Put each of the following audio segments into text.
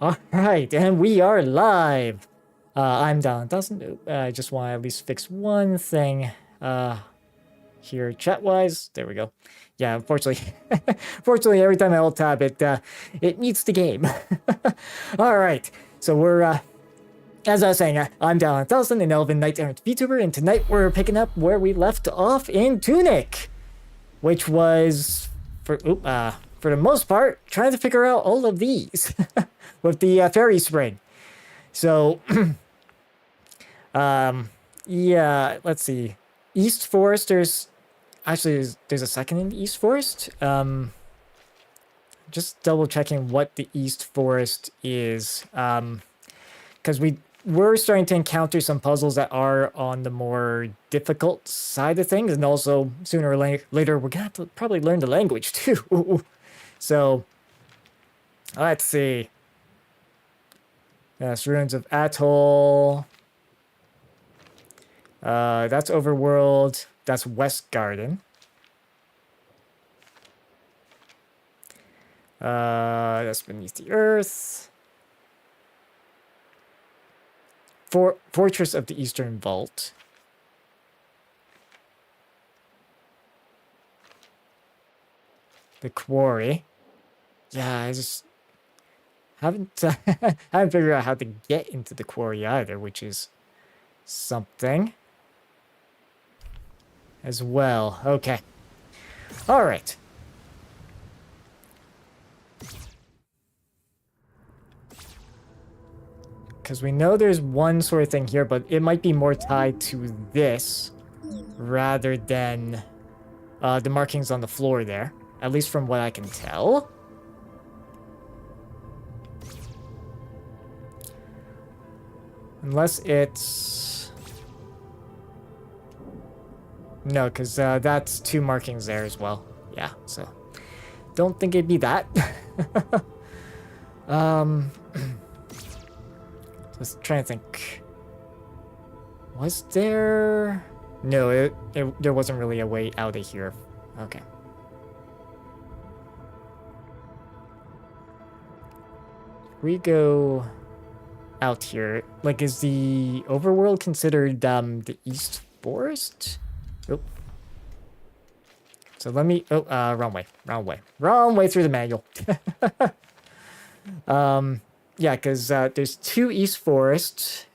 Alright, and we are live! I'm Dalahan. I just want to at least fix one thing here chat-wise. There we go. Yeah, unfortunately, fortunately, every time I alt tab it, it mutes the game. Alright, so we're, as I was saying, I'm Thalstan, an Elven Knight Errant VTuber, and tonight we're picking up where we left off in TUNIC, which was, for the most part, trying to figure out all of these with the fairy spring. So, yeah, let's see. East Forest, there's a second in the East Forest. Just double checking what the East Forest is. Because we're starting to encounter some puzzles that are on the more difficult side of things, and also sooner or later we're gonna have to probably learn the language too. So, let's see. Yes, Ruins of Atoll. That's Overworld. That's West Garden. That's Beneath the Earth. Fortress of the Eastern Vault. The Quarry. Yeah, I just haven't haven't figured out how to get into the quarry either, which is something as well. Okay. All right. Because we know there's one sort of thing here, but it might be more tied to this rather than the markings on the floor there, at least from what I can tell. Unless it's... No, because that's two markings there as well. Yeah, so... Don't think it'd be that. Just trying to think. Was there... No, there wasn't really a way out of here. Okay. We go... out here. Like, is the overworld considered the East Forest? Oh. So let me... Oh, wrong way. Wrong way. Wrong way through the manual. Yeah, because there's two East Forest.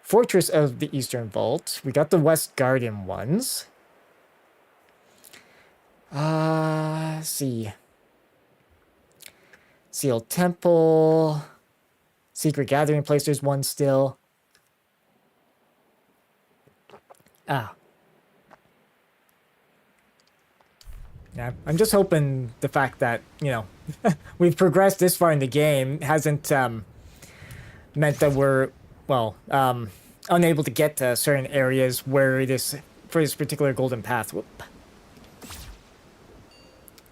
Fortress of the Eastern Vault. We got the West Garden ones. Let's see. Sealed Temple. Secret Gathering Place, there's one still. Ah. Yeah, I'm just hoping the fact that, you know, we've progressed this far in the game hasn't meant that we're, well, unable to get to certain areas where it is for this particular golden path. Whoop.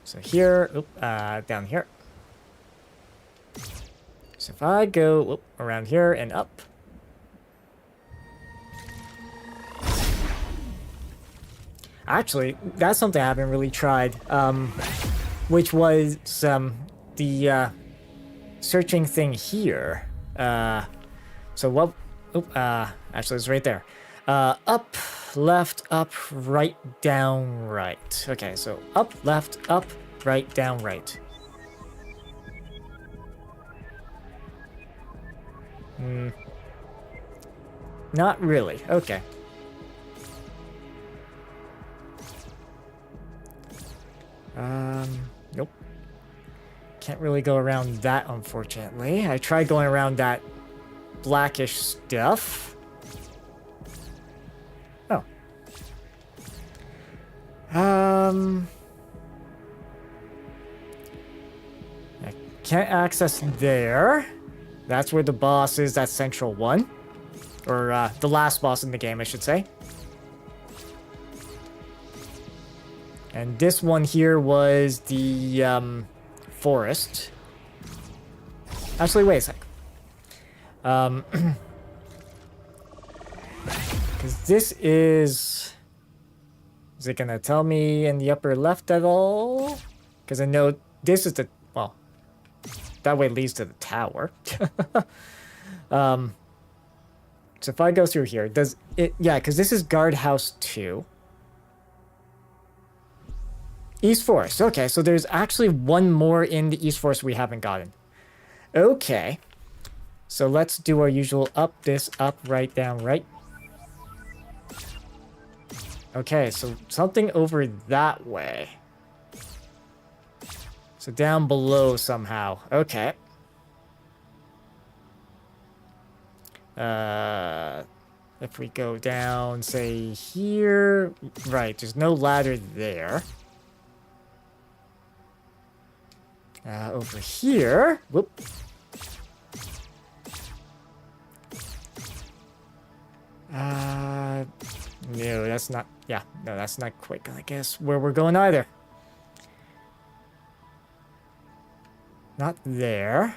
So here, down here. So if I go around here and up. Actually, that's something I haven't really tried, which was the searching thing here. So what... actually, it's right there. Up, left, up, right, down, right. Okay, so up, left, up, right, down, right. Not really. Okay. Nope. Can't really go around that, unfortunately. I tried going around that blackish stuff. Oh. I can't access there. That's where the boss is, that central one. Or, the last boss in the game, I should say. And this one here was the, forest. Actually, wait a sec. Because this is... Is it gonna tell me in the upper left at all? Because I know this is the... Well, that way leads to the tower. So if I go through here, does it... Yeah, because this is guardhouse 2. East Forest. Okay, so there's actually one more in the East Forest we haven't gotten. Okay. So let's do our usual up, this, up, right, down, right. Okay, so something over that way. So down below somehow. Okay. If we go down, say, here... Right, there's no ladder there. Over here... Whoop. No, that's not... Yeah, no, that's not quite, I guess, where we're going either. Not there.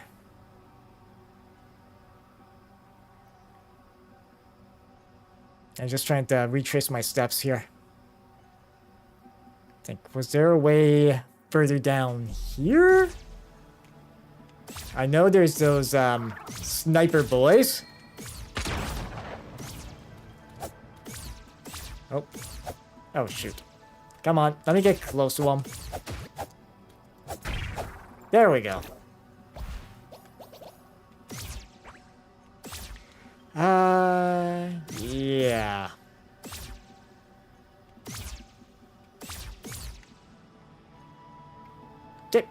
I'm just trying to retrace my steps here. I think, was there a way further down here? I know there's those sniper boys. Oh. Oh, shoot. Come on, let me get close to them. There we go. Yeah. Okay.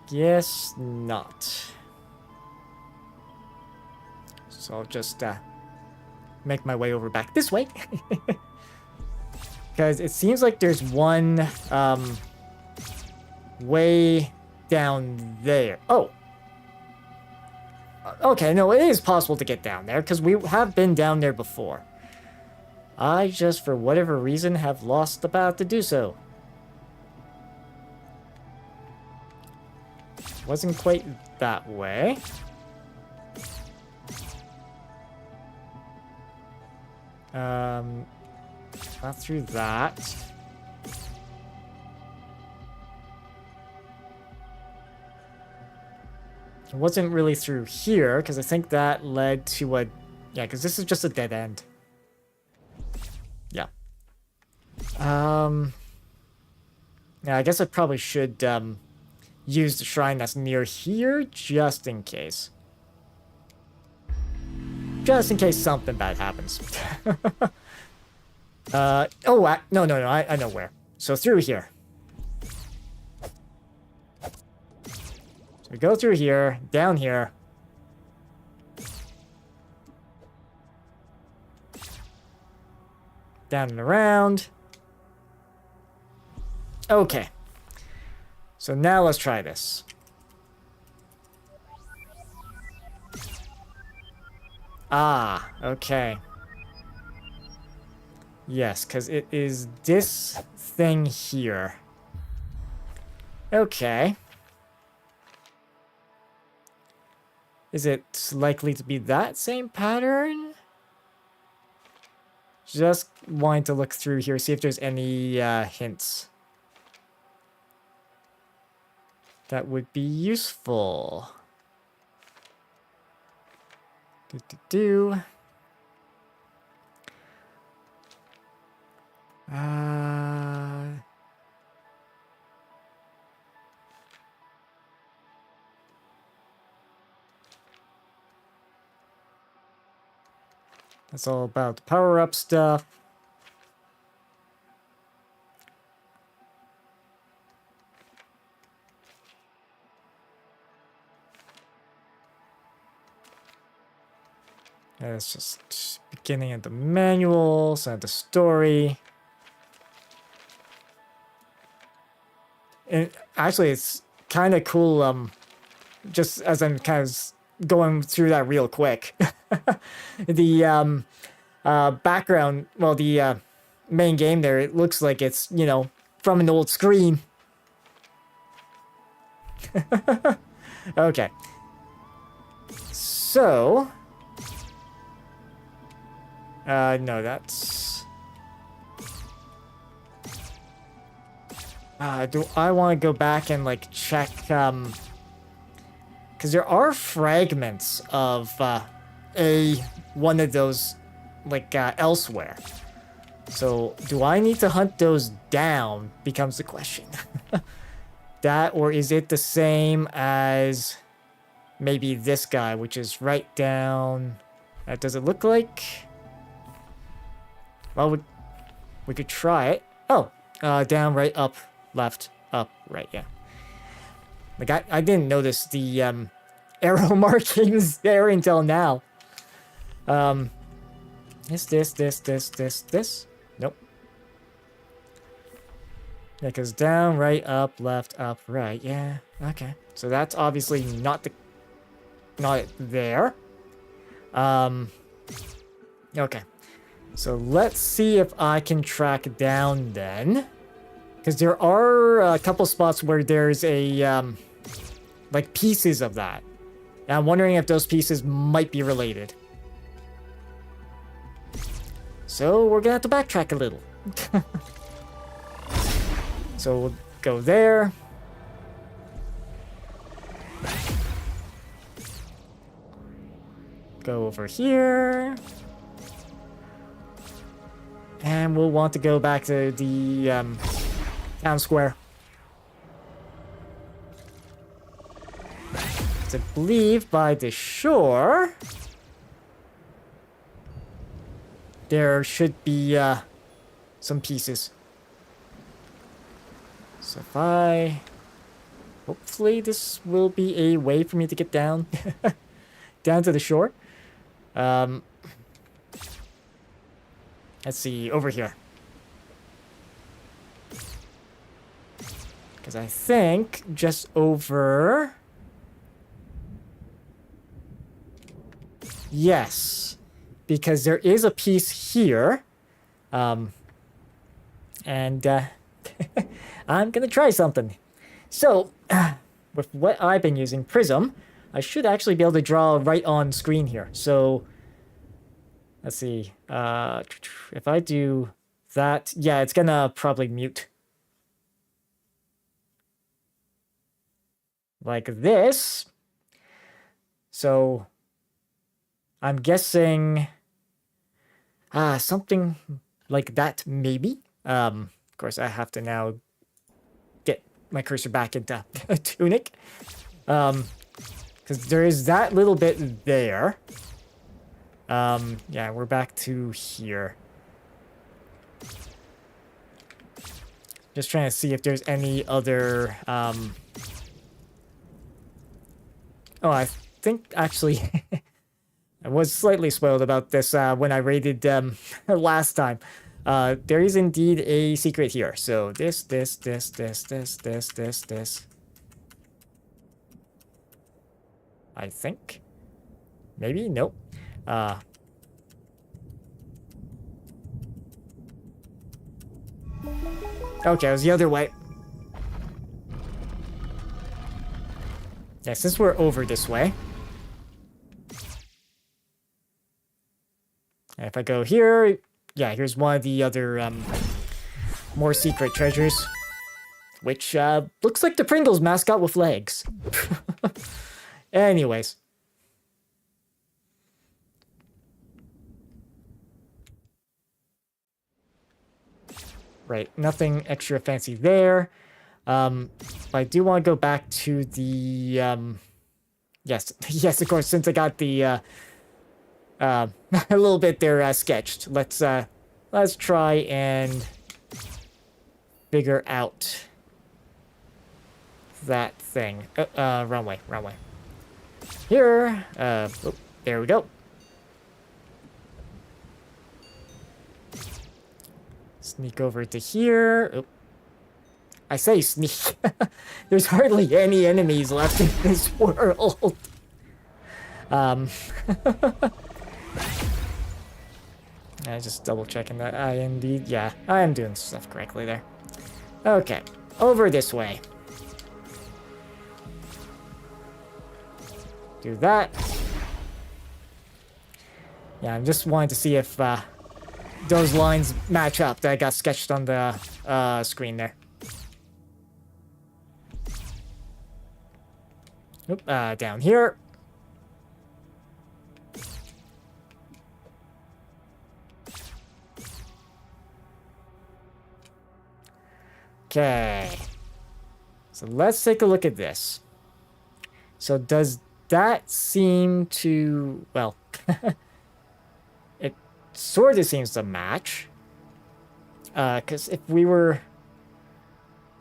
Guess not. So I'll just make my way over back this way. Because it seems like there's one way down there. Oh. Okay, no, it is possible to get down there, because we have been down there before. I just, for whatever reason, have lost the path to do so. Wasn't quite that way. Not through that. It wasn't really through here, because I think that led to a... Yeah, because this is just a dead end. Yeah. Yeah, I guess I probably should use the shrine that's near here, just in case. Just in case something bad happens. No, I know where. So through here. So we go through here, down here. Down and around. Okay. So now let's try this. Ah, okay. Yes, because it is this thing here. Okay. Is it likely to be that same pattern? Just wanting to look through here, see if there's any hints. That would be useful. That's all about the power-up stuff. It's just beginning of the manual, so the story. And actually, it's kind of cool, just as I'm kind of going through that real quick. The background, well, the main game there, it looks like it's, you know, from an old screen. Okay. So... no, that's... do I want to go back and, like, check, Because there are fragments of one of those, like, elsewhere. So, do I need to hunt those down becomes the question. That, or is it the same as maybe this guy, which is right down... does it look like... Well, we could try it. Oh, down, right, up, left, up, right, yeah. Like, I didn't notice the arrow markings there until now. This. Nope. Yeah, because down, right, up, left, up, right. Yeah, okay. So that's obviously not there. Okay. So let's see if I can track down then. Because there are a couple spots where there's a, like pieces of that. And I'm wondering if those pieces might be related. So we're gonna have to backtrack a little. So we'll go there. Go over here. And we'll want to go back to the town square. I believe by the shore there should be some pieces. So if I... Hopefully this will be a way for me to get down. Down to the shore. Let's see, over here. Because I think just over... Yes. Because there is a piece here. And I'm gonna try something. So, with what I've been using, Prism, I should actually be able to draw right on screen here. So, let's see. If I do that, yeah, it's gonna probably mute. Like this. So, I'm guessing something like that, maybe. Of course, I have to now get my cursor back into Tunic. Because there is that little bit there. Yeah, we're back to here. Just trying to see if there's any other... Oh, I think actually... I was slightly spoiled about this when I raided last time. There is indeed a secret here. So this. I think. Maybe? Nope. Okay, it was the other way. Yeah, since we're over this way. If I go here, yeah, here's one of the other more secret treasures, which looks like the Pringles mascot with legs. Anyways. Right, nothing extra fancy there. But I do want to go back to the yes, yes, of course, since I got the a little bit there sketched. Let's try and figure out that thing. Wrong way. Here, oh, there we go. Sneak over to here. Oh. I say sneak. There's hardly any enemies left in this world. Just double checking that I indeed, yeah, I am doing stuff correctly there. Okay, over this way. Do that. Yeah, I'm just wanting to see if those lines match up that got sketched on the screen there. Oop, down here. Okay. So let's take a look at this. So does that seem to... Well, it sort of seems to match. Because if we were...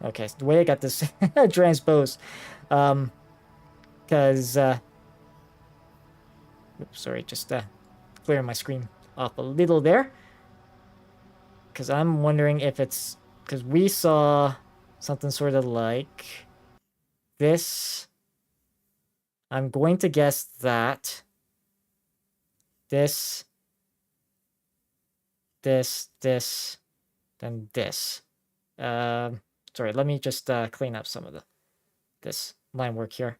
Okay, so the way I got this transposed... Because... Oops, sorry, just clearing my screen off a little there. Because I'm wondering if it's... Because we saw something sort of like this. I'm going to guess that this, then this. Sorry, let me just clean up some of this line work here.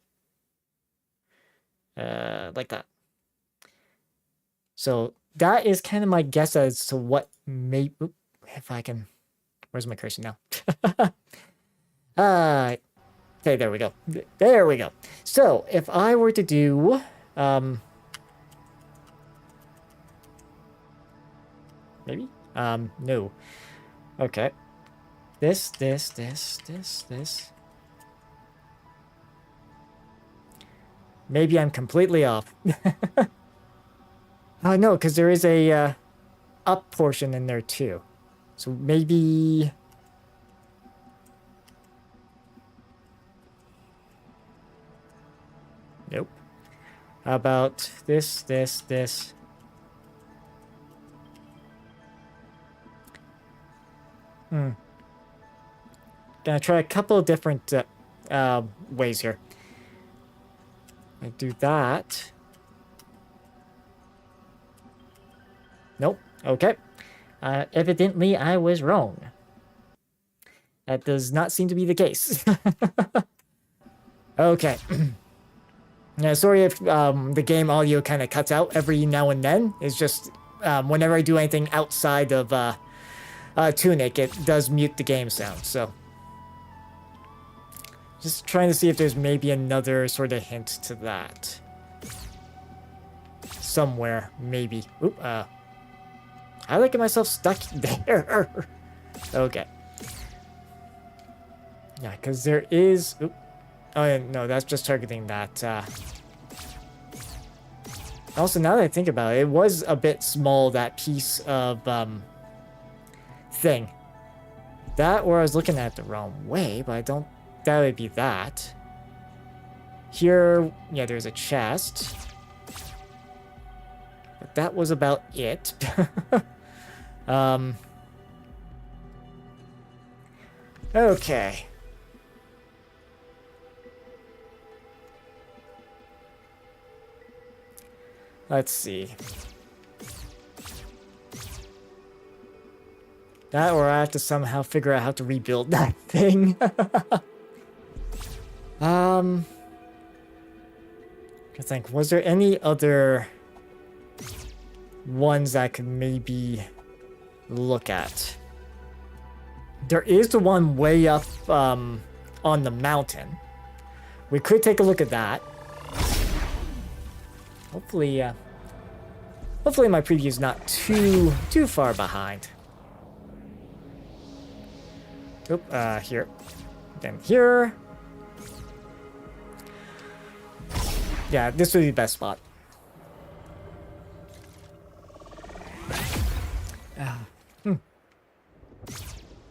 Like that. So that is kind of my guess as to what may... If I can... Where's my cursor now? Okay, there we go. There we go. So, if I were to do... maybe? No. Okay. This. Maybe I'm completely off. No, because there is a up portion in there too. So maybe... Nope. How about this? Gonna try a couple of different ways here. I do that. Nope. Okay. Evidently, I was wrong. That does not seem to be the case. Okay. Yeah, sorry if the game audio kind of cuts out every now and then. It's just whenever I do anything outside of TUNIC, it does mute the game sound. So just trying to see if there's maybe another sort of hint to that. Somewhere, maybe. Oop, how did I get myself stuck there? Okay. Yeah, because there is... Oop. Oh, no, that's just targeting that. Also, now that I think about it, it was a bit small, that piece of thing. That, or I was looking at it the wrong way, but I don't doubt it'd be that. Here, yeah, there's a chest. But that was about it. Okay. Let's see. That, or I have to somehow figure out how to rebuild that thing. I think, was there any other ones that I could maybe look at? There is the one way up on the mountain. We could take a look at that. Hopefully, hopefully my preview is not too far behind. Oop, here. Then here. Yeah, this would be the best spot.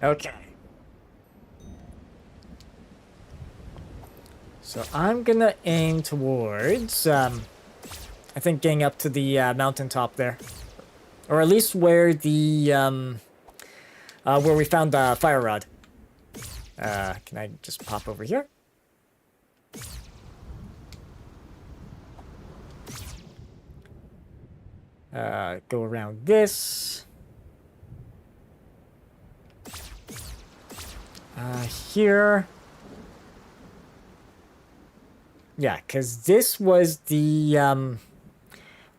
Okay. So I'm gonna aim towards, I think getting up to the mountaintop there. Or at least where the, where we found the fire rod. Can I just pop over here? Go around this. Here. Yeah, because this was the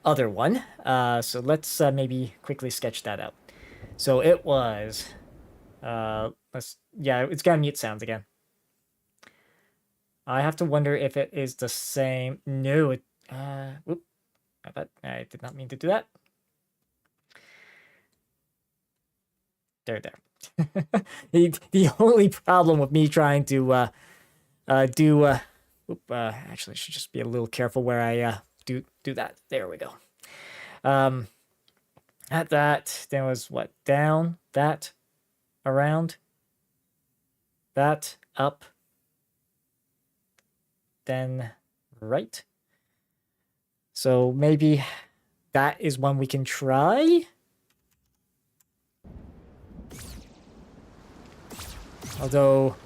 other one. So let's maybe quickly sketch that out. So it was... yeah, it's got mute sounds again. I have to wonder if it is the same. No, it. Whoop. I did not mean to do that. There. The only problem with me trying to actually, I should just be a little careful where I do that. There we go. At that, then was what? Down, that, around, that, up, then right. So maybe that is one we can try. Although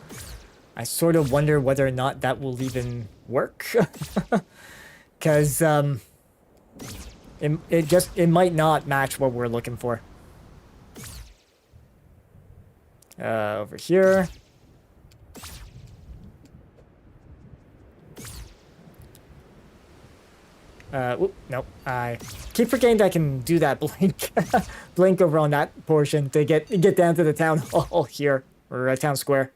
I sort of wonder whether or not that will even work. Because it might not match what we're looking for. Over here. Nope. I keep forgetting that I can do that blink. Blink over on that portion to get down to the town hall here. Or town square.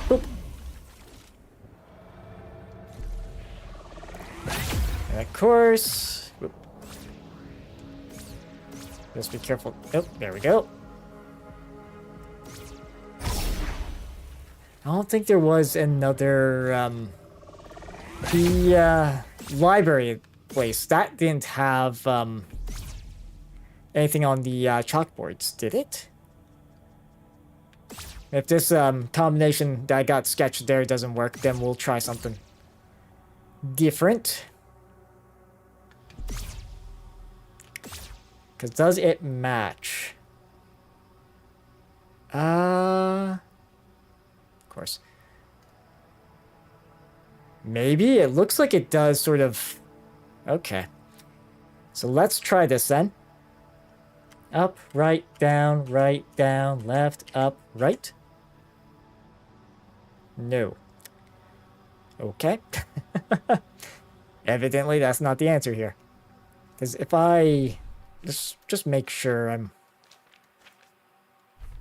Boop. And of course. Whoop. Just be careful. Oh, there we go. I don't think there was another, the, library place. That didn't have, anything on the, chalkboards, did it? If this, combination that I got sketched there doesn't work, then we'll try something different. Because does it match? Of course. Maybe? It looks like it does, sort of. Okay. So let's try this then. Up, right, down, left, up, right. No. Okay. Evidently, that's not the answer here. Because if I just make sure I'm...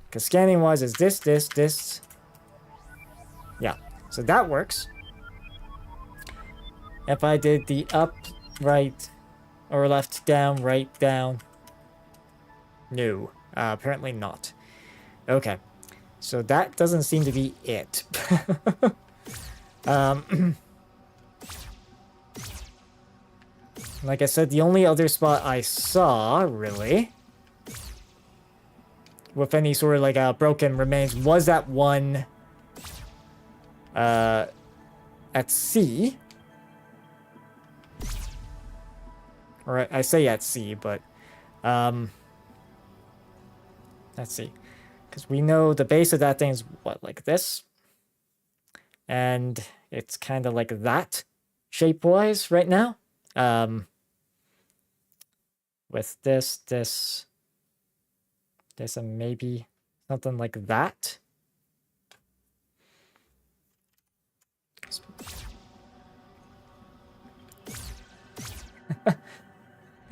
Because scanning-wise is this. Yeah, so that works. If I did the up, right, or left, down, right, down. No, apparently not. Okay, so that doesn't seem to be it. Like I said, the only other spot I saw, really, with any sort of like broken remains was that one at sea. Or I say at sea, but let's see. Because we know the base of that thing is what, like this? And it's kind of like that shape-wise right now. With this, and maybe something like that.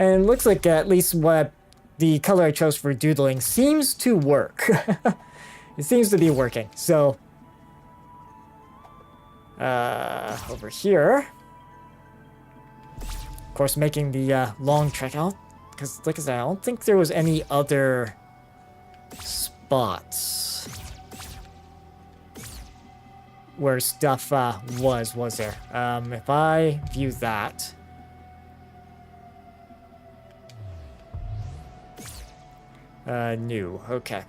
And it looks like at least what the color I chose for doodling seems to work. It seems to be working. So, over here, of course, making the long trek out. Because, like I said, I don't think there was any other spots where stuff was there. If I view that, new. Okay.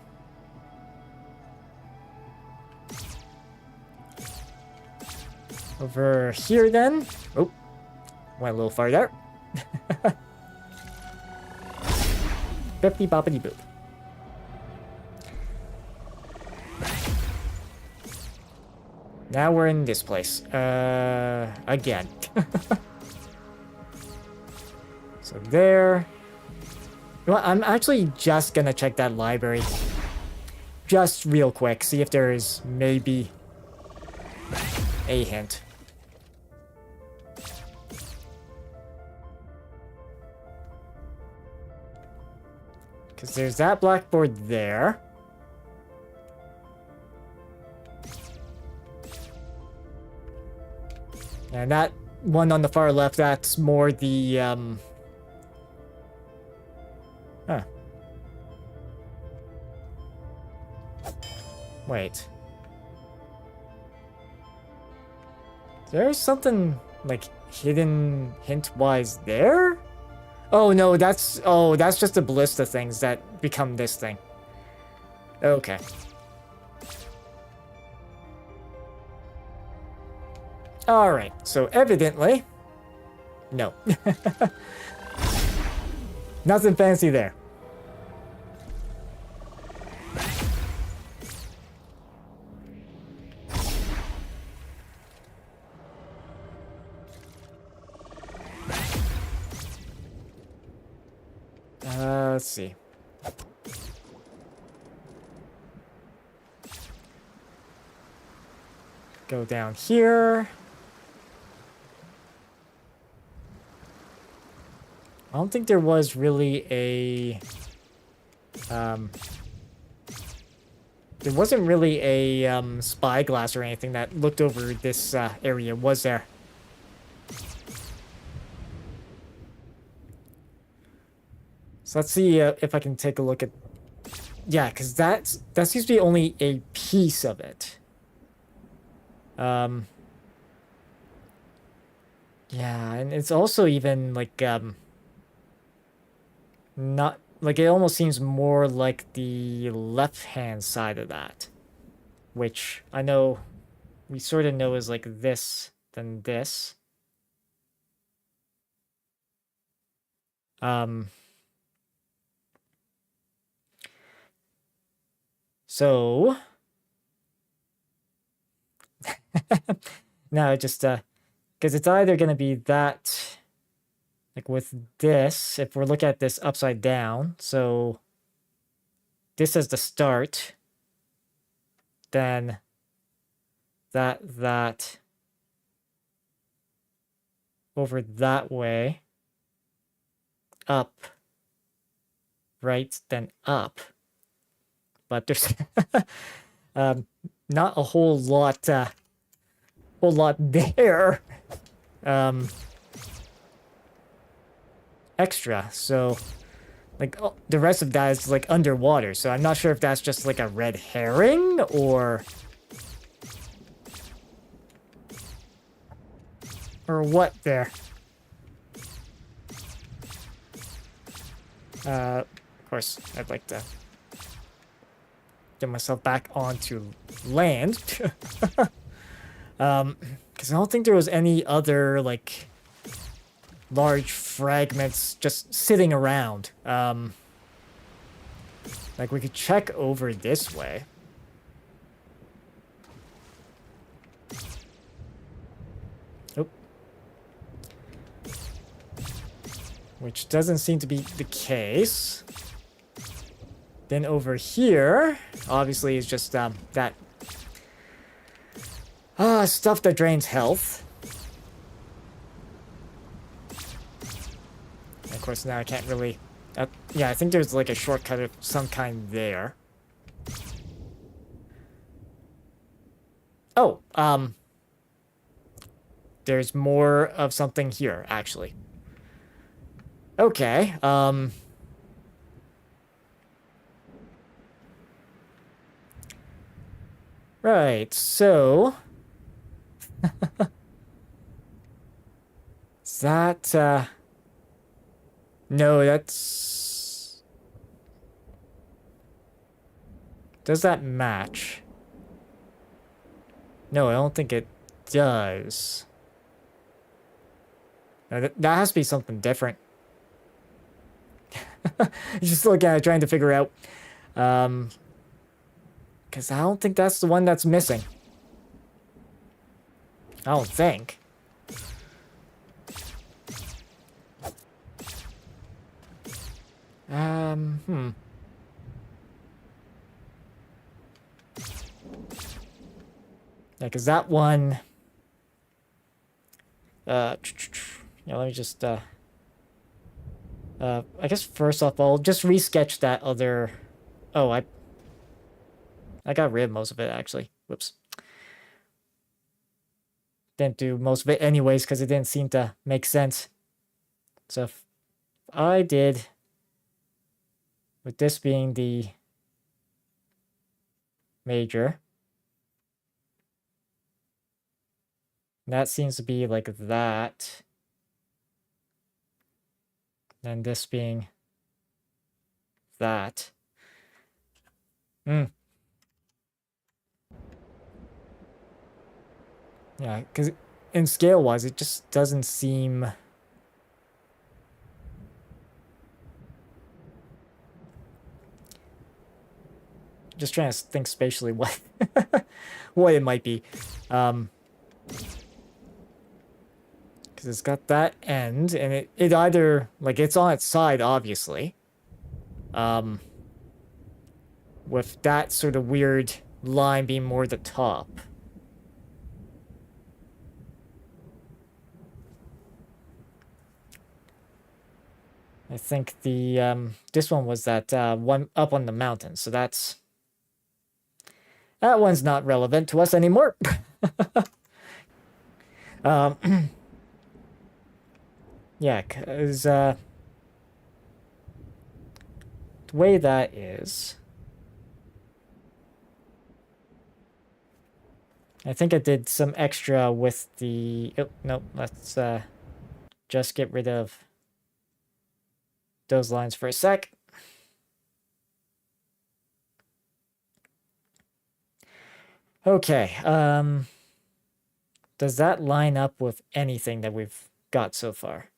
Over here then. Oh, went a little farther. Bippity boppity boop. Now we're in this place. Again. So there. Well, I'm actually just gonna check that library. Just real quick. See if there is maybe a hint. Because there's that blackboard there. And that one on the far left, that's more the, Huh. Wait. There's something, like, hidden hint-wise there? Oh, no, that's just the ballista things that become this thing. Okay. Alright, so evidently... No. Nothing fancy there. Let's see. Go down here. I don't think there was really a... there wasn't really a spyglass or anything that looked over this area, was there? So let's see if I can take a look at... Yeah, because that seems to be only a piece of it. Yeah, and it's also even, like, not... Like, it almost seems more like the left-hand side of that. Which, I know, we sort of know is, like, this than this. So... No, just, because it's either going to be that... Like with this, if we're looking at this upside down, so this is the start, then that over that way, up, right, then up. But there's not a whole lot there. Extra, so like the rest of that is like underwater, so I'm not sure if that's just like a red herring or what there. Of course, I'd like to get myself back onto land. Because I don't think there was any other like large fragments just sitting around. Like we could check over this way. Oh. Which doesn't seem to be the case. Then over here, obviously, is just that stuff that drains health. Of course, now I can't really... yeah, I think there's like a shortcut of some kind there. Oh, there's more of something here, actually. Okay, right, so... Is that, no, that's... Does that match? No, I don't think it does. No, that has to be something different. Just looking at it, trying to figure out. Because I don't think that's the one that's missing. I don't think. Yeah, because that one... yeah, let me just, I guess first off, I'll just resketch that other... Oh, I got rid of most of it, actually. Whoops. didn't do most of it anyways because it didn't seem to make sense. So if I did, with this being the major, that seems to be like that. Then this being that. Yeah, because in scale-wise, it just doesn't seem... Just trying to think spatially what what it might be. Because it's got that end, and it either... Like, it's on its side, obviously. With that sort of weird line being more the top. I think the this one was that one up on the mountain, so that one's not relevant to us anymore. Yeah, because the way that is, I think I did some extra with the... Oh, no, let's just get rid of those lines for a sec. Okay, does that line up with anything that we've got so far?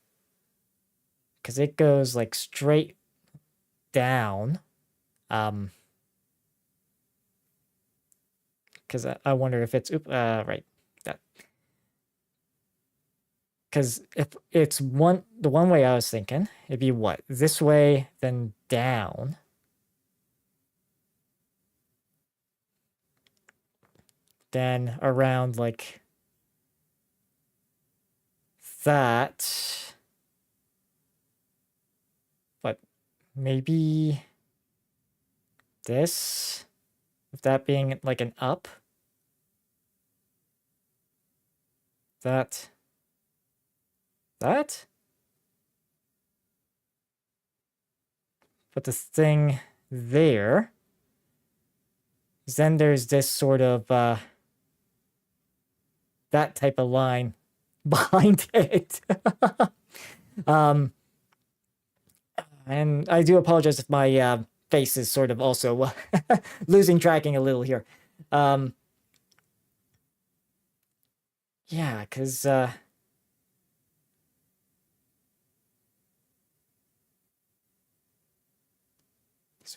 Because it goes like straight down. Because I wonder if it's... right, that. Because if it's the one way I was thinking, it'd be what? This way, then down. Then around like that. But maybe this, with that being like an up. That. But the thing there is then there's this sort of that type of line behind it. And I do apologize if my face is sort of also losing tracking a little here. Yeah, because so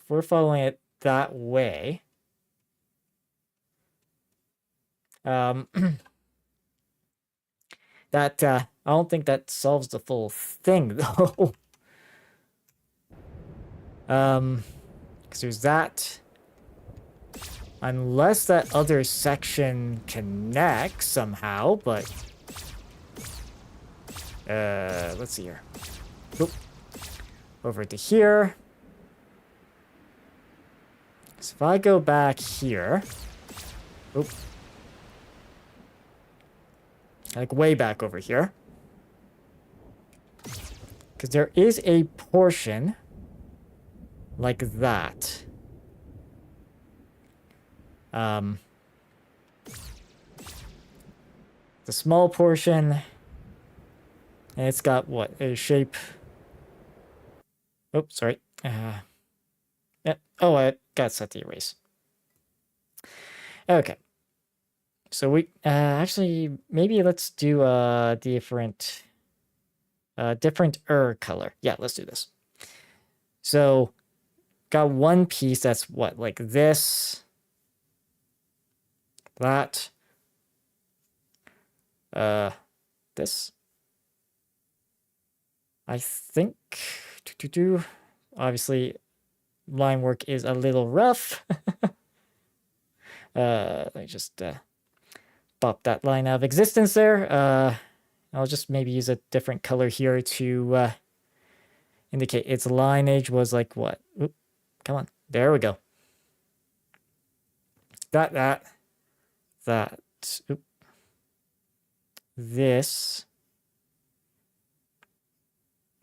if we're following it that way, that I don't think that solves the full thing though. Because there's that. Unless that other section connects somehow, but let's see here. Oop. Over to here. So if I go back here, oop, like way back over here, because there is a portion like that. The small portion, and it's got what, a shape. Oops, sorry. Yeah. Oh, I got set to erase. Okay. So we actually maybe let's do a different color. Yeah, let's do this. So got one piece that's what, like this, that, this. I think obviously line work is a little rough. Let me just pop that line out of existence there. I'll just maybe use a different color here to indicate its lineage was like what? Oop, come on. There we go. That. Oop. this.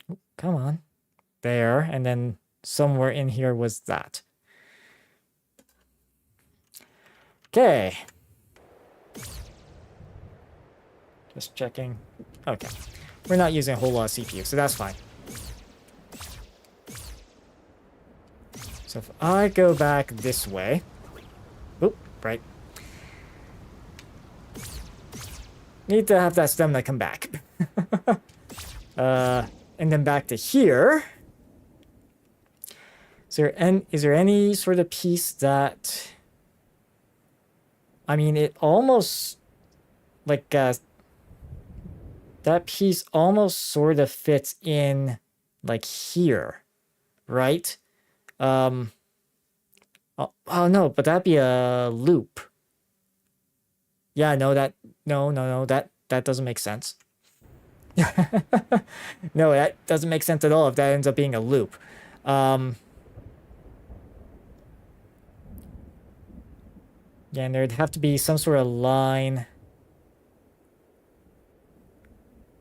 Oh, come on. There, and then somewhere in here was that. Okay. Just checking. Okay. We're not using a whole lot of CPU, so that's fine. So if I go back this way... Oop, right. Need to have that stamina come back. And then back to here. Is there any sort of piece that... I mean, it almost... Like, that piece almost sort of fits in, like, here. Right? Oh no, but that'd be a loop. Yeah, no, that doesn't make sense. No, that doesn't make sense at all if that ends up being a loop. Yeah, and there'd have to be some sort of line.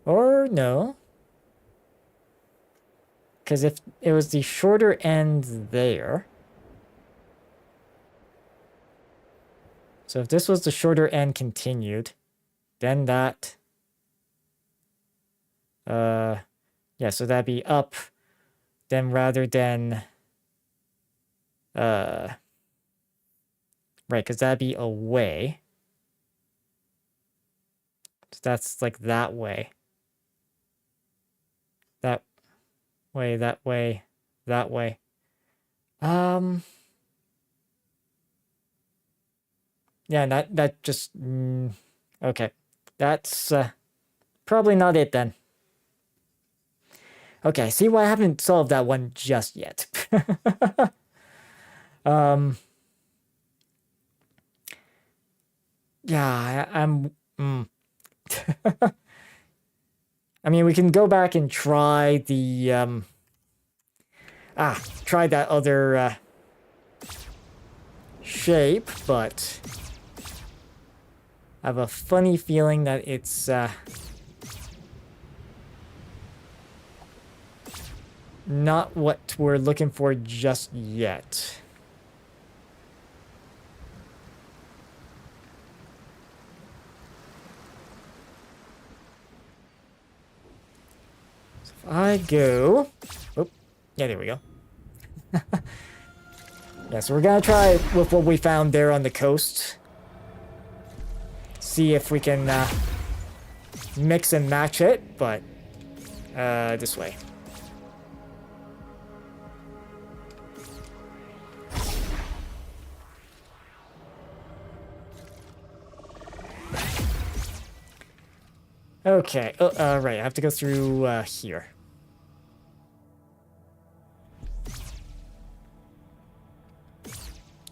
Or no. Because if it was the shorter end there... So if this was the shorter end continued, then that... yeah, so that'd be up, then rather than... Right, because that'd be away. So that's like that way. That way, that way, that way. Yeah, that just... okay. That's probably not it then. Okay, see why I haven't solved that one just yet. Yeah, I'm... I mean, we can go back and try the... try that other shape, but... I have a funny feeling that it's... not what we're looking for just yet. So if I go... Oh, yeah, there we go. Yeah, so we're gonna try with what we found there on the coast. See if we can mix and match it, but this way. Okay, right, I have to go through here.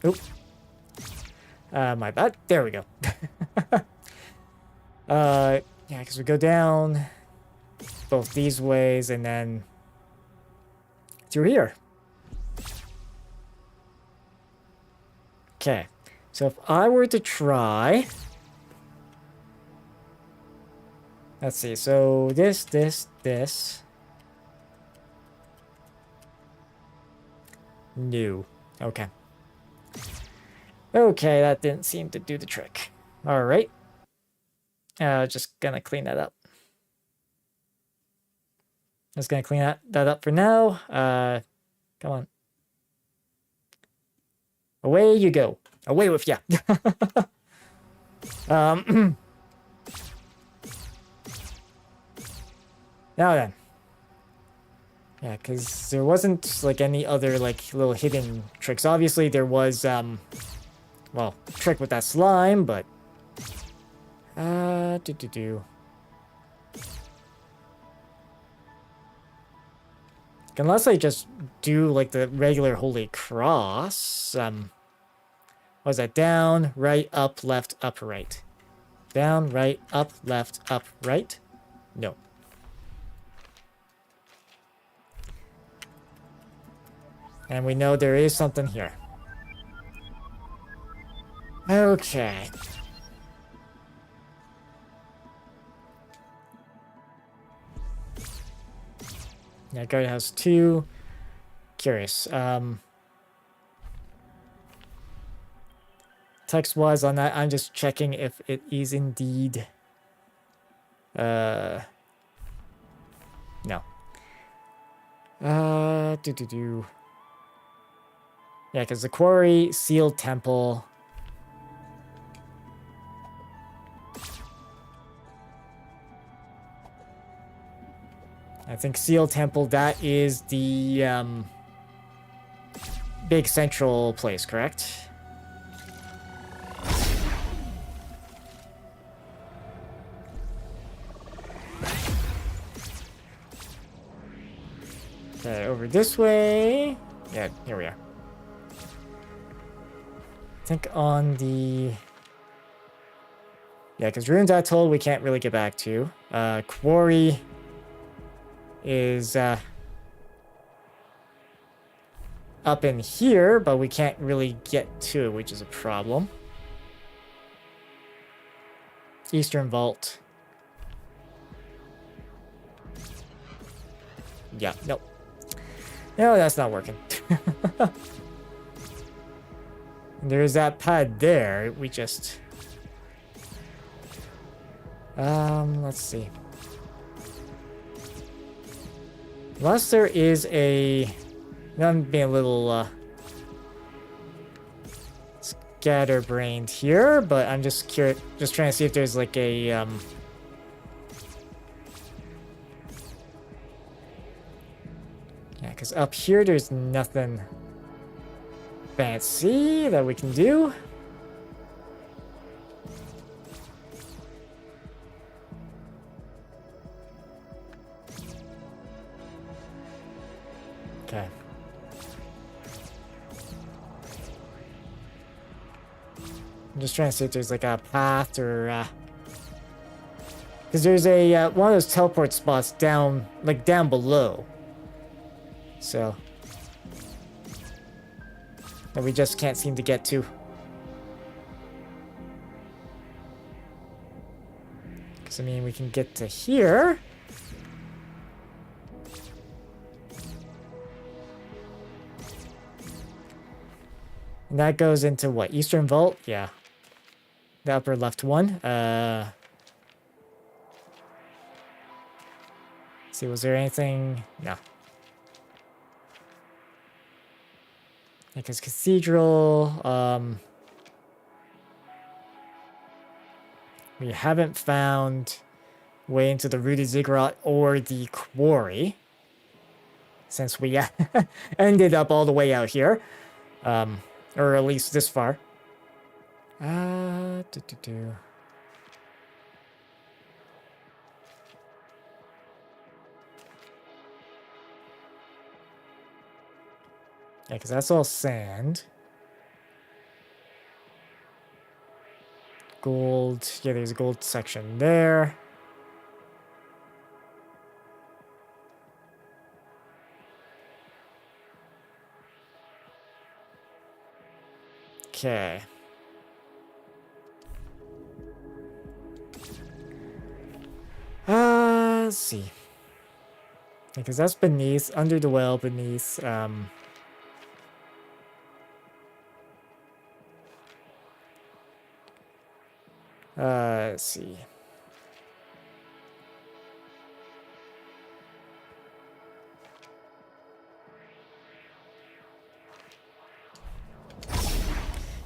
Oop. My bad. There we go. Yeah, because we go down both these ways and then through here. Okay, so if I were to try... Let's see, so this. No. Okay. Okay, that didn't seem to do the trick. Alright. Just gonna clean that up. Just gonna clean that up for now. Come on. Away you go. Away with ya. Now then. Yeah, because there wasn't, like, any other, like, little hidden tricks. Obviously, there was, well, trick with that slime, but... Unless I just do, like, the regular Holy Cross, what was that? Down, right, up, left, up, right. Down, right, up, left, up, right? No. And we know there is something here. Okay. Yeah, guard house 2. Curious. Text-wise on that, I'm just checking if it is indeed... no. Yeah, because the quarry, sealed temple... I think sealed temple, that is the big central place, correct? Okay, over this way. Yeah, here we are. I think on the... Yeah, because Ruins Atoll we can't really get back to. Quarry is up in here, but we can't really get to it, which is a problem. Eastern Vault. Yeah, nope. No, that's not working. There's that pad there. We just... let's see. Unless there is a... I'm being a little, scatterbrained here, but I'm just curious, just trying to see if there's like a, Yeah, because up here there's nothing fancy that we can do. Okay. I'm just trying to see if there's like a path or, because there's a, one of those teleport spots down, like down below. So. That we just can't seem to get to. Because, I mean, we can get to here. And that goes into what? Eastern Vault? Yeah. The upper left one. See, was there anything? No. Because Cathedral, we haven't found way into the Rooted Ziggurat or the Quarry. Since we ended up all the way out here. Or at least this far. Yeah, because that's all sand. Gold. Yeah, there's a gold section there. Okay. Let's see. Because that's beneath, under the well, beneath, let's see.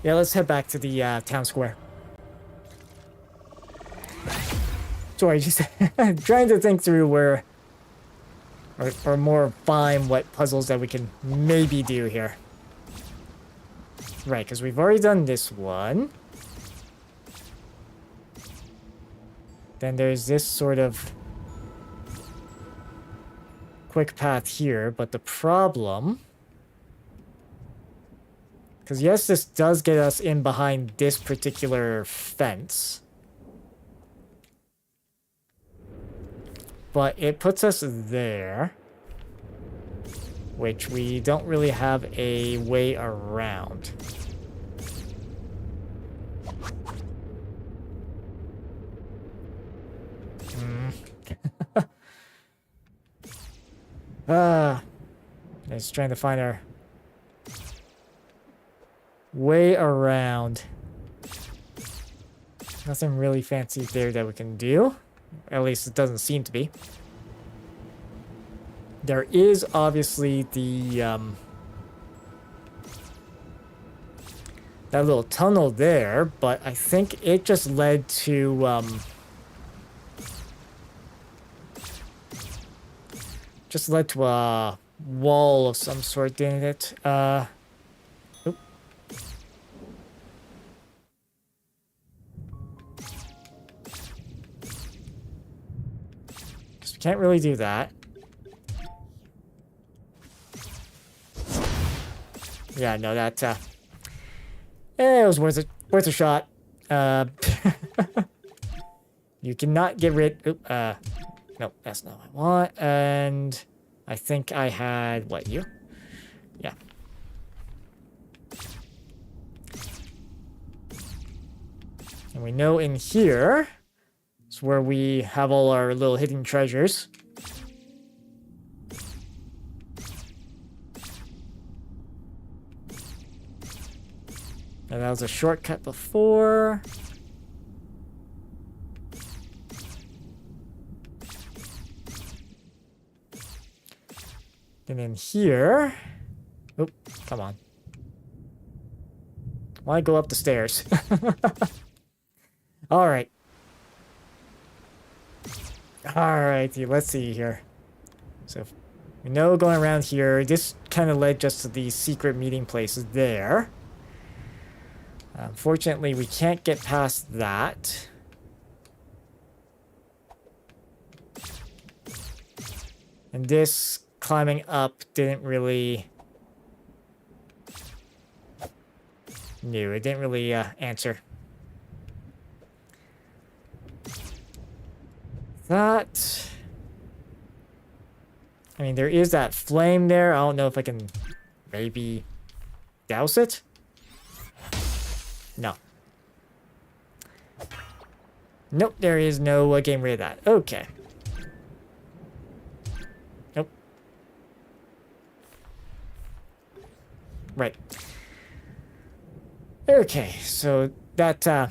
Yeah, let's head back to the town square. Sorry, just trying to think through where, or more find what puzzles that we can maybe do here. Right, because we've already done this one. Then there's this sort of quick path here, but the problem... Because yes, this does get us in behind this particular fence. But it puts us there. Which we don't really have a way around. Just trying to find our way around. Nothing really fancy there that we can do. At least it doesn't seem to be. There is obviously the, that little tunnel there, but I think it just led to, just led to a wall of some sort, didn't it? Oop. So we can't really do that. Yeah, no, that, it was worth a shot. You cannot get rid, oop, no, that's not what I want, and I think I had, what, you? Yeah. And we know in here is where we have all our little hidden treasures. And that was a shortcut before. And in here... Oop, come on. Why go up the stairs? Alright. Alrighty, let's see here. So, we know going around here, this kind of led just to the secret meeting places there. Unfortunately, we can't get past that. And this climbing up didn't really... No, it didn't really answer. That... I mean, there is that flame there. I don't know if I can maybe douse it. No. Nope, there is no getting rid of that. Okay. Nope. Right. Okay, so that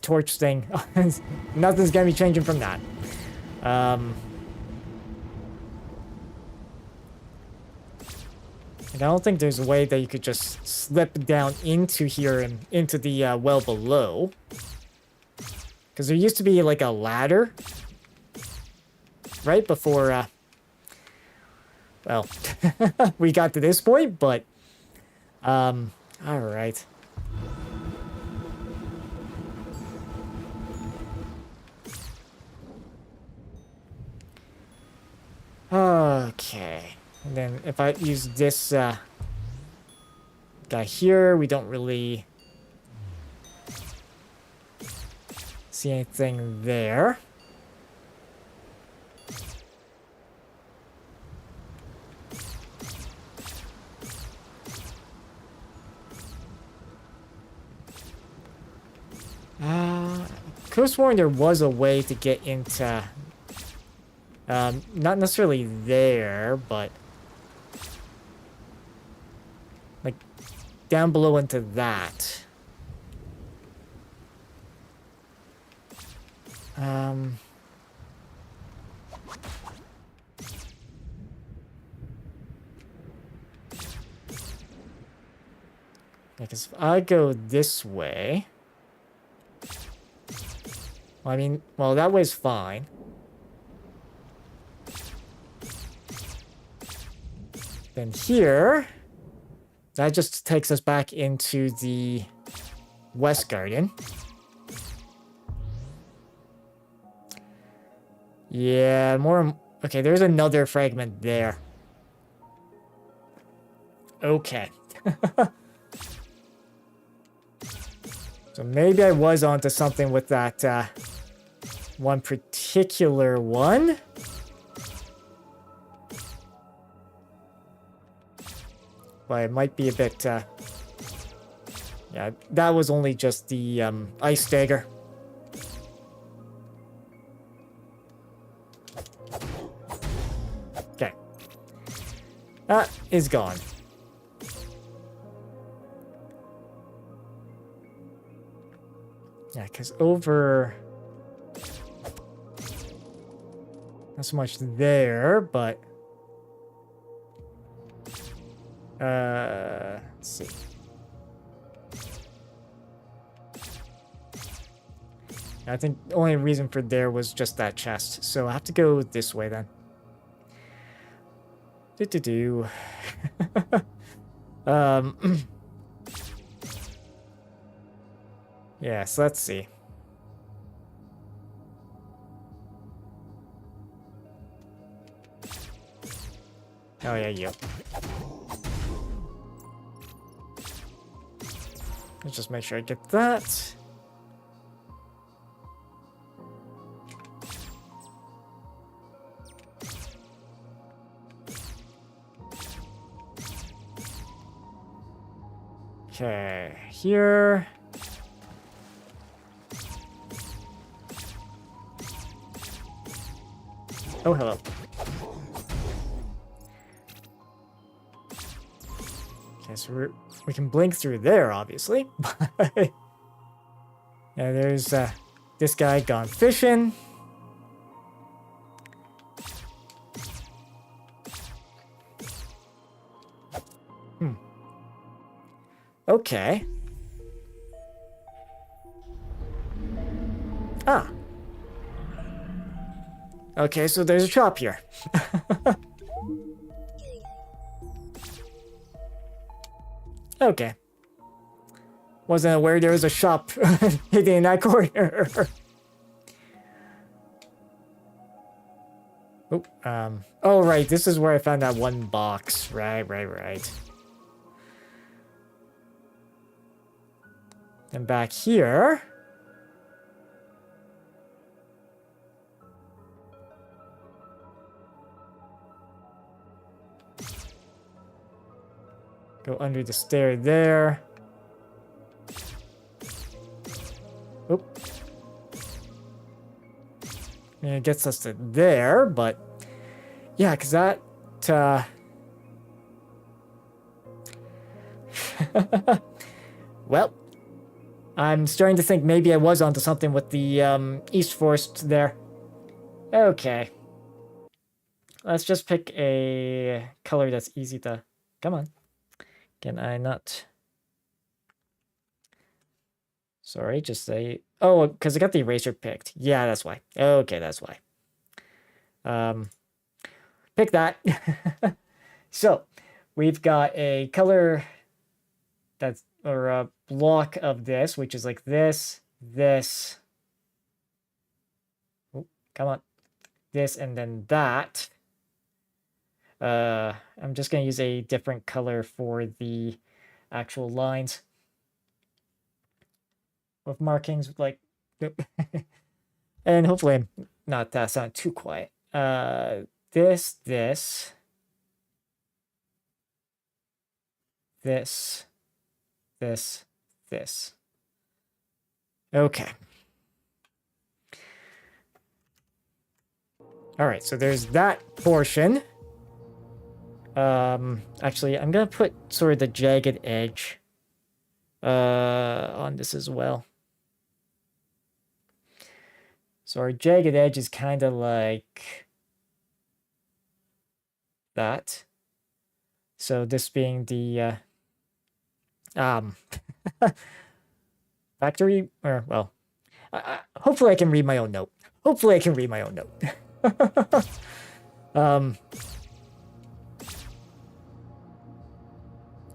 torch thing, nothing's gonna be changing from that. And I don't think there's a way that you could just slip down into here and into the well below. Because there used to be like a ladder. Right before, well, we got to this point, but, alright. Okay. And then if I use this guy here, we don't really see anything there. Could have sworn there was a way to get into, not necessarily there, but like down below into that. Because if I go this way, well, I mean, well, that way's fine. Then here, that just takes us back into the West Garden. Yeah, more... Okay, there's another fragment there. Okay. So maybe I was onto something with that one particular one. But it might be a bit... yeah, that was only just the ice dagger. Okay. is gone. Yeah, because over... Not so much there, but... Let's see. I think the only reason for there was just that chest, so I have to go this way then. Do. Yeah, so let's see. Oh yeah, you. Let's just make sure I get that. Okay, here. Oh, hello. Okay, so we can blink through there, obviously. Yeah, there's this guy gone fishing. Okay. Ah. Okay, so there's a shop here. Okay. Wasn't aware there was a shop hidden in that corner. Oh, right, this is where I found that one box. Right. And back here... Go under the stair there. Oop. And it gets us to there, but... Yeah, because that... Well... I'm starting to think maybe I was onto something with the East Forest there. Okay. Let's just pick a color that's easy to... Come on. Can I not... Sorry, just say... Oh, because I got the eraser picked. Yeah, that's why. Okay, that's why. Pick that. So, we've got a color that's... Or a block of this, which is like this. Oh, come on. This and then that. I'm just going to use a different color for the actual lines of markings, like, and hopefully I'm not sound too quiet. This. Okay. All right, so there's that portion. Actually, I'm gonna put sort of the jagged edge on this as well. So our jagged edge is kind of like that. So this being the factory, or well, hopefully I can read my own note.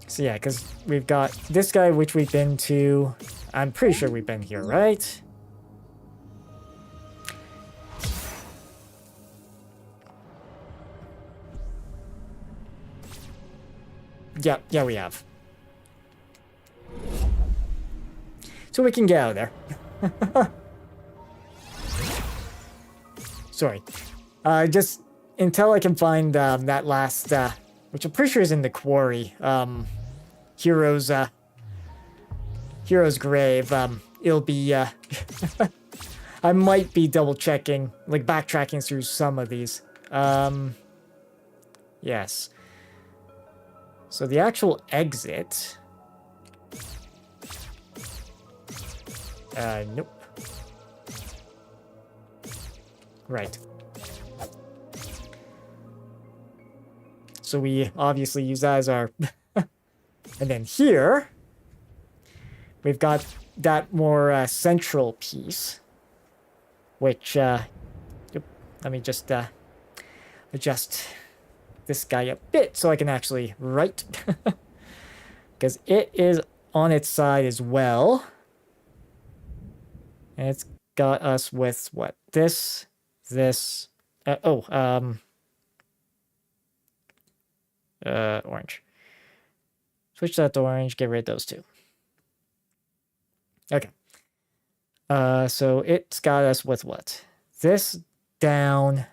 So yeah, because we've got this guy, which we've been to. I'm pretty sure we've been here, right? Yeah, we have. So we can get out of there. Sorry. Just until I can find that last, which I'm pretty sure is in the quarry, Hero's grave. It'll be, I might be double checking, like backtracking through some of these. Yes. So the actual exit... nope. Right. So we obviously use that as our... And then here, we've got that more central piece, which... Yep, let me just adjust this guy a bit so I can actually write. Because it is on its side as well. And it's got us with what? This. Orange. Switch that to orange, get rid of those two. Okay. So it's got us with what? This down,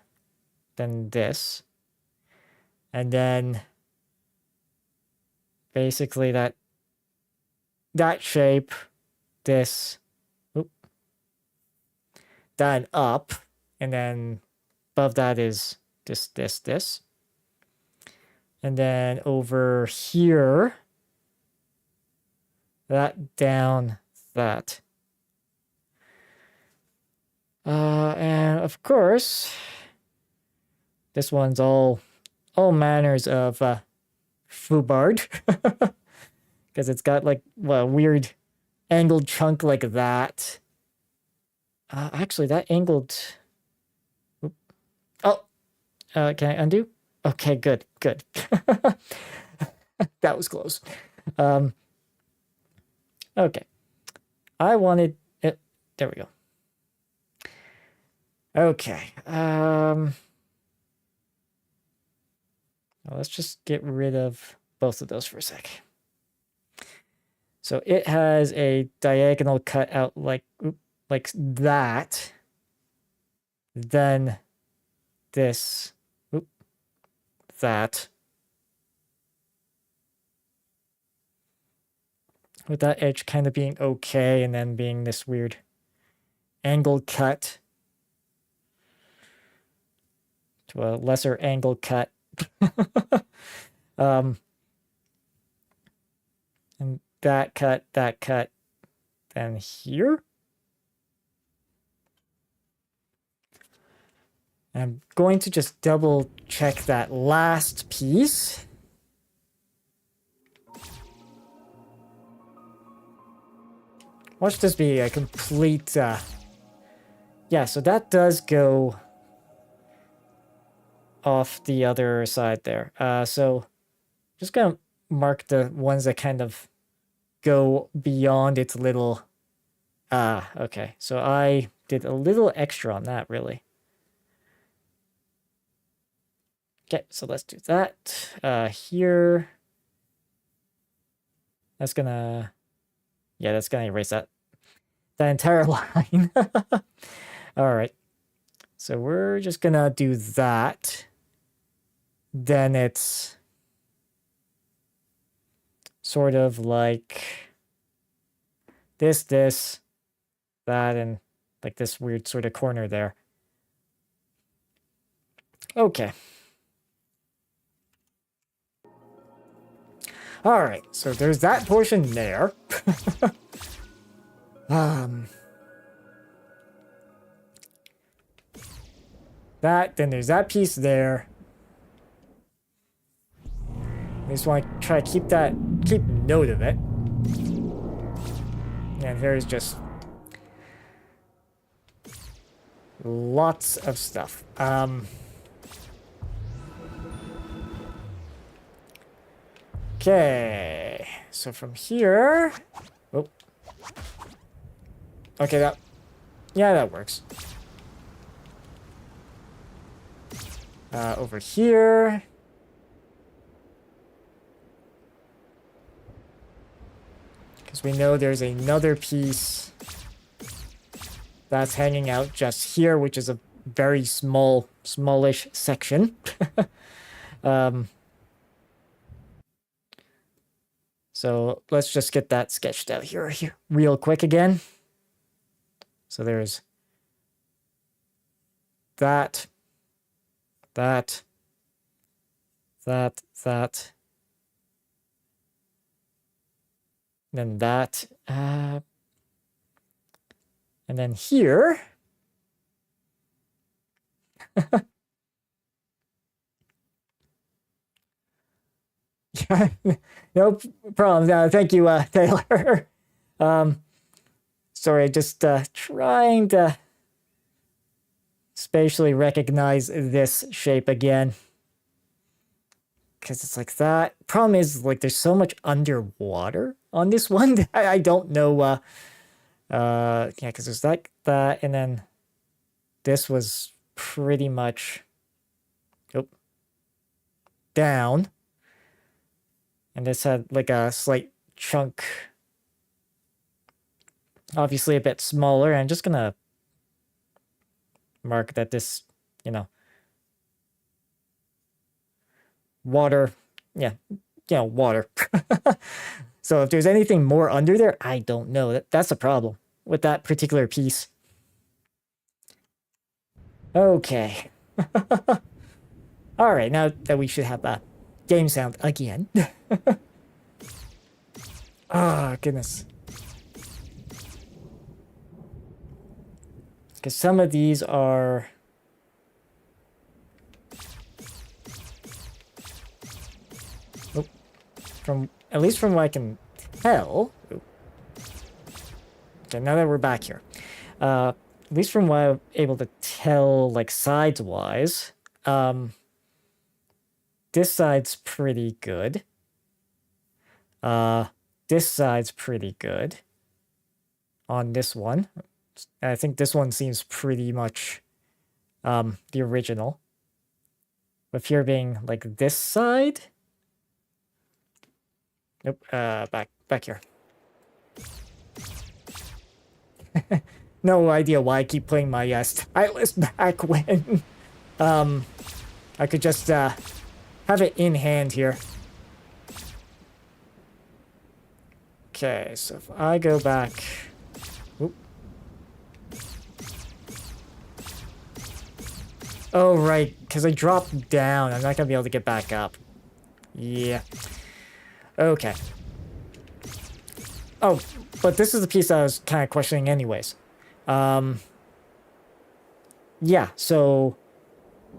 then this. And then basically that shape, this, that up, and then above that is this. And then over here, that down, that. And of course, this one's all manners of foobard. Because it's got like a weird angled chunk like that. Actually, that angled... Oh! Can I undo? Okay, good. That was close. Okay. I wanted... it. There we go. Okay. Well, let's just get rid of both of those for a sec. So it has a diagonal cut out like that. Then this, that. With that edge kind of being okay, and then being this weird angle cut to a lesser angle cut. And that cut, then here. I'm going to just double check that last piece. Watch this be a complete... Yeah, so that does go off the other side there. So just gonna mark the ones that kind of go beyond its little... okay. So I did a little extra on that, really. Okay, so let's do that. Here. That's gonna... Yeah, that's gonna erase that entire line. All right. So we're just gonna do that. Then it's sort of like this, that, and like this weird sort of corner there. Okay. All right, so there's that portion there. Then there's that piece there. I just want to try to keep note of it. And here's just lots of stuff. Okay, so from here... Oh. Okay, that works. Over here... Because we know there's another piece that's hanging out just here, which is a very smallish section. So let's just get that sketched out here real quick again. So there's that. Then that. And then here. No problem. Thank you, Taylor. Sorry, just trying to spatially recognize this shape again. Because it's like that. Problem is, like, there's so much underwater on this one that I don't know. Yeah, because there's like that, and then this was pretty much down. And this had like a slight chunk, obviously a bit smaller. I'm just gonna mark that this, water, yeah, water. So if there's anything more under there, I don't know. That's a problem with that particular piece. Okay. All right, now that we should have a game sound again. Oh, goodness. Because some of these are... Oh, at least from what I can tell... Oh. Okay, now that we're back here. At least from what I'm able to tell, like, sides-wise, this side's pretty good. This side's pretty good on this one. I think this one seems pretty much the original. With here being like this side. Nope, back here. No idea why I keep playing my stylus back when I could just have it in hand here. Okay, so if I go back... Oop. Oh, right, because I dropped down. I'm not going to be able to get back up. Yeah. Okay. Oh, but this is the piece I was kind of questioning anyways. Yeah, so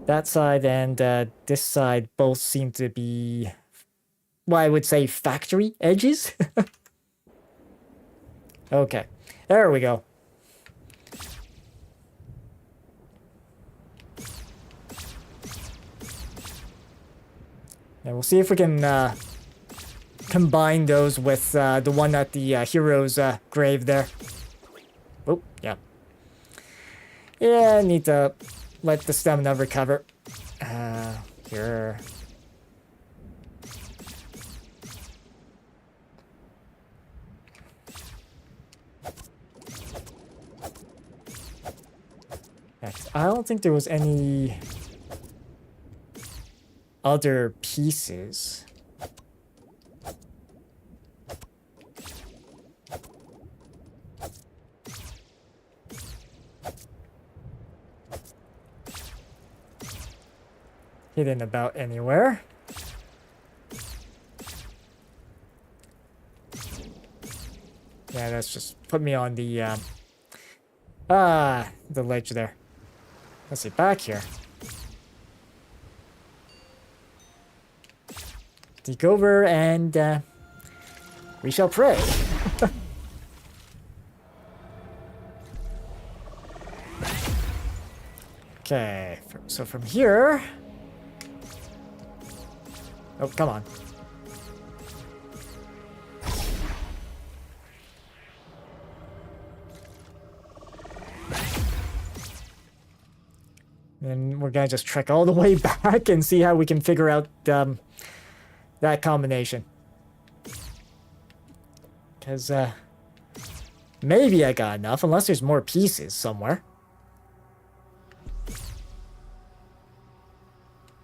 that side and this side both seem to be, well, I would say factory edges. Okay, there we go. And we'll see if we can combine those with the one at the hero's grave there. Oh, yeah. Yeah, I need to let the stamina recover. Here. I don't think there was any other pieces. Hidden about anywhere. Yeah, that's just put me on the ledge there. Let's see, back here. Take over and we shall pray. Okay, so from here... Oh, come on. And we're gonna just trek all the way back and see how we can figure out that combination. Because maybe I got enough, unless there's more pieces somewhere.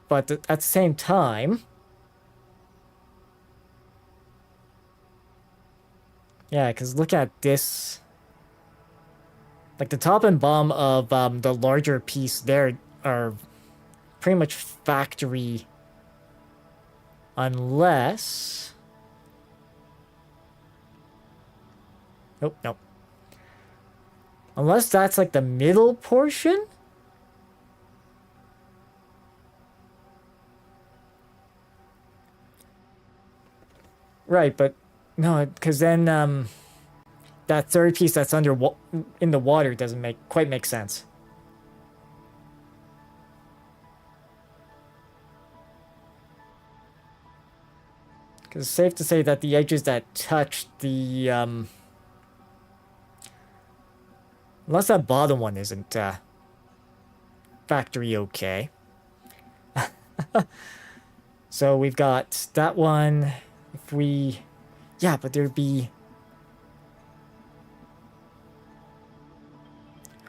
But at the same time... Yeah, because look at this. Like, the top and bottom of the larger piece there are pretty much factory. Unless... Oh, no. Unless that's like the middle portion? Right, but no, because then that third piece that's in the water doesn't quite make sense. Because it's safe to say that the edges that touch the unless that bottom one isn't factory okay. So we've got that one. If we, yeah, but there'd be,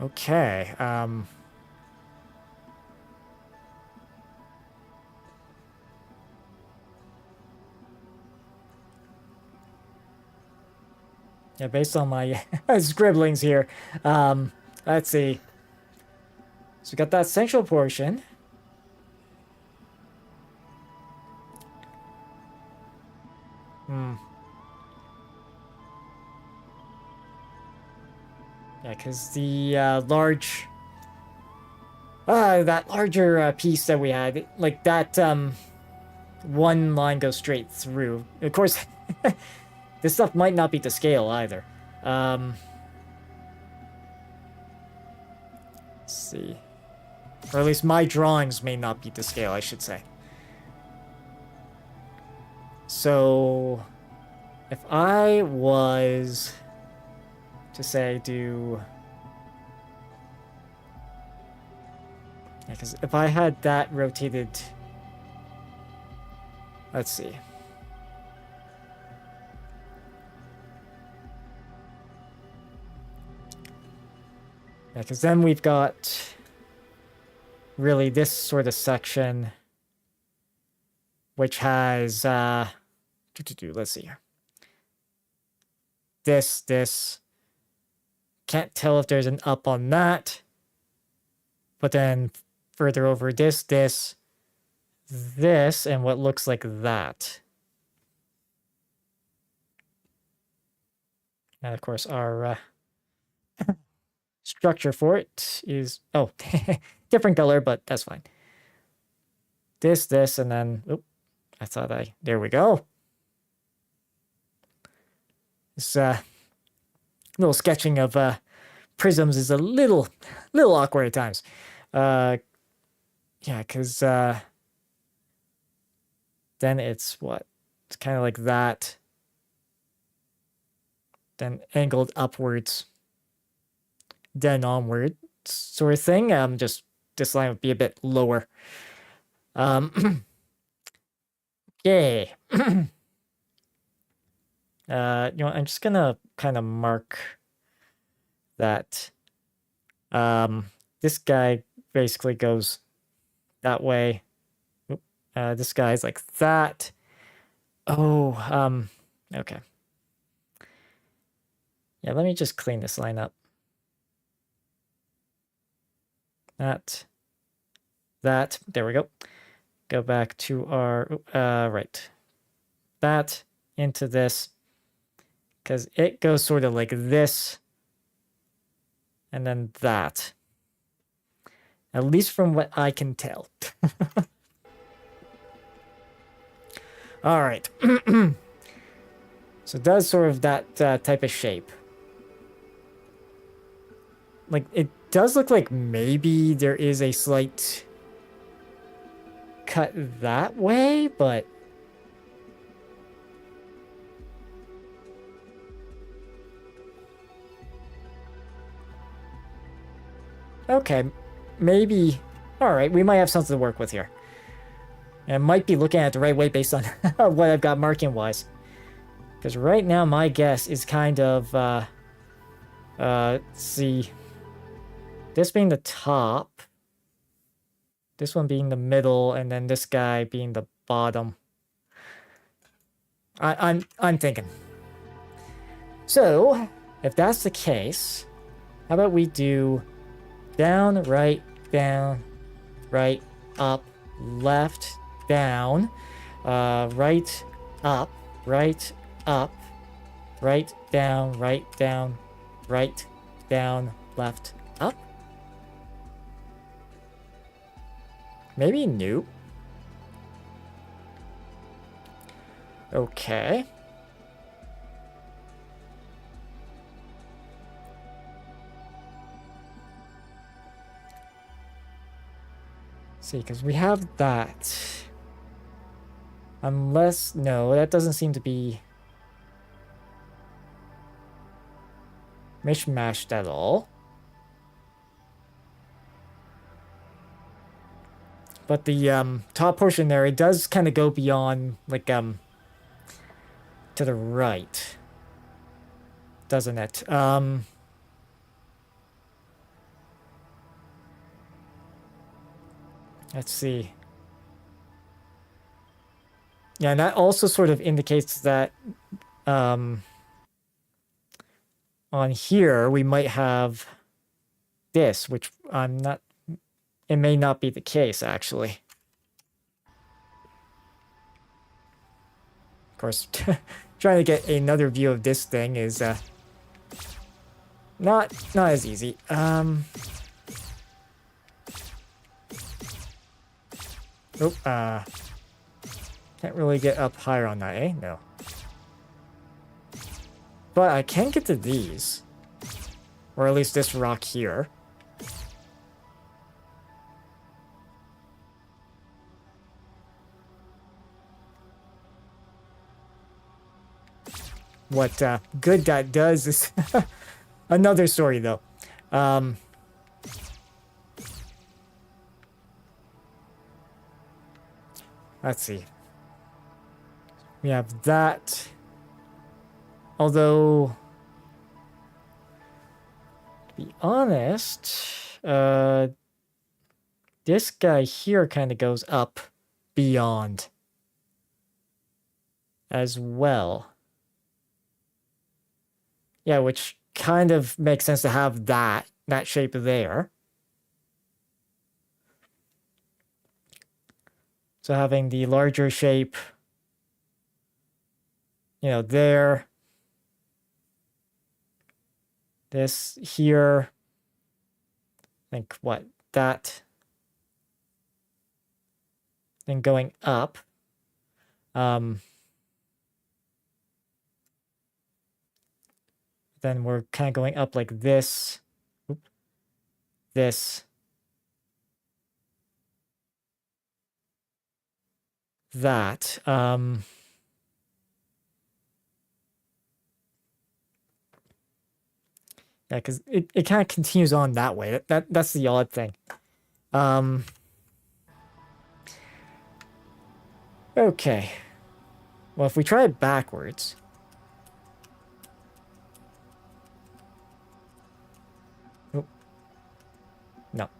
okay. Yeah, based on my scribblings here, let's see. So we got that central portion. Yeah, because the that larger piece that we had, like that one line goes straight through. Of course, this stuff might not be to scale either. Let's see. Or at least my drawings may not be to scale, I should say. So, if I was to say do... Yeah, because if I had that rotated... Let's see. Yeah, because then we've got really this sort of section which has let's see here. This. Can't tell if there's an up on that. But then further over this, and what looks like that. And of course our structure for it is, oh, different color, but that's fine. This, and then, oh, I thought there we go. This little sketching of prisms is a little awkward at times. Yeah, because then it's what? It's kind of like that. Then angled upwards. Then onward sort of thing. Just this line would be a bit lower. Okay. You know, I'm just gonna kind of mark that this guy basically goes that way. This guy's like that. Oh, okay. Yeah, let me just clean this line up. That, there we go. Go back to our, right. That into this, because it goes sort of like this, and then that. At least from what I can tell. All right. So it does sort of that type of shape. Like, it does look like maybe there is a slight cut that way, but... Okay, maybe... Alright, we might have something to work with here. And might be looking at it the right way based on what I've got marking-wise. Because right now my guess is kind of... let's see... This being the top, this one being the middle, and then this guy being the bottom. I'm thinking. So, if that's the case, how about we do down, right, up, left, down, right, up, right, down, right, down, right, down, left, up? Maybe new. Okay. See, because we have that. Unless, no, that doesn't seem to be mishmashed at all. But the top portion there, it does kind of go beyond, like, to the right. Doesn't it? Let's see. Yeah, and that also sort of indicates that on here we might have this, which I'm not, it may not be the case actually. Of course, trying to get another view of this thing is not as easy. Oh, can't really get up higher on that, eh? No. But I can get to these. Or at least this rock here. What good that does is another story, though. Let's see. We have that. Although, to be honest, this guy here kind of goes up beyond as well. Yeah, which kind of makes sense to have that shape there. So having the larger shape, you know, there. This here. I think what? That. Then going up. Then we're kind of going up like this. Oop. This. That. Yeah, because it kind of continues on that way. That's the odd thing. Okay. Well, if we try it backwards. Oh. No.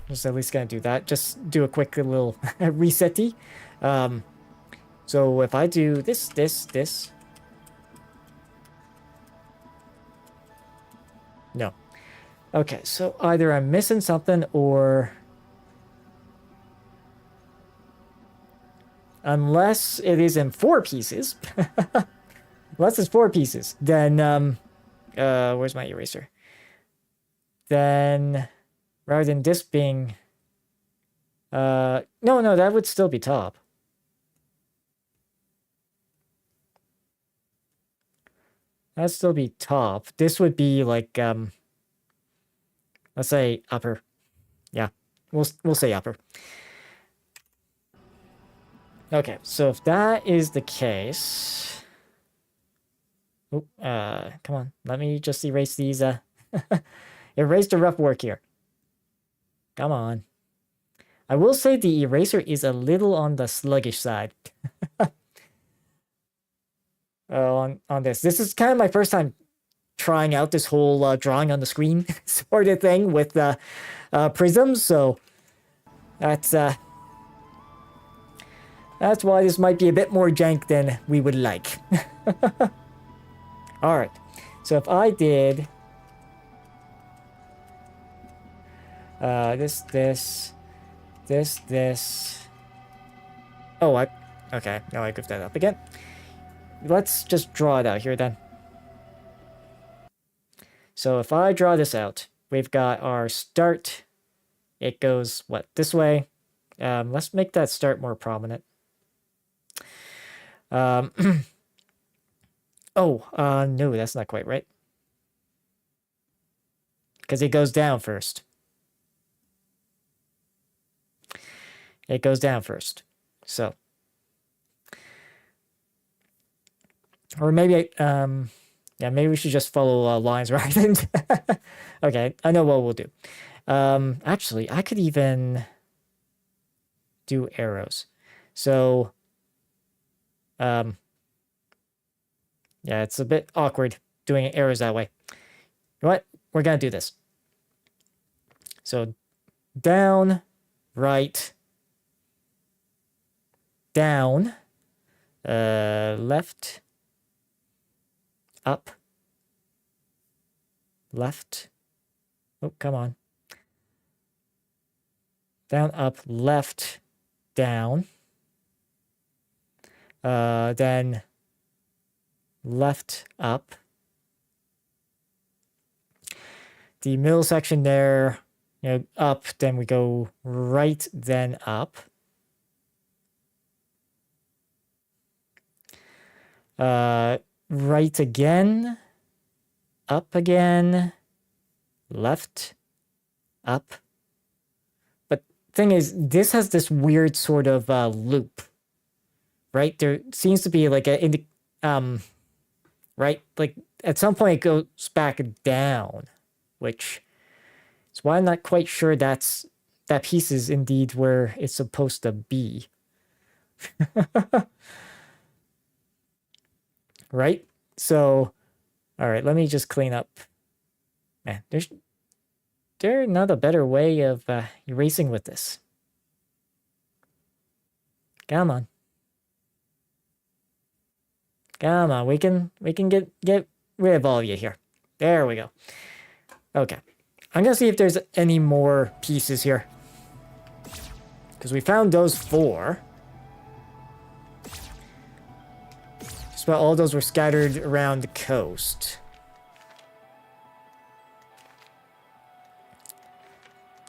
Just at least gonna do that. Just do a quick little reset-y. So if I do this. No. Okay, so either I'm missing something or... Unless it is in 4 pieces. Unless it's 4 pieces. Then, where's my eraser? Then, rather than this being... no, that would still be top. That'd still be top. This would be like, let's say upper. Yeah, we'll say upper. Okay, so if that is the case... Oh, come on. Let me just erase these, erase the rough work here. Come on. I will say the eraser is a little on the sluggish side. On this. This is kind of my first time trying out this whole drawing on the screen sort of thing with prisms, so that's why this might be a bit more jank than we would like. Alright, so if I did this. Oh, okay, now I goofed that up again. let's just draw it out here then. So if I draw this out, we've got our start. It goes, what, this way? Let's make that start more prominent. Oh, no, that's not quite right. Because it goes down first. It goes down first. So. Or maybe, yeah, maybe we should just follow lines rather than... Okay, I know what we'll do. Actually, I could even do arrows. So, yeah, it's a bit awkward doing arrows that way. You know what? We're going to do this. So, down, right, down, left, up, left. Oh, come on. Down, up, left, down. Then left, up. The middle section there, you know, up, then we go right, then up. Right again, up again, left, up. But thing is, this has this weird sort of loop, right? There seems to be like a, right? Like at some point it goes back down, which is why I'm not quite sure that piece is indeed where it's supposed to be. Right? So, all right, let me just clean up. Man, there's not a better way of erasing with this. Come on. Come on, we can get rid of all of you here. There we go. Okay. I'm gonna see if there's any more pieces here. Because we found those 4. Just about all those were scattered around the coast.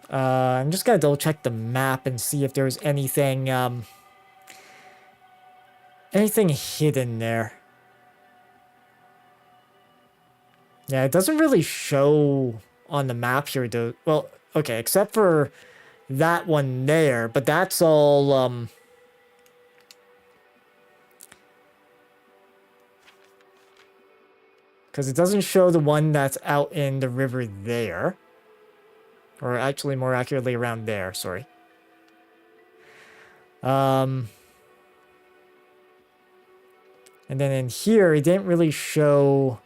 I'm just gonna double check the map and see if there's anything anything hidden there. Yeah, it doesn't really show on the map here, though. Well, okay, except for that one there, but that's all, because it doesn't show the one that's out in the river there. Or actually, more accurately, around there, sorry. And then in here, it didn't really show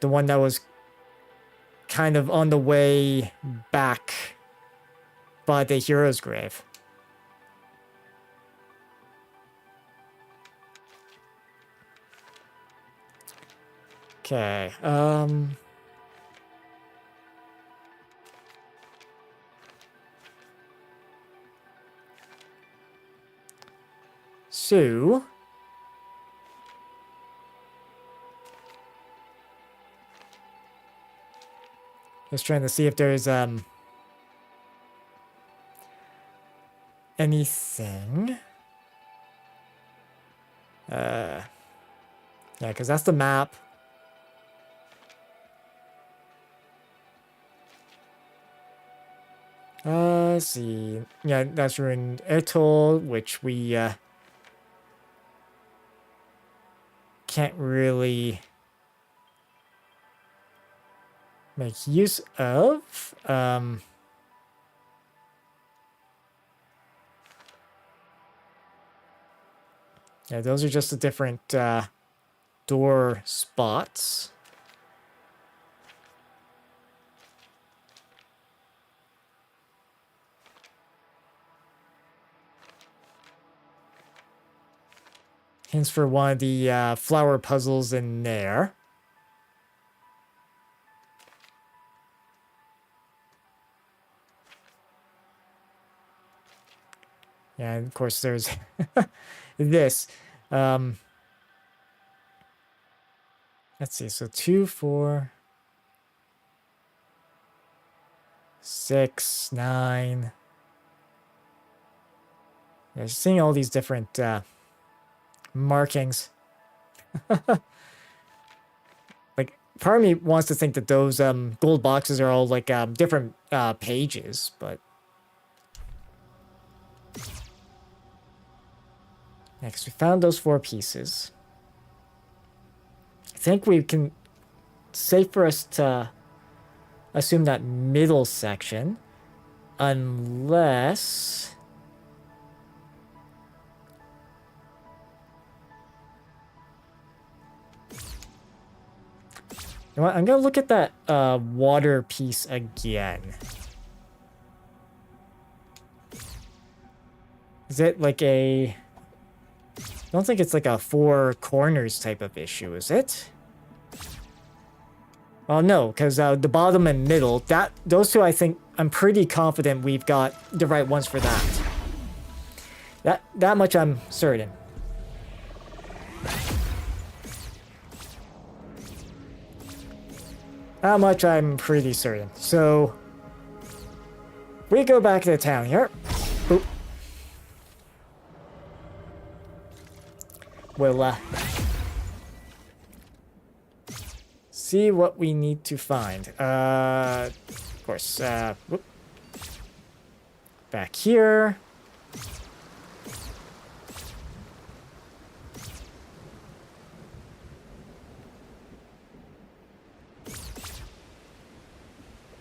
the one that was kind of on the way back by the hero's grave. Okay, so just trying to see if there's anything. Yeah, because that's the map. Let's see. Yeah, that's ruined Atoll, which we can't really make use of. Yeah, those are just the different door spots. Hints for one of the flower puzzles in there. Yeah, and of course there's this. Let's see. So 2, 4, 6, 9. Yeah, just seeing all these different markings. Like, part of me wants to think that those gold boxes are all like different pages, but yeah, because we found those 4 pieces. I think we can safe for us to assume that middle section, unless you know what? I'm gonna look at that water piece again. Is it like a... I don't think it's like a 4 corners type of issue, is it? Oh no, because the bottom and middle, those two, I think, I'm pretty confident we've got the right ones for that. That much I'm certain. That much I'm pretty certain. So, we go back to the town here. Oop. We'll, see what we need to find. Of course, whoop. Back here.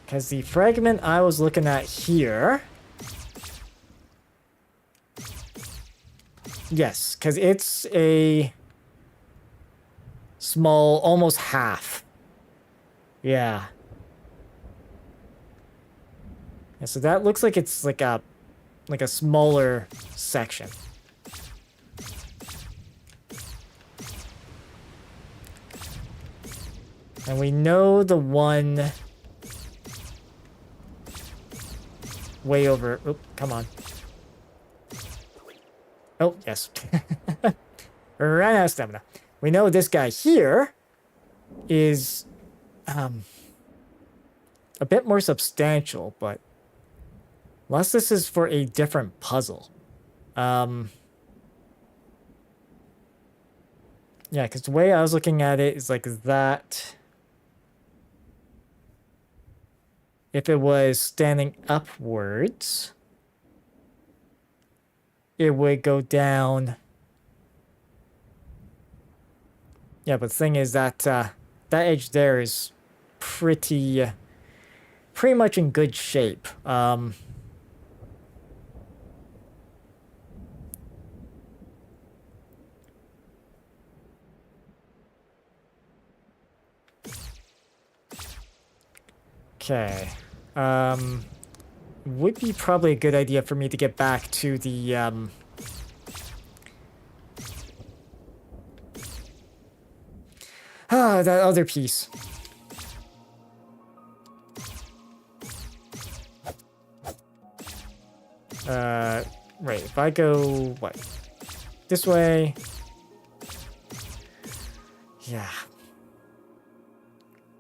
Because the fragment I was looking at here... Yes, because it's a small, almost half. Yeah. Yeah, so that looks like it's like a smaller section. And we know the one way over. Oh, come on. Oh, yes. Ran out of stamina. We know this guy here is a bit more substantial, but unless this is for a different puzzle. Yeah, because the way I was looking at it is like that. If it was standing upwards, it would go down. Yeah, but the thing is that that edge there is pretty much in good shape. Okay. Would be probably a good idea for me to get back to the that other piece. Right, if I go, what? This way. Yeah.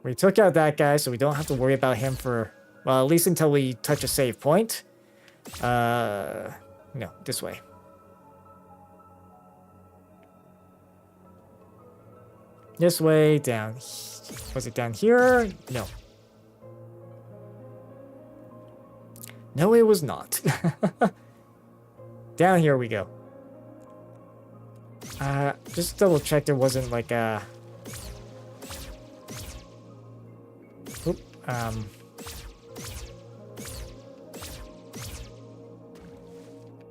We took out that guy, so we don't have to worry about him for, well, at least until we touch a save point. No, this way. This way, down. Was it down here? No. No, it was not. Down here we go. Just double check there wasn't like a... Oop,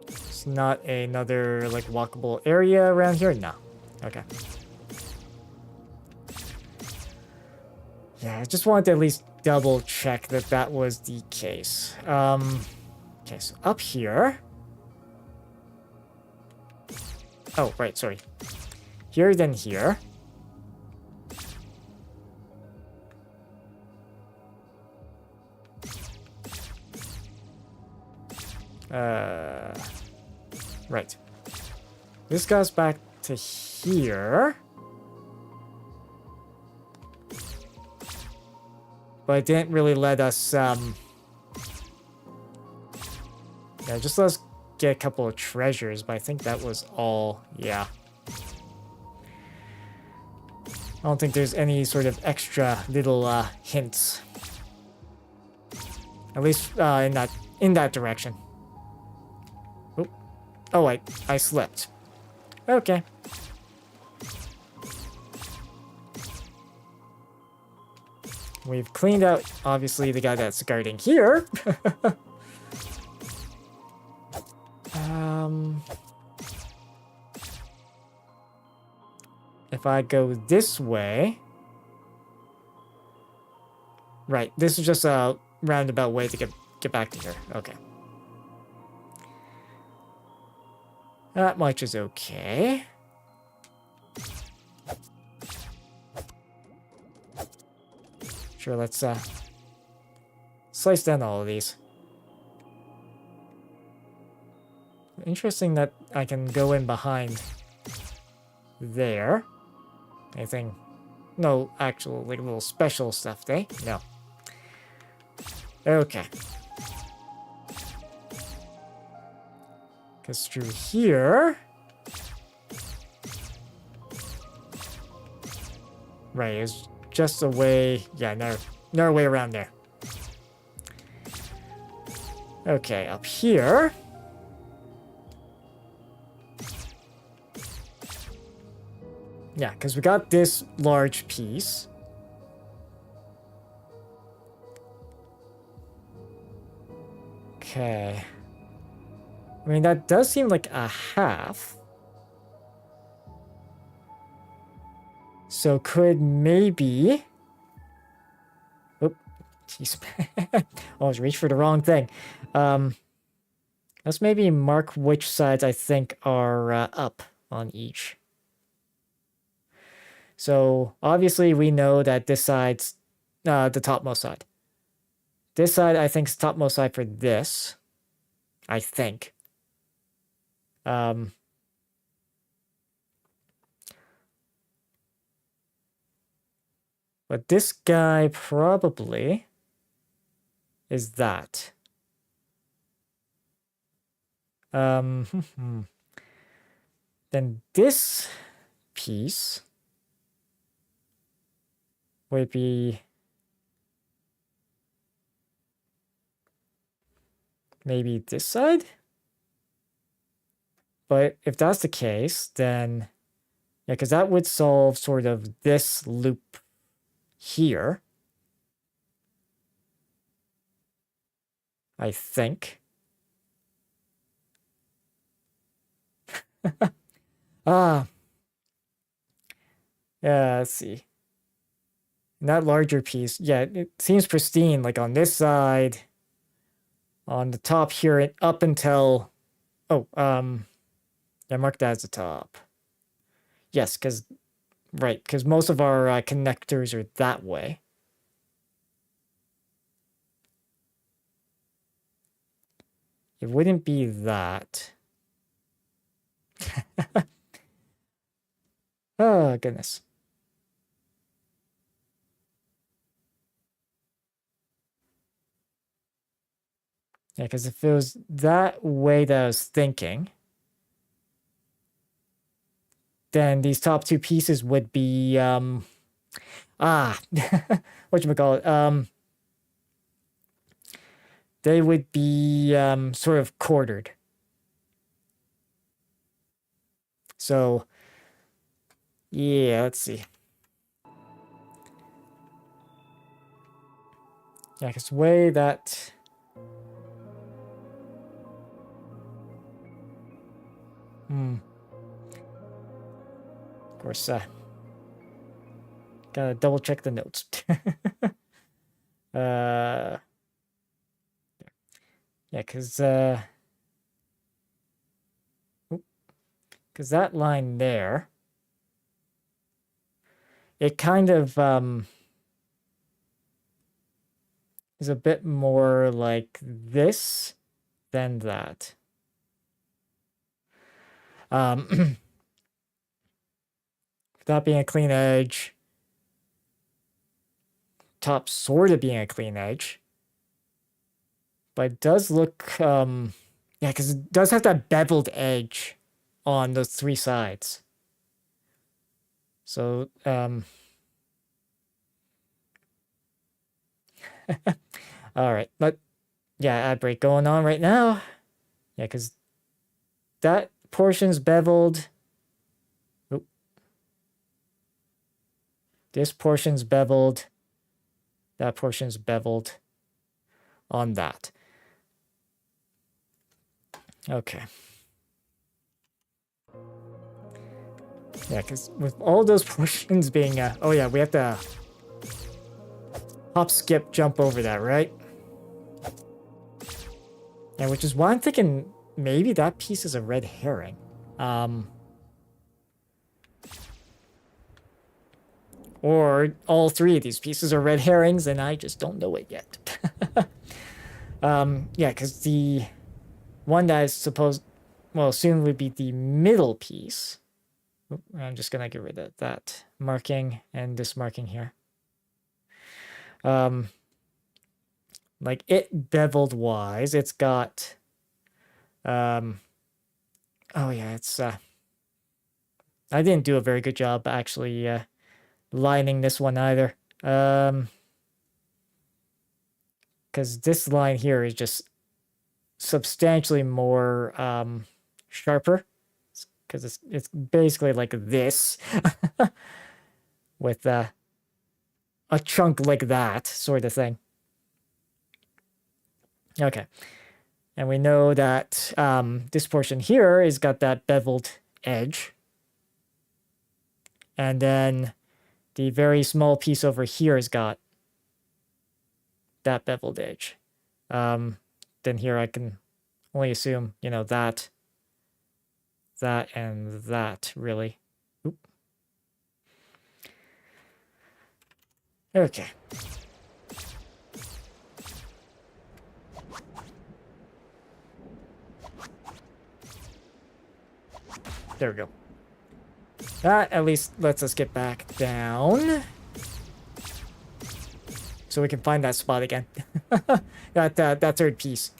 it's not another like walkable area around here? No. Okay. Yeah, I just wanted to at least double check that that was the case. Okay, so up here. Oh, right, sorry. Here, then here. Right. This goes back to to here. But it didn't really let us, yeah, just let us get a couple of treasures, but I think that was all, yeah. I don't think there's any sort of extra little hints. At least in that direction. Oh wait, I slipped. Okay. We've cleaned out, obviously, the guy that's guarding here. If I go this way... Right, this is just a roundabout way to get back to here. Okay. That much is okay. Sure, let's slice down all of these. Interesting that I can go in behind there. Anything? No actual, like, little special stuff, eh? No. Okay. Because through here... Right, it's just a way... Yeah, no way around there. Okay, up here... Yeah, because we got this large piece. Okay. I mean, that does seem like a half. So could maybe... Oop. Jeez. Always reach for the wrong thing. Let's maybe mark which sides I think are up on each. So obviously we know that this side's the topmost side. This side I think is the topmost side for this. I think. But this guy probably is that. Then this piece would be maybe this side? But if that's the case, then yeah, because that would solve sort of this loop here. I think. Yeah, let's see. And that larger piece, yeah, it seems pristine, like on this side, on the top here, and up until, yeah, mark that as the top. Yes, because, right, because most of our connectors are that way. It wouldn't be that. Oh, goodness. Yeah, because if it was that way that I was thinking, then these top two pieces would be, whatchamacallit, they would be, sort of quartered. So, yeah, let's see. Yeah, because way that... Of course, gotta double check the notes. Yeah, because that line there, it kind of is a bit more like this than that. Without being a clean edge. Top sort of being a clean edge. But it does look, yeah, because it does have that beveled edge on those three sides. So, all right, but yeah, ad break going on right now. Yeah, because that portion's beveled. Oop. This portion's beveled. That portion's beveled on that. Okay. Yeah, because with all those portions being, oh yeah, we have to hop, skip, jump over that, right? Yeah, which is why I'm thinking maybe that piece is a red herring. Or all three of these pieces are red herrings and I just don't know it yet. Yeah, because the one that is supposed, well, soon would be the middle piece. I'm just gonna get rid of that marking and this marking here. Like it beveled wise, it's got, oh yeah, it's, I didn't do a very good job actually, lining this one either. Because this line here is just substantially more, sharper. Because it's basically like this. With, a chunk like that sort of thing. Okay. And we know that this portion here has got that beveled edge. And then the very small piece over here has got that beveled edge. Then here I can only assume, you know, that and that, really. Oop. Okay. There we go. That at least lets us get back down. So we can find that spot again. that third piece.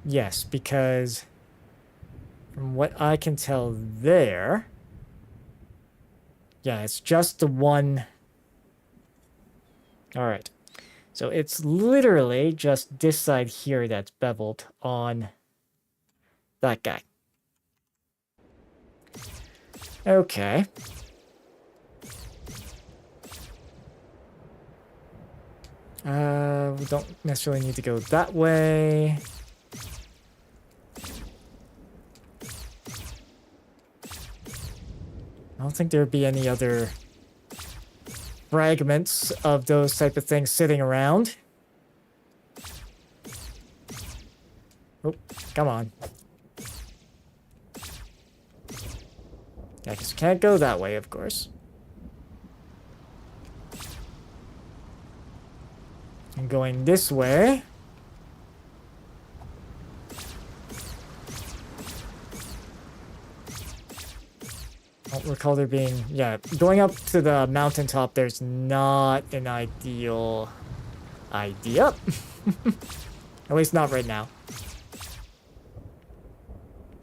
Yes, because from what I can tell there, yeah, it's just the one. All right. So it's literally just this side here that's beveled on that guy. Okay. We don't necessarily need to go that way. I don't think there'd be any other fragments of those type of things sitting around. Oh, come on. I just can't go that way, of course. I'm going this way. I don't recall there being... Yeah, going up to the mountaintop, there's not an ideal idea. At least not right now.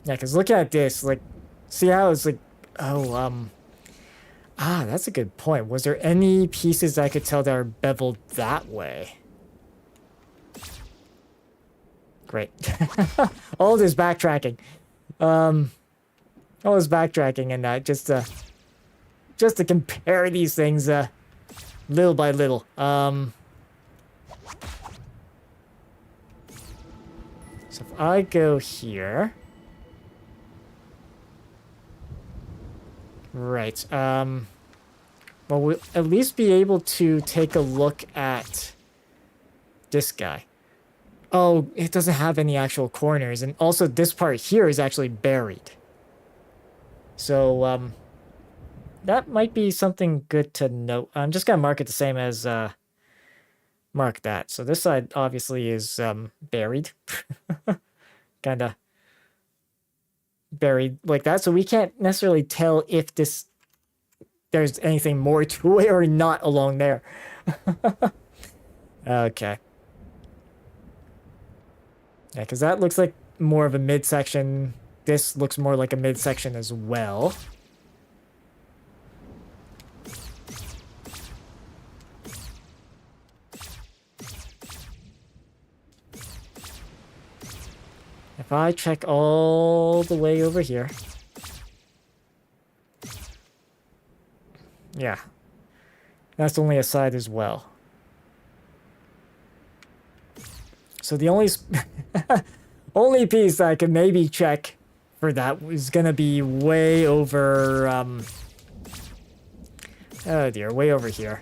Yeah, because look at this. Like, see how it's like... Oh, that's a good point. Was there any pieces I could tell that are beveled that way? Great. All this backtracking. All this backtracking and that just to compare these things little by little. So if I go here, right? Well, we'll at least be able to take a look at this guy. Oh, it doesn't have any actual corners, and also this part here is actually buried. So, that might be something good to note. I'm just gonna mark it the same as, mark that. So this side obviously is, buried. Kinda buried like that, so we can't necessarily tell if there's anything more to it or not along there. Okay. Yeah, because that looks like more of a midsection. This looks more like a midsection as well. If I check all the way over here. Yeah. That's only a side as well. So the only only piece I could maybe check for that was gonna be way over, oh dear, way over here.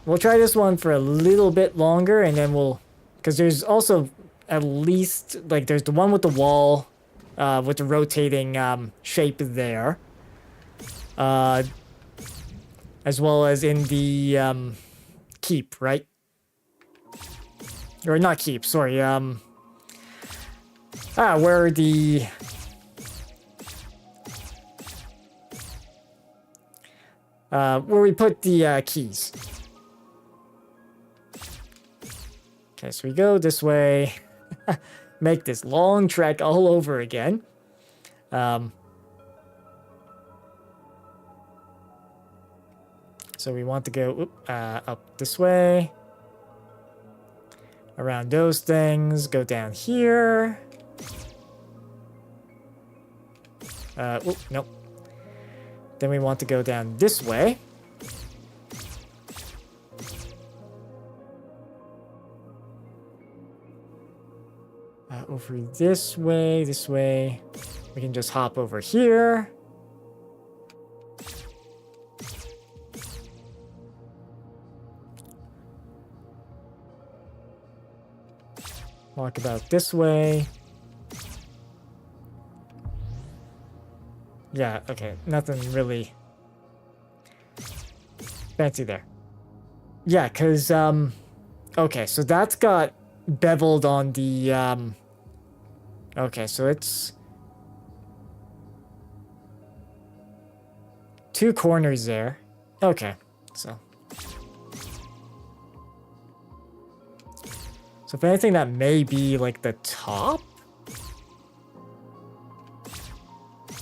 We'll try this one for a little bit longer, and then we'll, because there's also at least, like, there's the one with the wall, with the rotating shape there, as well as in the keep, right? Or not keep, sorry. Where the where we put the keys. Okay, so we go this way. Make this long trek all over again. So we want to go up this way. Around those things. Go down here. Nope. Then we want to go down this way. Over this way, this way. We can just hop over here. Walk about this way. Yeah, okay. Nothing really fancy there. Yeah, because, okay, so that's got beveled on the, okay, so it's two corners there. Okay, so if anything, that may be like the top.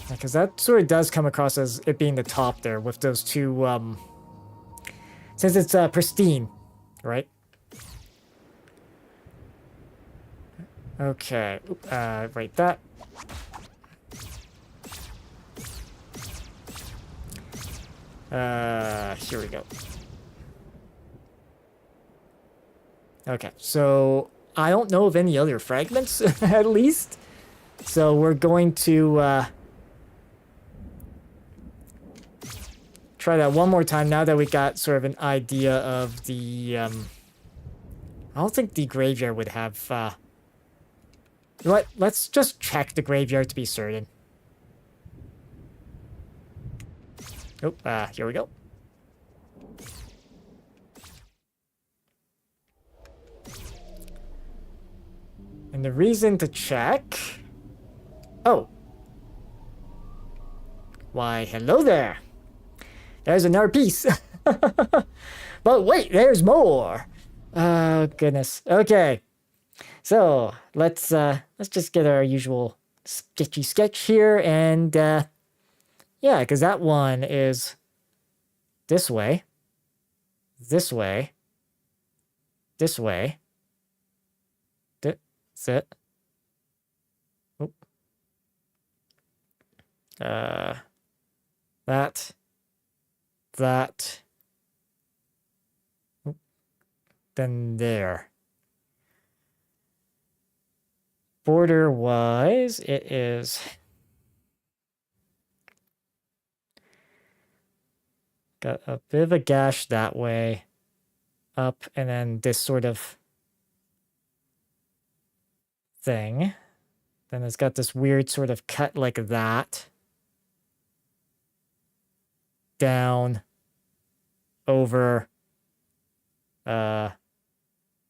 Because that sort of does come across as it being the top there with those two, since it's pristine, right? Okay, right, that. Here we go. Okay, so I don't know of any other fragments, at least. So we're going to try that one more time now that we got sort of an idea of the, I don't think the graveyard would have, you know what? Let's just check the graveyard to be certain. Oh, here we go. And the reason to check... Oh. Why, hello there. There's another piece. But wait, there's more. Oh, goodness. Okay. So, let's just get our usual sketchy sketch here. And, yeah, because that one is this way. This way. This way. That's it. Oop. That. Oop. Then there. Border-wise, it is... Got a bit of a gash that way. Up, and then this sort of... thing. Then it's got this weird sort of cut like that. Down. Over. Then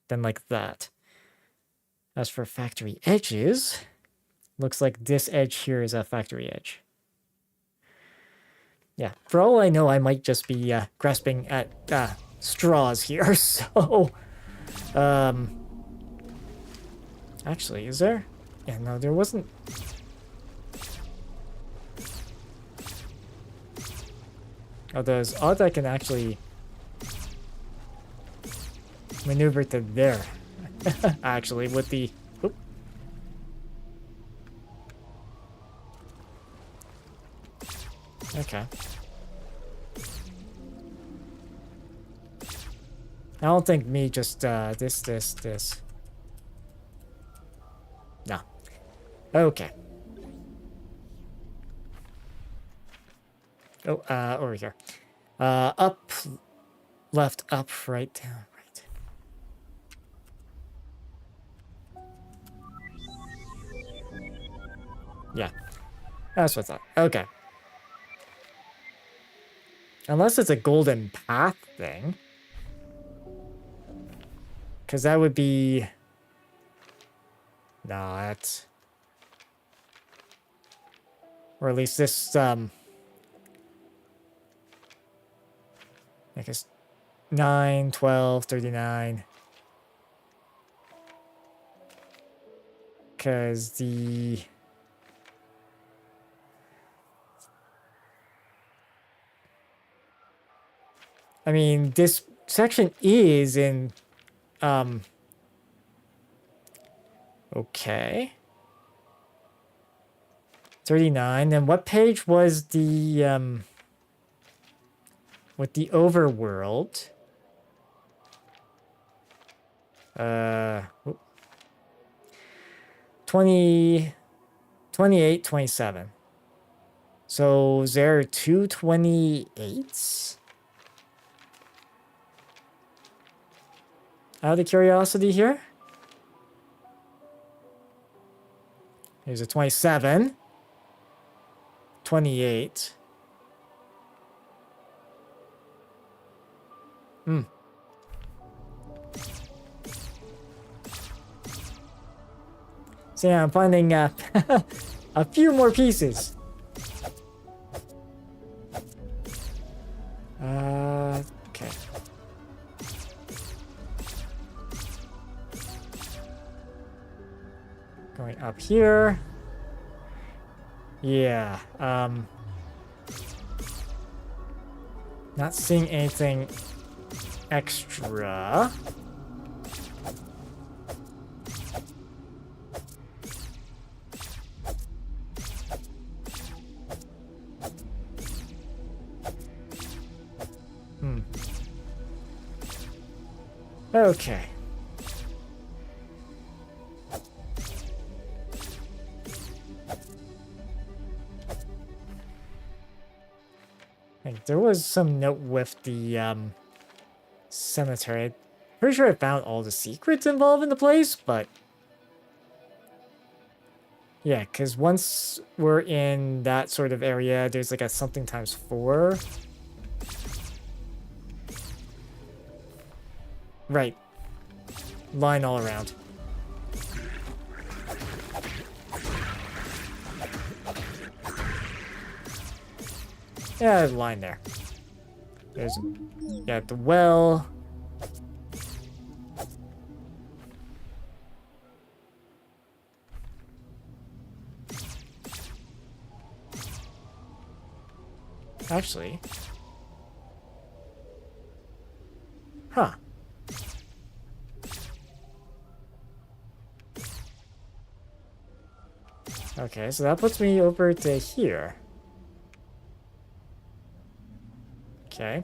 like that. As for factory edges, Looks like this edge here is a factory edge. Yeah, for all I know, I might just be grasping at straws here, so... Actually, is there? Yeah, no, there wasn't... Oh, there's odds I can actually maneuver to there. Actually, with the... Oop. Okay. I don't think me just, this. No. Okay. Oh, over here. Up, left, up, right, down, right. Yeah. That's what I thought. Okay. Unless it's a golden path thing. Because that would be... No, that's... Or at least this, I guess 9, 12, 39. Because the... I mean, this section is in... Okay. 39. And what page was the, with the overworld? 20... 28, 27. So, is there 228s? Out of curiosity here? Here's a 27. 28. Hmm. So yeah, I'm finding a few more pieces. Okay. Going up here. Yeah, not seeing anything extra. Okay. There was some note with the cemetery. Pretty sure I found all the secrets involved in the place, but yeah, because once we're in that sort of area, there's like a something times 4. Right. Line all around. Yeah, there's a line there. There's, yeah, the well. Actually. Huh. Okay, so that puts me over to here. Okay.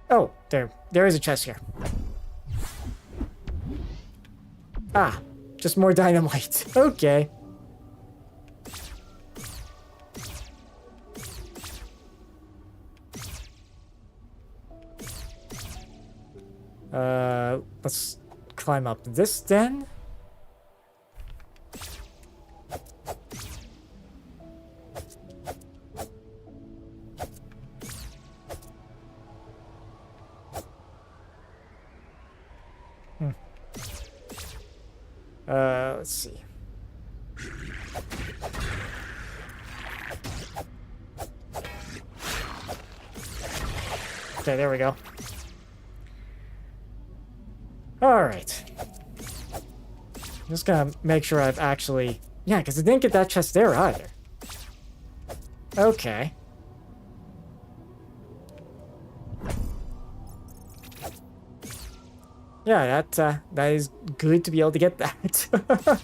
Oh, there is a chest here. Ah, just more dynamite. Okay. Let's climb up this then. Let's see. Okay, there we go. Alright. Just gonna make sure I've actually... Yeah, because I didn't get that chest there either. Okay. Yeah, that is good to be able to get that.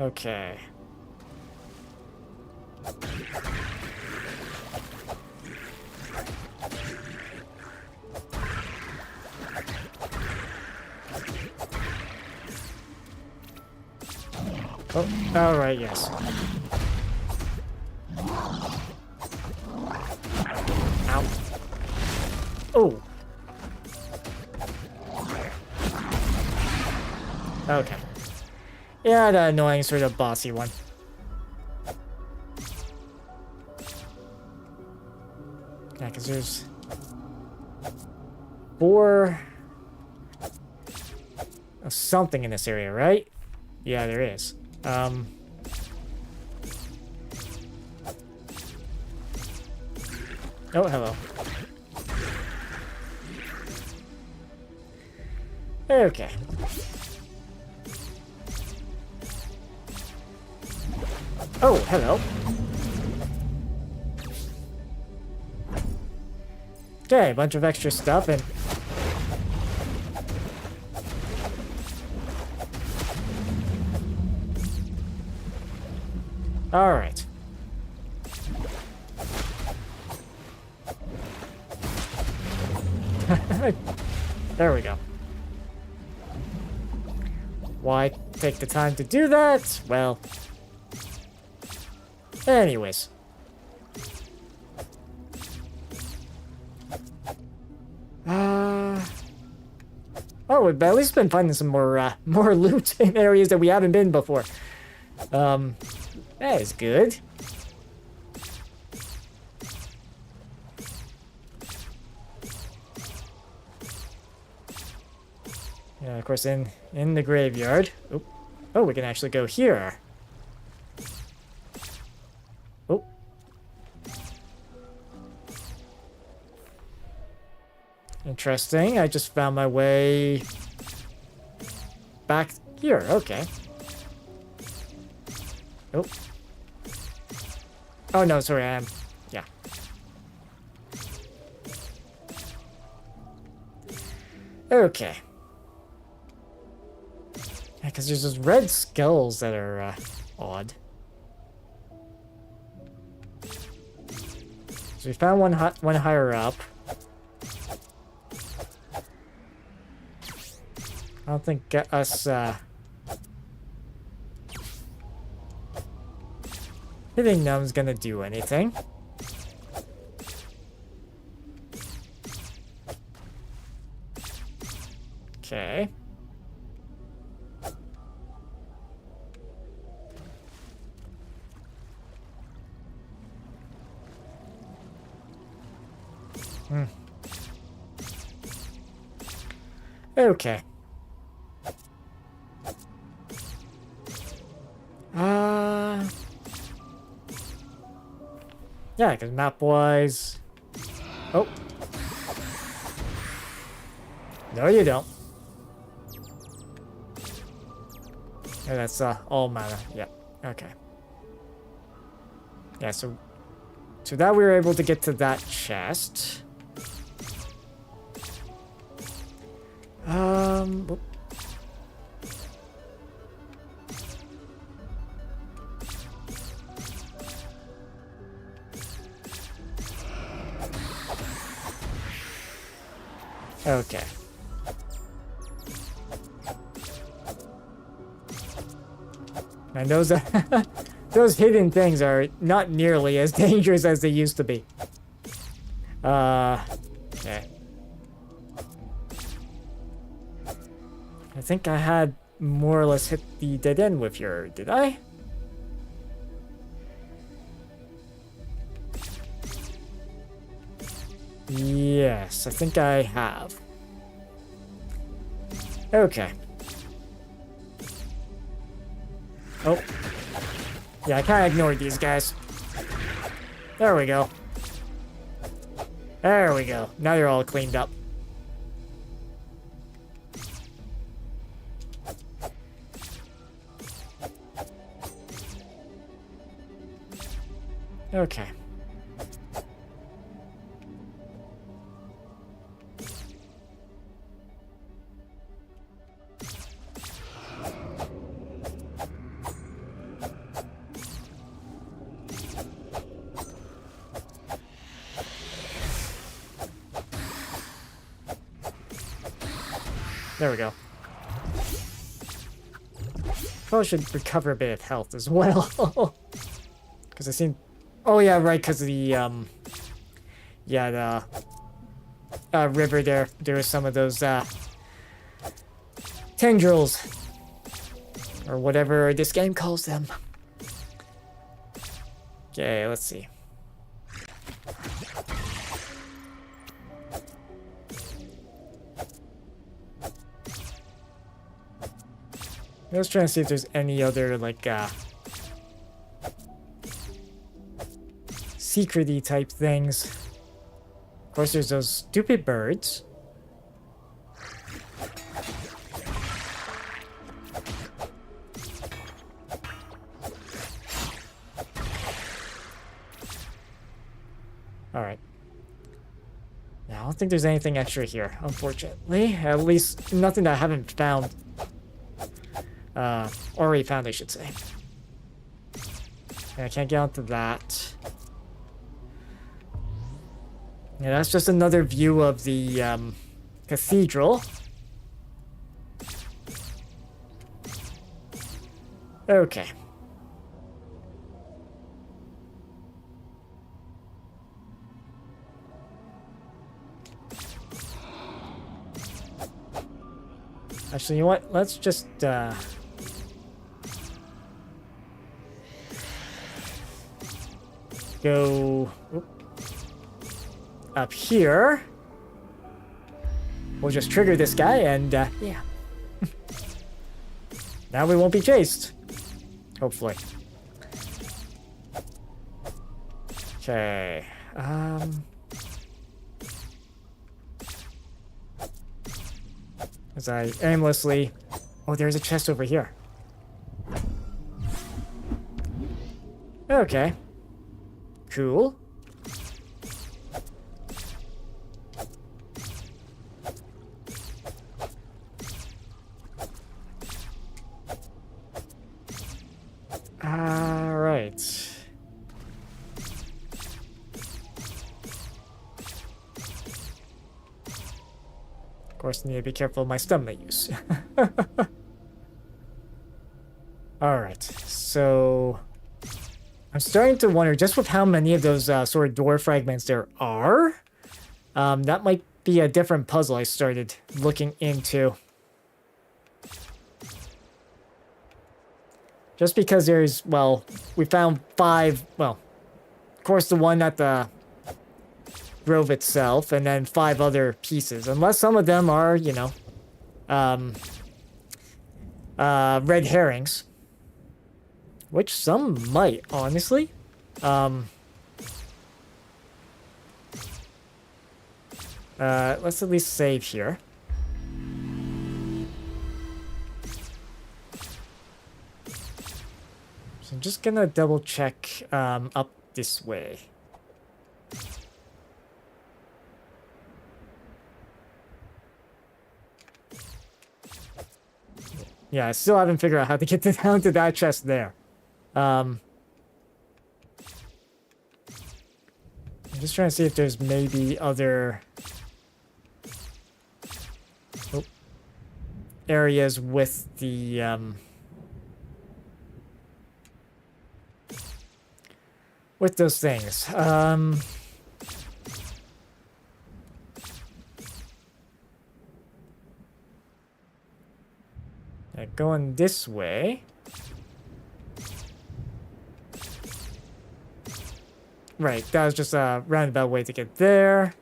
Okay. Oh, alright, yes. Ow. Oh. Okay. Yeah, the annoying sort of bossy one. Yeah, because there's 4 of something in this area, right? Yeah, there is. Oh, hello. Okay. Oh, hello. Okay, a bunch of extra stuff and... Alright. There we go. Why take the time to do that? Well... Anyways. Oh, we've at least been finding some more loot in areas that we haven't been before. That is good. Yeah, of course, in the graveyard. Oh, oh, we can actually go here. Oh. Interesting. I just found my way back here. Okay. Oh. Oh, no, sorry, I am. Yeah. Okay. Yeah, because there's those red skulls that are odd. So we found one higher up. I don't think us hitting them's gonna do anything. Okay. Okay. Yeah, because map-wise... Oh. No, you don't. Yeah, that's all mana. Yep. Okay. Yeah, so that we were able to get to that chest. Whoop. Okay. And those those hidden things are not nearly as dangerous as they used to be. Okay. I think I had more or less hit the dead end with your, did I? Yes, I think I have. Okay. Oh. Yeah, I kind of ignored these guys. There we go. There we go. Now they're all cleaned up. Okay. There we go. Probably should recover a bit of health as well. Because I seem... Oh yeah, right, because of the, yeah, the river there. There were some of those, tendrils. Or whatever this game calls them. Okay, let's see. I was trying to see if there's any other, like, secret-y type things. Of course, there's those stupid birds. Alright. Now, I don't think there's anything extra here, unfortunately. At least, nothing that I haven't found. Already found, I should say. And I can't get onto that. Yeah, that's just another view of the, cathedral. Okay. Actually, you know what? Let's just, go up here. We'll just trigger this guy and, yeah. Now we won't be chased. Hopefully. Okay. As I aimlessly... Oh, there's a chest over here. Okay. Cool. Alright. Of course, I need to be careful of my stamina use. Alright, so... I'm starting to wonder, just with how many of those sort of door fragments there are, that might be a different puzzle I started looking into. Just because there's, well, we found 5, well, of course the one at the grove itself, and then 5 other pieces. Unless some of them are, you know, red herrings. Which some might, honestly. Let's at least save here. So I'm just gonna double check up this way. Yeah, I still haven't figured out how to get down to that chest there. I'm just trying to see if there's maybe other areas with the with those things. Going this way. Right, that was just a roundabout way to get there.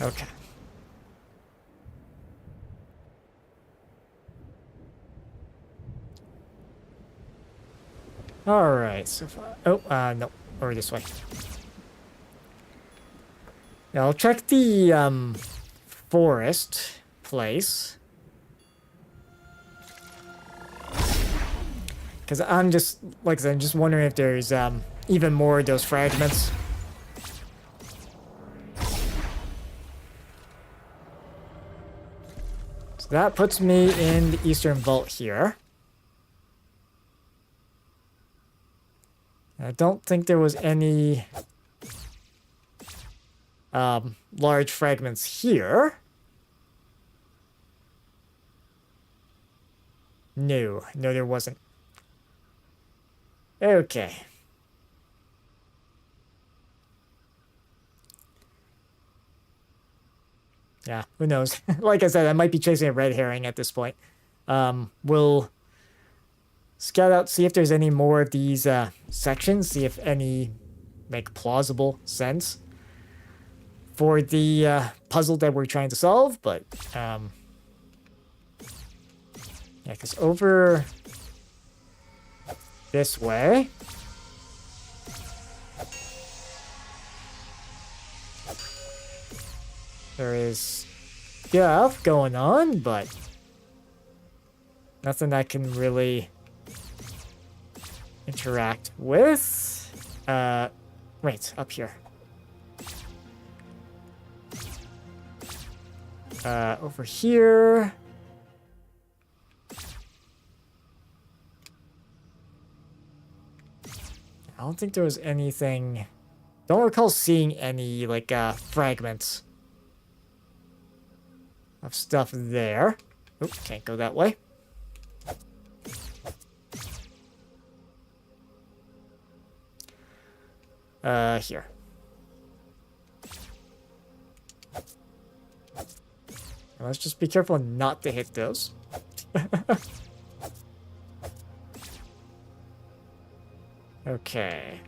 Okay. Alright, so far. Oh, no. Over this way. Now I'll check the, forest place. Because I'm just, like I said, I'm just wondering if there's, even more of those fragments. So that puts me in the Eastern Vault here. I don't think there was any large fragments here. No, there wasn't. Okay. Yeah, who knows? Like I said, I might be chasing a red herring at this point. We'll scout out, see if there's any more of these sections, see if any make plausible sense for the puzzle that we're trying to solve, but yeah, because over this way there is stuff going on, but nothing I can really interact with. Wait, up here. Over here. I don't think there was anything. Don't recall seeing any, like, fragments of stuff there. Oop, can't go that way. Here. Let's just be careful not to hit those. Okay.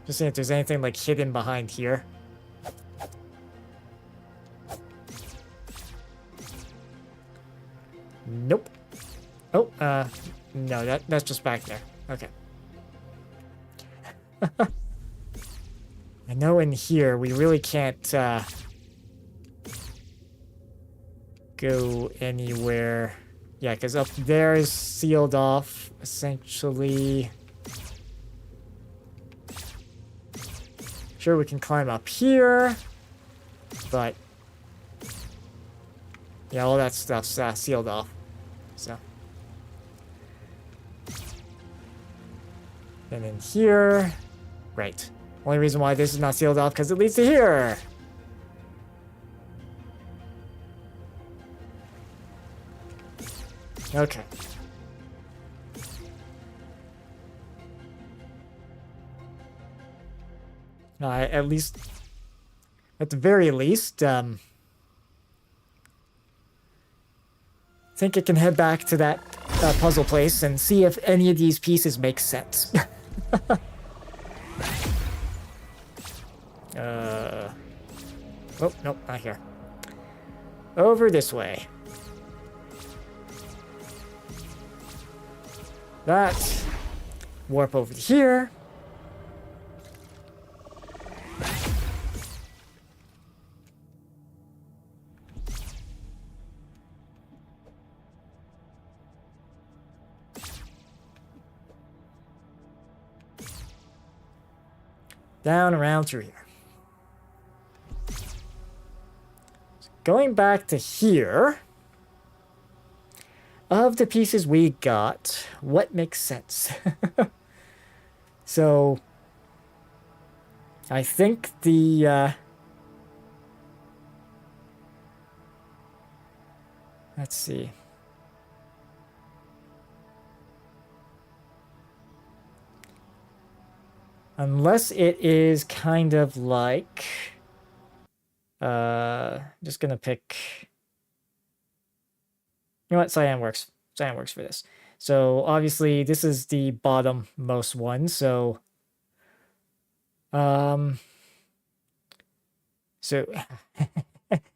Just seeing if there's anything like hidden behind here. Nope. Oh, no, that's just back there. Okay. I know in here we really can't go anywhere. Yeah, because up there is sealed off, essentially. Sure, we can climb up here, but yeah, all that stuff's sealed off. So. And in here, right. Only reason why this is not sealed off because it leads to here. Okay. At least, at the very least, think I can head back to that puzzle place and see if any of these pieces make sense. Oh, nope, not here. Over this way. That. Warp over to here. Down around through here. Going back to here, of the pieces we got, what makes sense? So, I think the, let's see. Unless it is kind of like, just gonna pick, you know what, cyan works. Cyan works for this. So obviously this is the bottom most one, so Um, so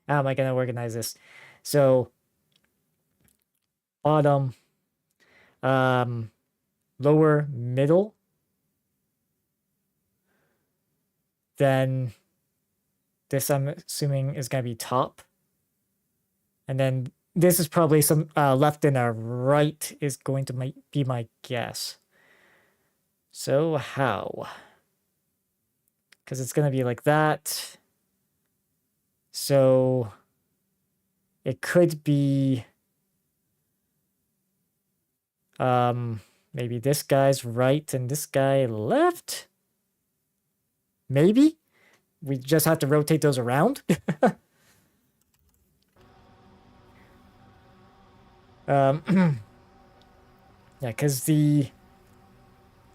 how am I gonna organize this? So bottom, lower middle, then this I'm assuming is gonna be top, and then this is probably some left and a right is going to be my guess. So how? Because it's gonna be like that. So it could be maybe this guy's right and this guy left. Maybe we just have to rotate those around. Yeah, because the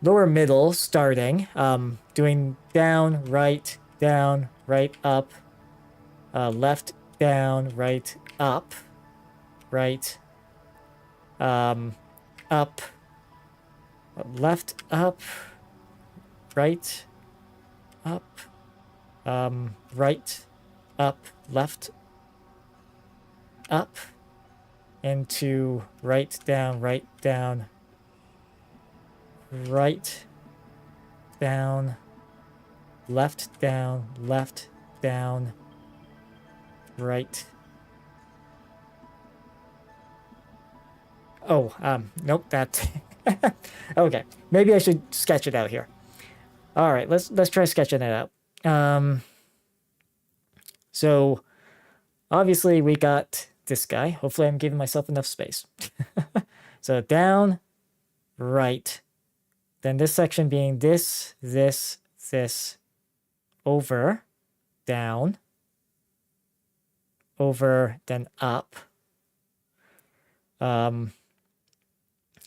lower middle starting, doing down, right, up, left, down, right, up, right, up, left, up, right, up, right, up, left, up, into right, down, right, down, right, down, left, down, right. Oh, nope, that. Okay, maybe I should sketch it out here. All right, let's try sketching it out. So obviously we got this guy. Hopefully I'm giving myself enough space. So down, right. Then this section being this, over, down, over, then up. And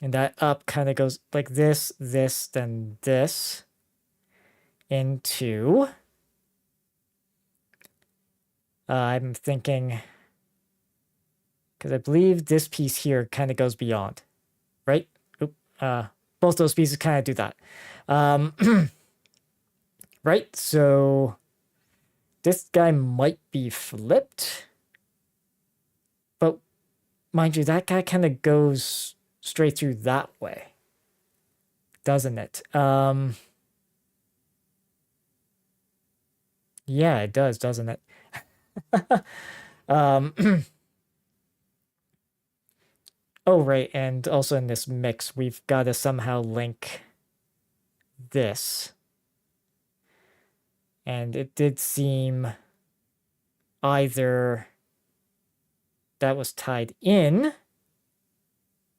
that up kind of goes like this, then this, into, I'm thinking, because I believe this piece here kind of goes beyond, right? Oop, both those pieces kind of do that. Right, so this guy might be flipped, but mind you, that guy kind of goes straight through that way, doesn't it? Yeah, it does, doesn't it? Oh, right, and also in this mix, we've got to somehow link this. And it did seem either that was tied in,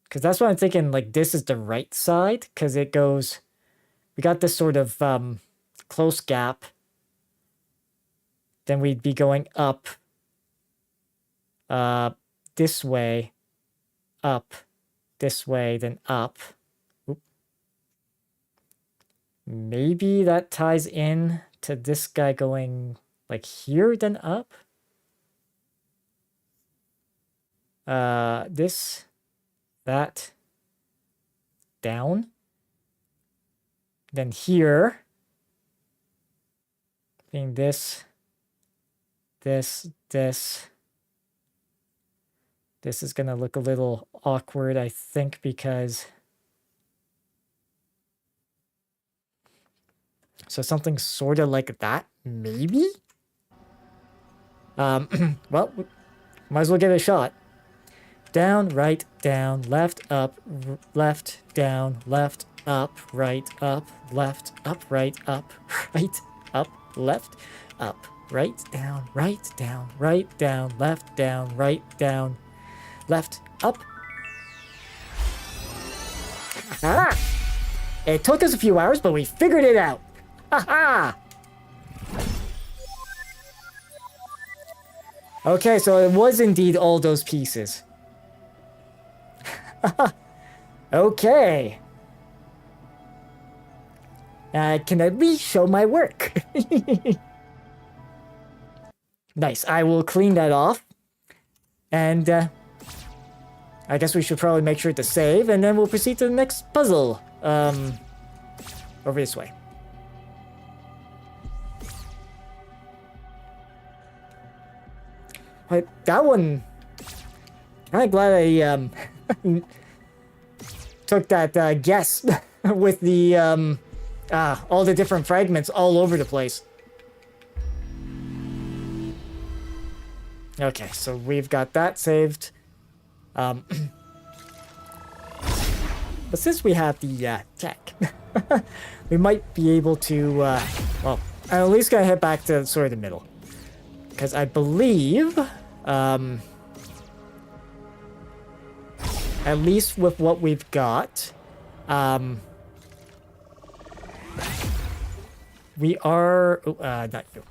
because that's what I'm thinking, like this is the right side, because it goes, we got this sort of close gap, then we'd be going up this way, up this way, then up. Oop. Maybe that ties in to this guy going like here, then up. This, that, down. Then here, being this. This is gonna look a little awkward, I think, because so something sort of like that, maybe? Well, might as well give it a shot. Down, right, down, left, up, left, down, left, up, right, right, up, right, up, left, up, right, down, left, down, right, down, left, up. Ah! It took us a few hours, but we figured it out. Ha-ha! Okay, so it was indeed all those pieces. Okay. I can at least show my work. Nice. I will clean that off. And I guess we should probably make sure to save, and then we'll proceed to the next puzzle. Over this way. But that one... I'm glad I took that guess with the all the different fragments all over the place. Okay, so we've got that saved. But since we have the tech, we might be able to, well, I'm at least gonna head back to sort of the middle. Because I believe, at least with what we've got, we are, not you.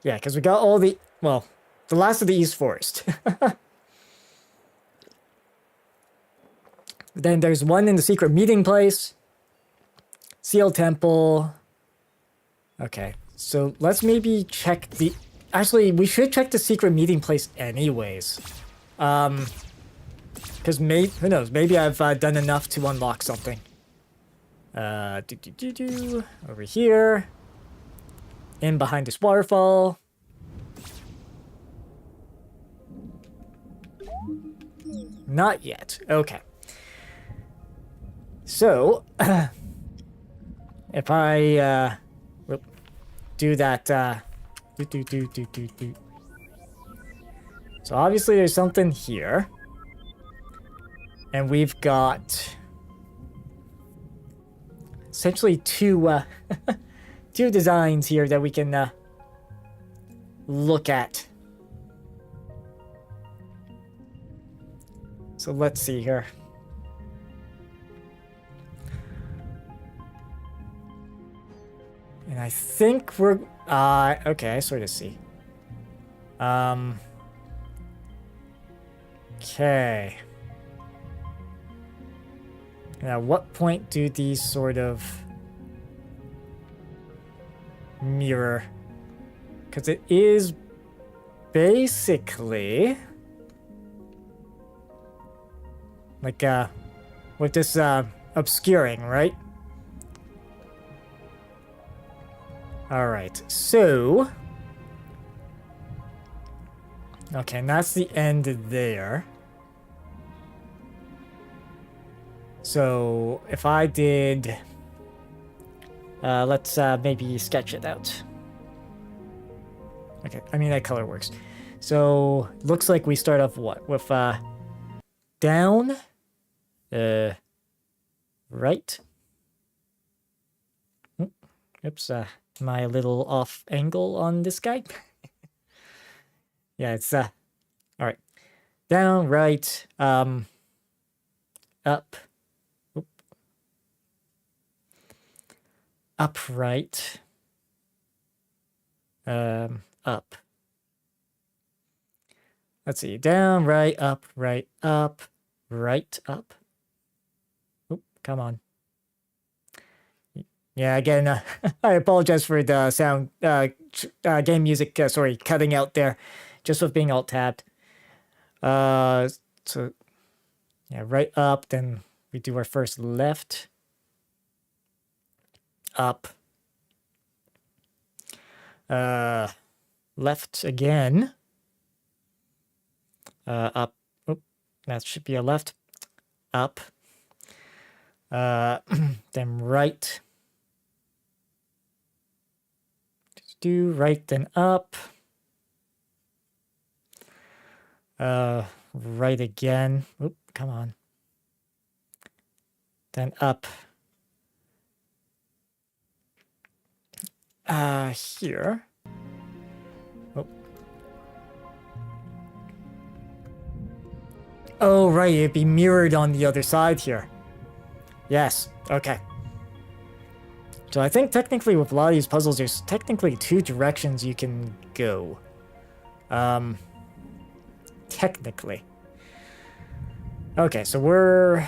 Yeah, because we got all the, well, the last of the East Forest. Then there's one in the secret meeting place. Seal Temple. Okay, so let's maybe check the... Actually, we should check the secret meeting place anyways. Because who knows, maybe I've done enough to unlock something. Over here. In behind this waterfall. Not yet. Okay. So, if I do that, So obviously there's something here. And we've got essentially two two designs here that we can look at. So let's see here. And I think we're okay, I sort of see. Okay. Now, what point do these sort of mirror? Because it is basically like with this obscuring, right? All right, so okay, and that's the end there. So if I did, let's maybe sketch it out. Okay, I mean that color works. So looks like we start off what with down, right. Oops, my little off angle on this guy. Yeah, it's all right. Down, right, up. Upright. Up. Let's see. Down, right, up, right, up, right, up. Oop, come on. Yeah, again, I apologize for the sound, game music, sorry, cutting out there, just with being alt-tabbed. So, yeah, right up, then we do our first left. Up. Left again. Up. Oop, that should be a left. Up. Then right. Just do right, then up. Right again. Oop, come on. Then up. Here. Oh. Oh, right, it'd be mirrored on the other side here. Yes, okay. So I think technically with a lot of these puzzles, there's technically two directions you can go. Technically. Okay, so we're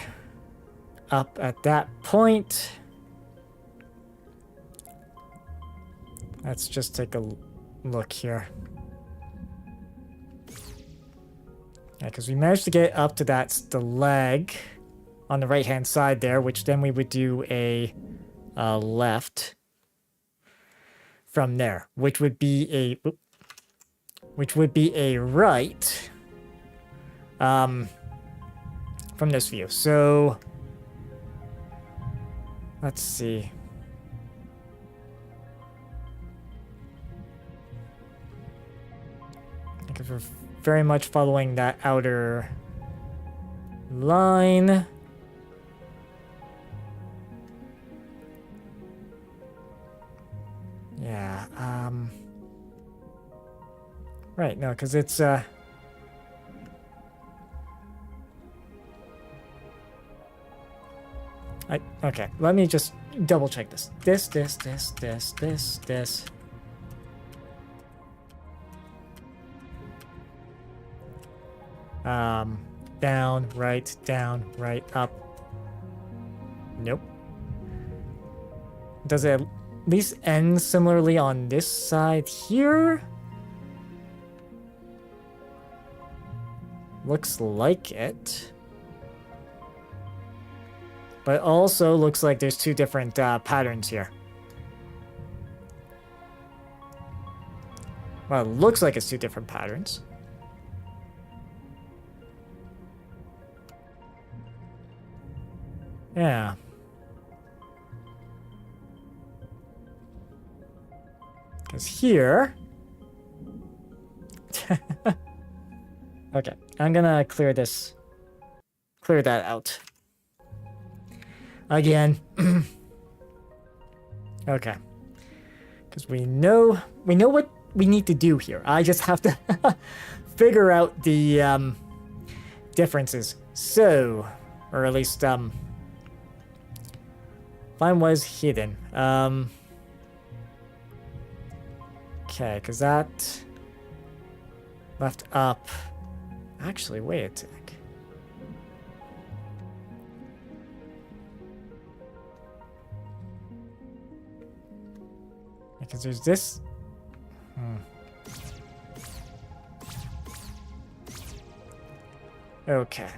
up at that point. Let's just take a look here. Yeah, because we managed to get up to that stalag on the right-hand side there, which then we would do a left. from there, which would be a right from this view. So let's see. Because we're very much following that outer line. Yeah, right, no, because it's, okay, let me just double check this. This. Down, right, up. Nope. Does it at least end similarly on this side here? Looks like it. But also looks like there's two different patterns here. Well, it looks like it's two different patterns. Yeah. Because here... Okay, I'm gonna clear that out. Again. Okay. Because we know what we need to do here. I just have to figure out the differences. So, or at least find what is hidden. Okay, because that left up. Actually, wait a sec. Because there's this. Okay.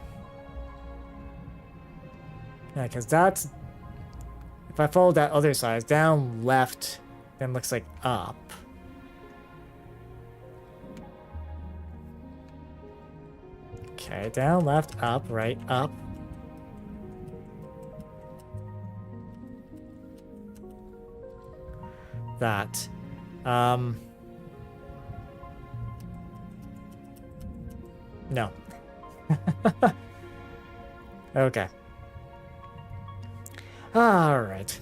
Yeah, because that's... If I follow that other side, down, left, then looks like up. Okay, down, left, up, right, up. That. No. Okay. All right.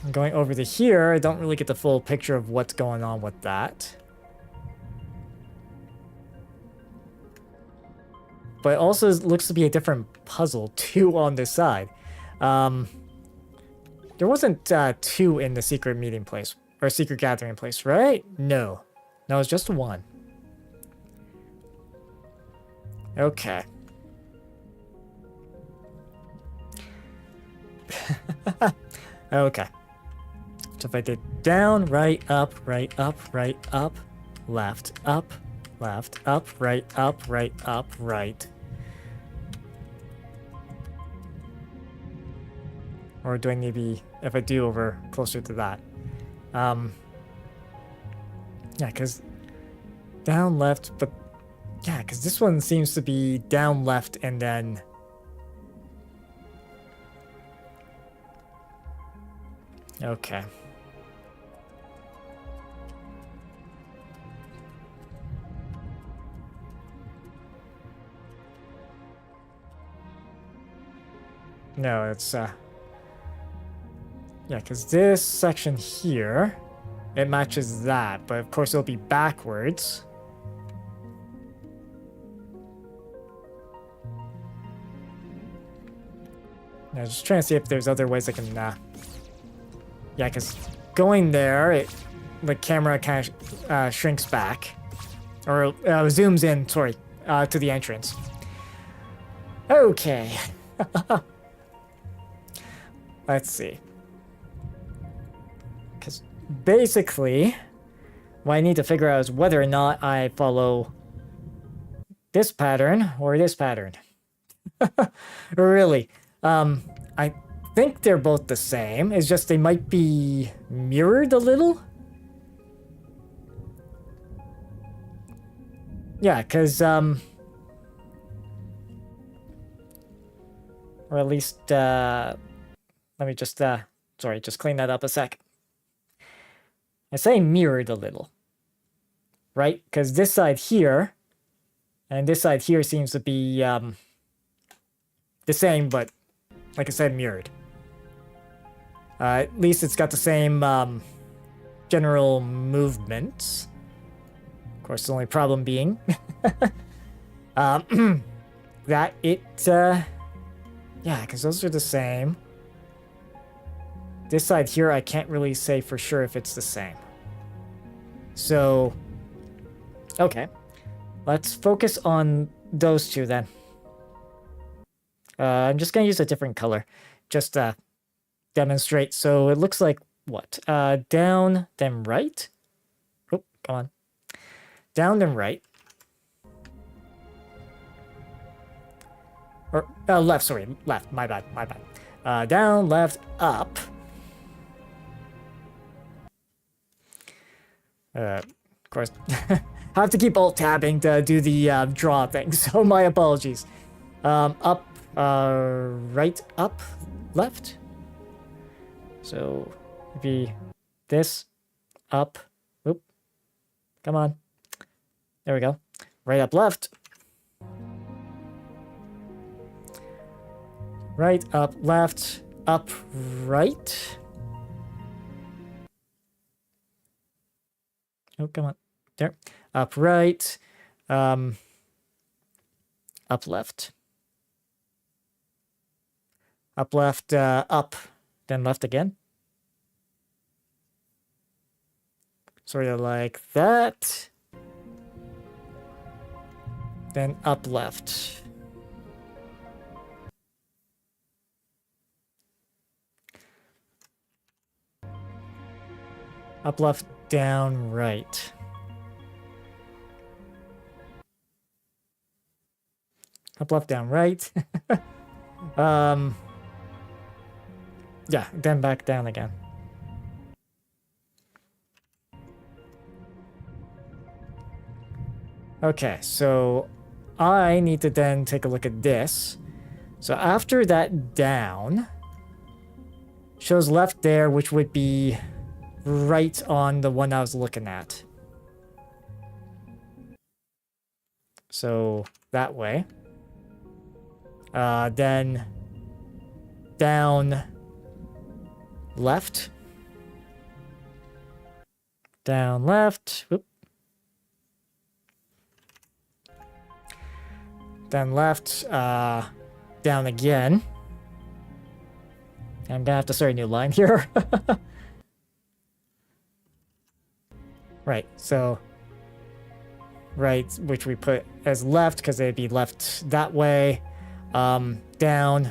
I'm going over to here. I don't really get the full picture of what's going on with that. But it also looks to be a different puzzle, too, on this side. There wasn't two in the secret meeting place, or secret gathering place, right? No. No, it's just one. Okay. Okay. So if I did down, right, up, right, up, right, up, left, up, right, up, right. Or do I need to be, if I do over closer to that? Yeah, because down, left, but yeah, because this one seems to be down, left, and then... Okay. No, it's, yeah, because this section here, it matches that, but of course it'll be backwards. I'm just trying to see if there's other ways I can, yeah, because going there, the camera kind of shrinks back, or zooms in, sorry, to the entrance. Okay. Let's see. Because basically, what I need to figure out is whether or not I follow this pattern or this pattern. Really. I think they're both the same. It's just they might be mirrored a little. Yeah, because, or at least, let me just, sorry, just clean that up a sec. I say mirrored a little, right? Because this side here and this side here seems to be the same, but like I said, mirrored. At least it's got the same general movements. Of course, the only problem being that it, yeah, because those are the same. This side here, I can't really say for sure if it's the same. So, okay. Let's focus on those two then. I'm just going to use a different color. Just demonstrate. So it looks like what? Down, then right. Oh, come on. Down, then right. Or left, sorry. Left. My bad. My bad. Down, left, up. Of course, I have to keep alt-tabbing to do the draw thing, so my apologies. Up, right, up, left. So, maybe this, up, oop, come on. There we go. Right, up, left. Right, up, left, up, right. Oh, come on. There. Up, right. Up, left. Up, left, up. Then left again. Sort of like that. Then up, left. Up, left, down, right. Up, left, down, right. Yeah, then back down again. Okay, so I need to then take a look at this. So after that down, shows left there, which would be right on the one I was looking at. So that way. Then down, left. Down, left. Whoop. Then left, down again. I'm gonna have to start a new line here. Right, so right, which we put as left because they'd be left that way. Down.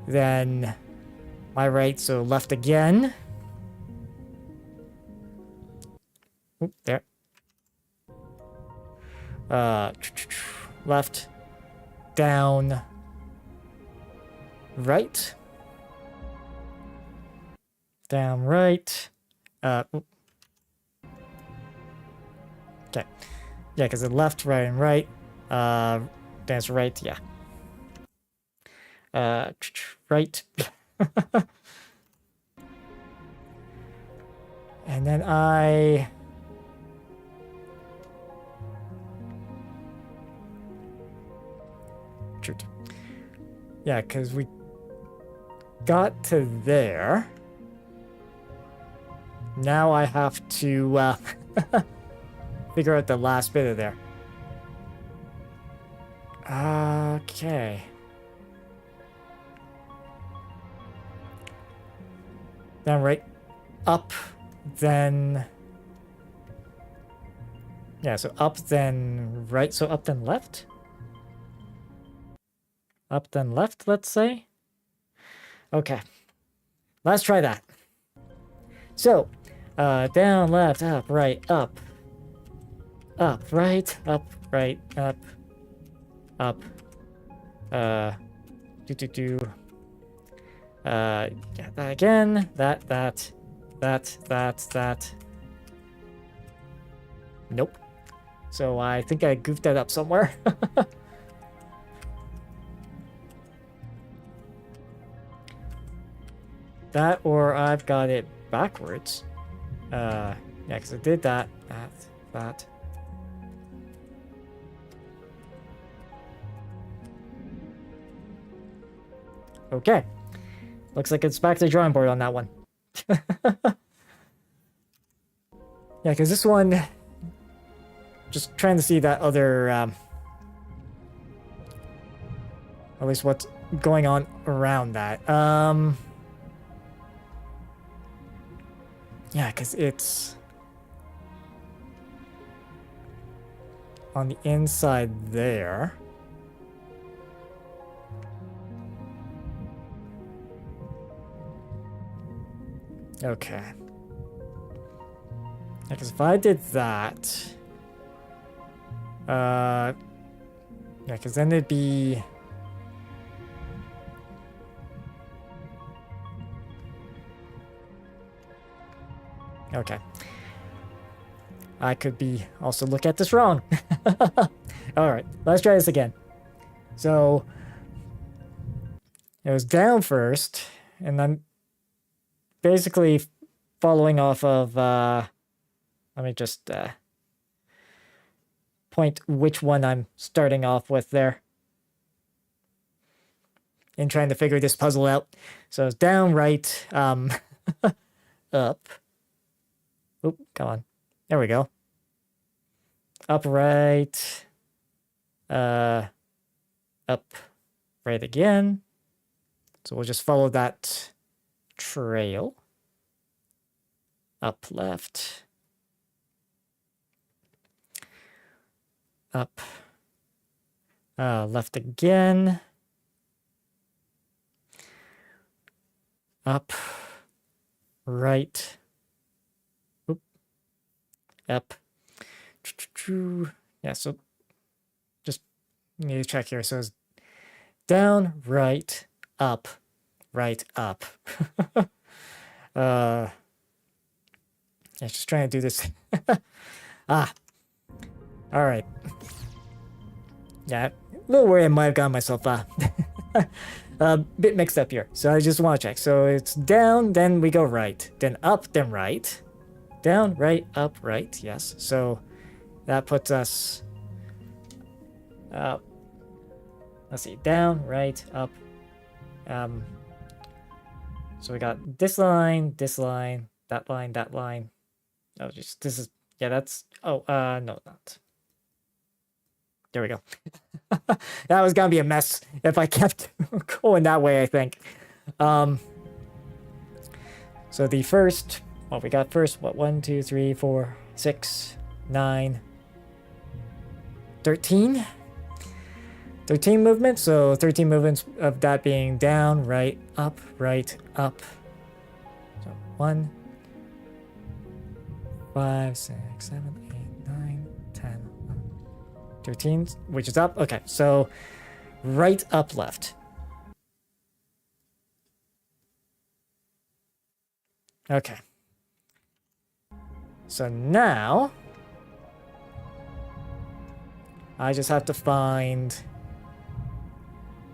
Then my right, so left again. Oop, there. Left, down, right, down, right. Oop. Okay, yeah, because the left, right, and right. That's right, yeah. Right. And then I... Yeah, because we got to there. Now I have to figure out the last bit of there. Okay. Then right up, then... Yeah, so up, then right, so up, then left? Up, then left, let's say? Okay. Let's try that. So, down, left, up, right, up. Up, right, up, right, up. Up. Yeah, that again. That. Nope. So I think I goofed that up somewhere. That, or I've got it backwards. Yeah, because I did that. Okay. Looks like it's back to the drawing board on that one. Yeah, because this one... Just trying to see that other... at least what's going on around that. Yeah, because it's... on the inside there. Okay. Yeah, because if I did that... yeah, because then it'd be... Okay. I could be also look at this wrong. Alright, let's try this again. So... it was down first, and I'm basically following off of... let me just... point which one I'm starting off with there. In trying to figure this puzzle out. So it's down, right, up. Oop, come on. There we go. Up, right. Up, right again. So we'll just follow that trail. Up, left. Up. Left again. Up. Right. Oop. Up. Yeah, so just need to check here. So it's down, right, up, right, up. Yeah, just trying to do this. Ah. Alright. Yeah, a little worried I might have gotten myself a bit mixed up here. So I just want to check. So it's down, then we go right. Then up, then right. Down, right, up, right. Yes. So that puts us... let's see. Down, right, up. So we got this line, that line, that line. Oh, just this is... yeah, that's... oh, no, not. There we go. That was gonna be a mess if I kept going that way, I think. So the first... what we got first, what, 1, 2, 3, 4, 6, 9, 13? 13 movements, so 13 movements of that being down, right, up, up. So 1, 5, 6, 7, 8, 9, 10, 13, which is up. Okay, so right, up, left. Okay. So now I just have to find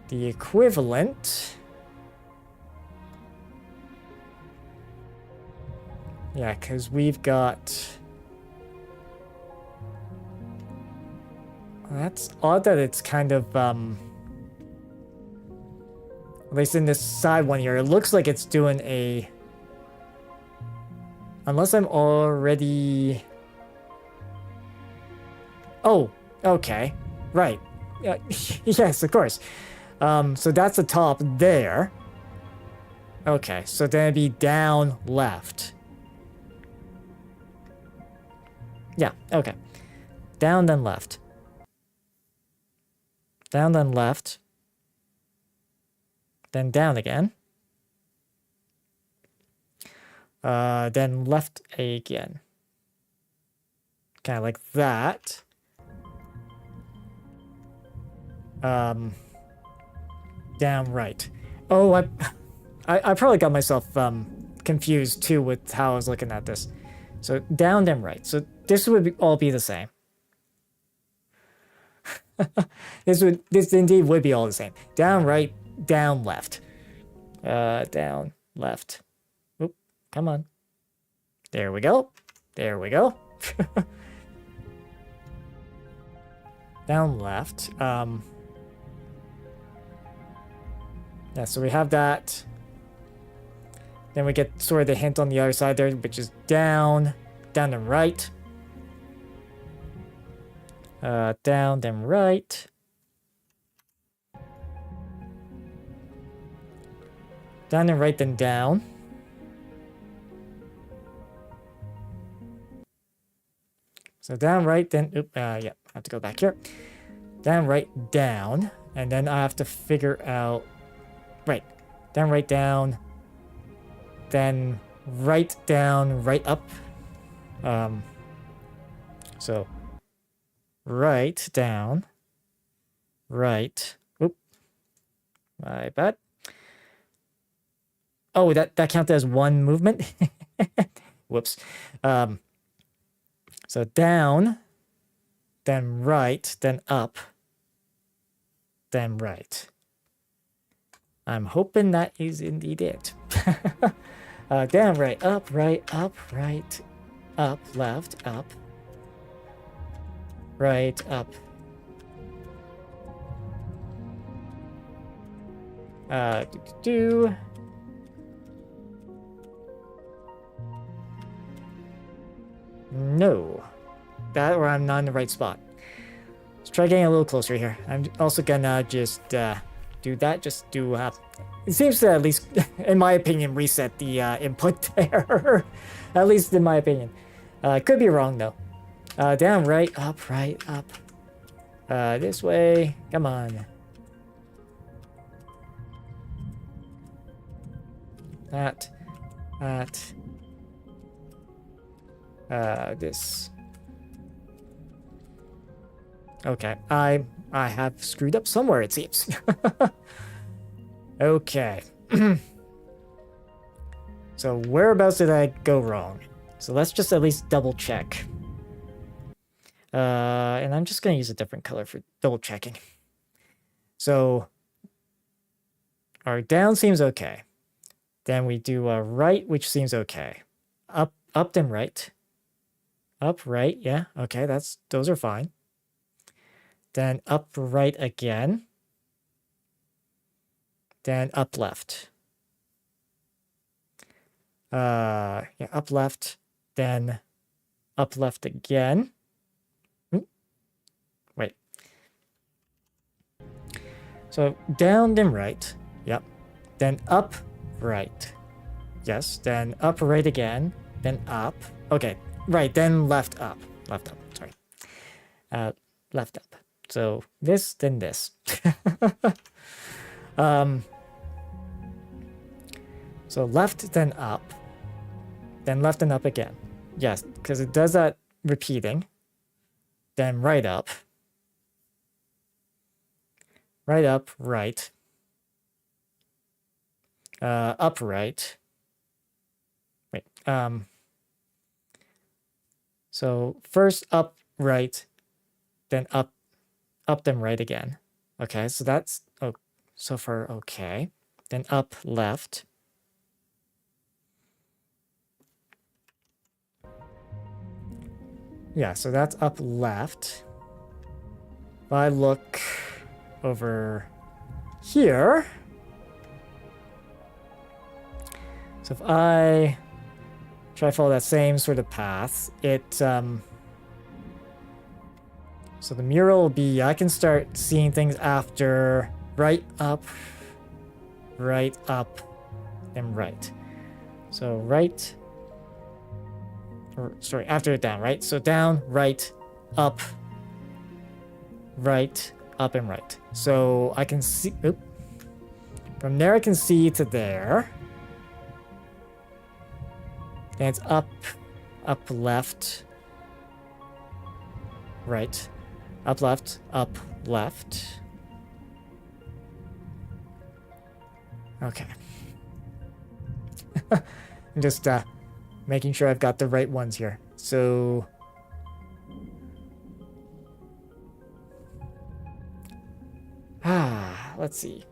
the equivalent. Yeah, because we've got... that's odd that it's kind of, at least in this side one here, it looks like it's doing a... unless I'm already... oh, okay. Right. Yes, of course. So that's the top there. Okay, so then it'd be down, left. Yeah, okay. Down, then left. Down, then left. Then down again. Then left again. Kind of like that. Down, right. Oh, I probably got myself confused too with how I was looking at this. So down, then right. So this would all be the same. This indeed would be all the same. Down, right, down, left. Down, left. Oop, come on. There we go. There we go. Down, left. Yeah, so we have that. Then we get sort of the hint on the other side there, which is down, down and right. Down, then right. Down and right, then down. So down, right, then, yeah, I have to go back here. Down, right, down. And then I have to figure out, right, down, right, down. Then right, down, right, up. So right, down, right, oop, my bad. Oh, that counted as one movement? Whoops. So down, then right, then up, then right. I'm hoping that is indeed it. Down, right, up, left, up, right, up. No. That or I'm not in the right spot. Let's try getting a little closer here. I'm also gonna just do that. Just do... it seems to at least, in my opinion, reset the input there. At least in my opinion. Could be wrong though. Down, right, up, up. This way. Come on. That. This. Okay, I have screwed up somewhere, it seems. Okay. So whereabouts did I go wrong? So let's just at least double check. And I'm just gonna use a different color for double checking. So our down seems okay. Then we do a right, which seems okay. Up then right. Up, right, yeah, okay, those are fine. Then up, right again. Then up, left. Yeah, up, left. Then up, left again. Wait. So down, then right. Yep. Then up, right. Yes, then up, right again. Then up. Okay, right, then left, up. Left, up, sorry. Left, up. So this, then this. So left, then up. Then left and up again. Yes, because it does that repeating. Then right up. Right up, right. Up, right. Wait, so first up, right, then up, then right again. Okay, so that's so far okay. Then up, left. Yeah, so that's up, left. If I look over here, so if I try to follow that same sort of path, so the mural will be, I can start seeing things after right, up, then right. So right, or sorry, after down, right? So down, right, up, and right. So I can see, from there I can see to there. Then it's up, left, right. Up, left. Okay. I'm just making sure I've got the right ones here. So let's see.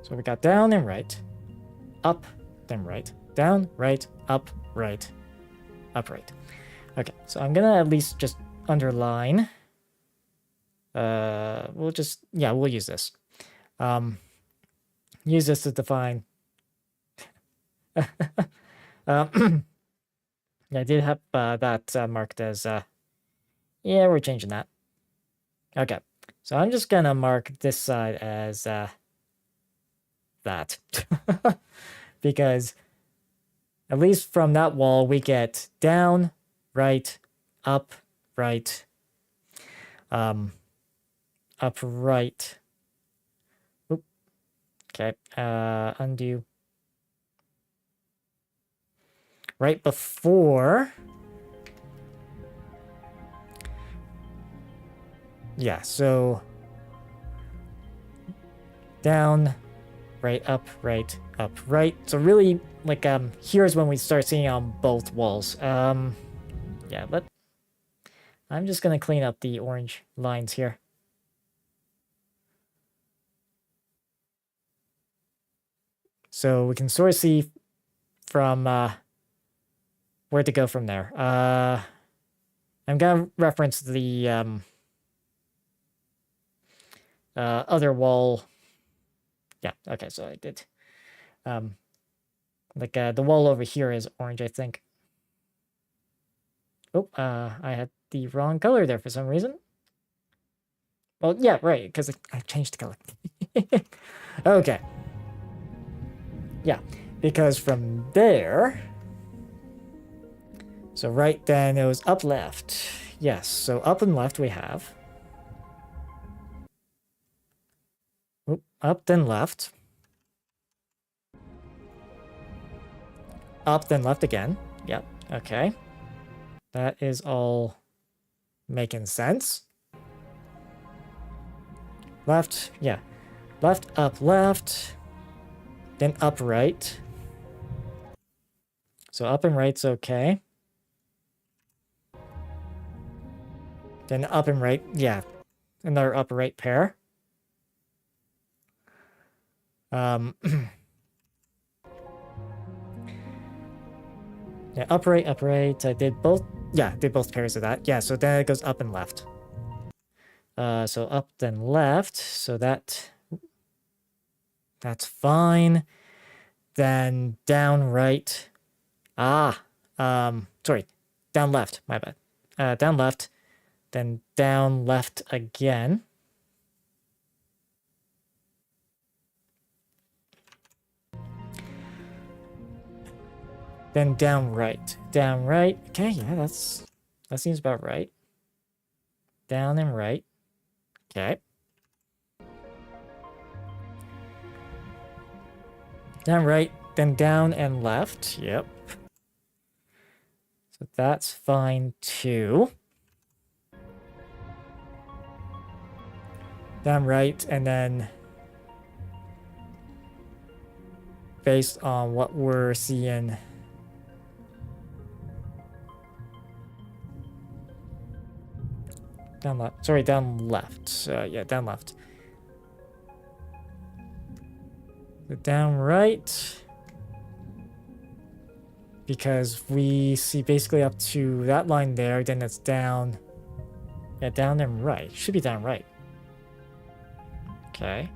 So we got down and right, up, then right, down, right, up, right, up, right. Okay, so I'm gonna at least just underline. We'll use this. Use this to define. I did have that marked as, yeah, we're changing that. Okay, so I'm just gonna mark this side as that. Because at least from that wall, we get down, right, up, right, up, right. Oop. Okay, undo. Right before. Yeah, so down, right, up, right, up, right. So really, like, here's when we start seeing on both walls. Yeah, I'm just gonna clean up the orange lines here. So we can sort of see from where to go from there. I'm gonna reference the other wall. Yeah, okay, so I did. Like the wall over here is orange, I think. Oh, I had the wrong color there for some reason. Well, yeah, right, because I changed the color. Okay. Yeah, because from there... So right, then it was up, left. Yes, so up and left we have. Oop, up, then left. Up, then left again. Yep, okay. That is all making sense. Left, yeah. Left, up, left. Then up, right. So up and right's okay. Then up and right, yeah. Another up right pair. Yeah, upright, upright. I did both. Yeah, did both pairs of that. Yeah, so then it goes up and left. So up then left. So that's fine. Then down right. Sorry, down left. My bad. Down left. Then down left again. Then down right. Down right. Okay, yeah, that seems about right. Down and right. Okay. Down right, then down and left. Yep. So that's fine too. Down right, and then based on what we're seeing, down left. Sorry, down left. Yeah, down left. So down right. Because we see basically up to that line there, then it's down. Yeah, down and right. Should be down right. Okay.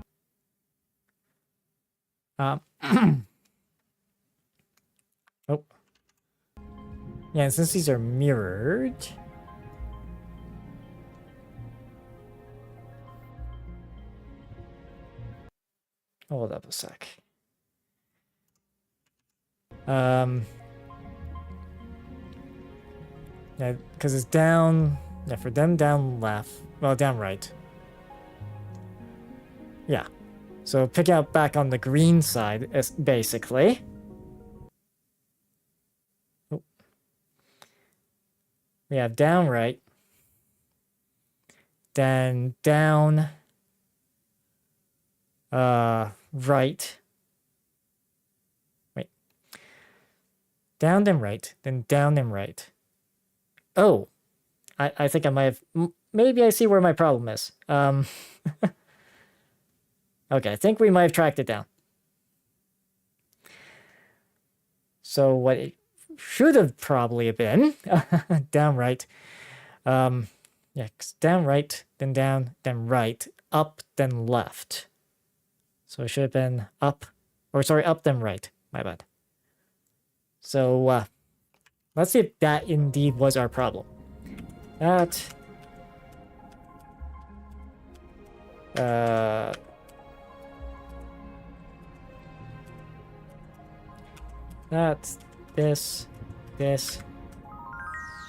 Oh. Yeah, and since these are mirrored... Hold up a sec. Yeah, because it's down... Yeah, for them, down left. Well, down right. Yeah. So pick out back on the green side, basically. Oh. We have down right. Then down... right. Down, then right, then down, then right. Oh, I think I might have... Maybe I see where my problem is. Okay, I think we might have tracked it down. So what it should have probably been... down, right. Yeah, down, right, then down, then right, up, then left. So it should have been up, or sorry, up, then right. My bad. So, let's see if that indeed was our problem. That... That's this.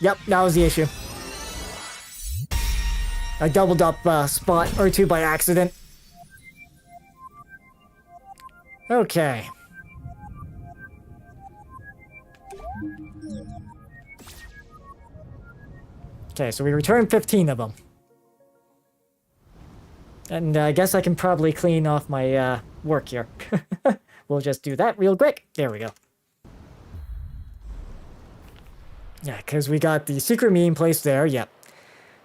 Yep, that was the issue. I doubled up a spot or two by accident. Okay. Okay, so we returned 15 of them. And I guess I can probably clean off my work here. We'll just do that real quick. There we go. Yeah, because we got the secret meeting place there. Yep.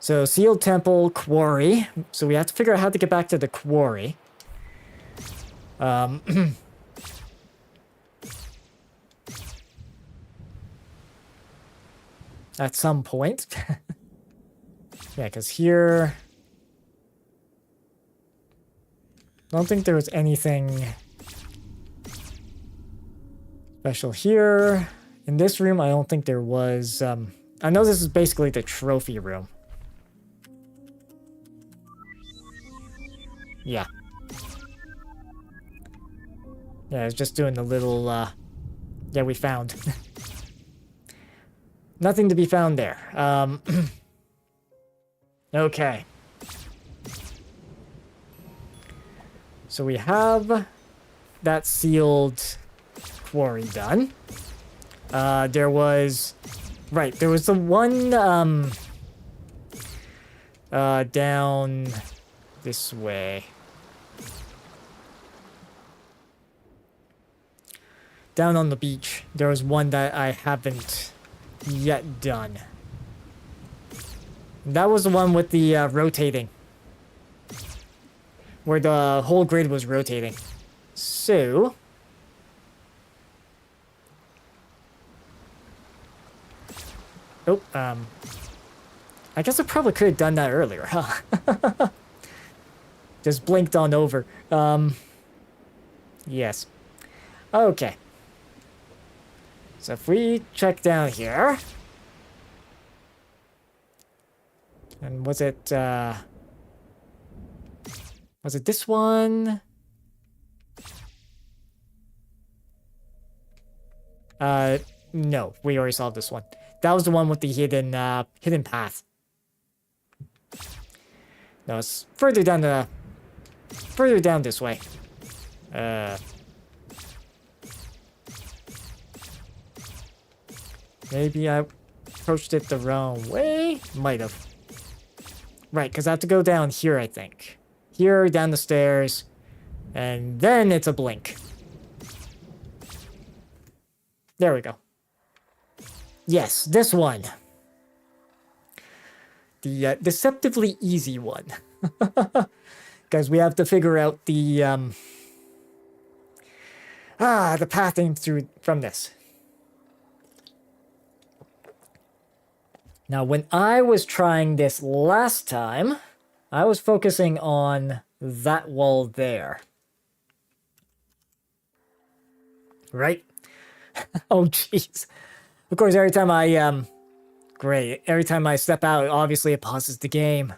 So sealed temple, quarry. So we have to figure out how to get back to the quarry. At some point. Yeah, because here... I don't think there was anything special here. In this room, I don't think there was... I know this is basically the trophy room. Yeah. Yeah, I was just doing the little... Yeah, we found. Nothing to be found there. Okay. So we have that sealed quarry done. There was... Right, there was the one down this way. Down on the beach, there was one that I haven't yet done. That was the one with the rotating. Where the whole grid was rotating. So... Oh, I guess I probably could have done that earlier, huh? Just blinked on over. Yes. Okay. So if we check down here... And was it this one? No, we already solved this one. That was the one with the hidden path. No, it's further down this way. Maybe I approached it the wrong way? Might have. Right, because I have to go down here, I think. Here, down the stairs, and then it's a blink. There we go. Yes, this one. The deceptively easy one. Because we have to figure out the pathing through from this. Now, when I was trying this last time, I was focusing on that wall there. Right? Oh, jeez. Of course, every time I, great. Every time I step out, obviously it pauses the game.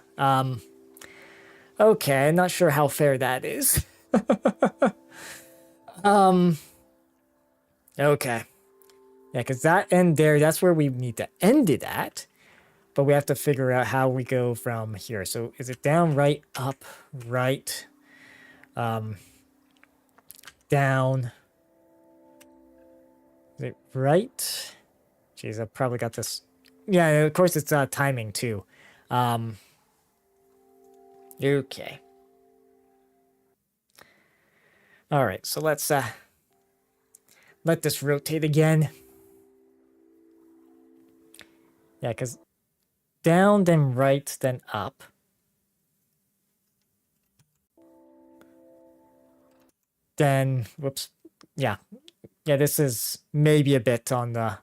Okay, I'm not sure how fair that is. Okay. Yeah, because that end there, that's where we need to end it at. But we have to figure out how we go from here. So is it down, right, up, right, down? Is it right? Jeez, I probably got this. Yeah, of course it's timing too. Okay. All right, so let's let this rotate again. Yeah, because down, then right, then up. Then, whoops. Yeah. Yeah, this is maybe a bit on the...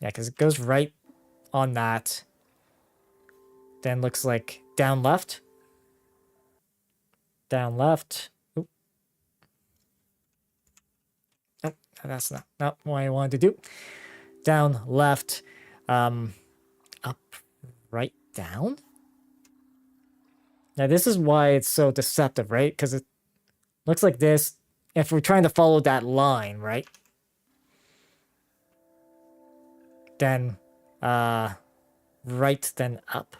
Yeah, because it goes right on that. Then looks like down left. Down left. Oop. Oh, that's not what I wanted to do. Down left. Up, right, down? Now, this is why it's so deceptive, right? Because it looks like this. If we're trying to follow that line, right? Then, right, then up.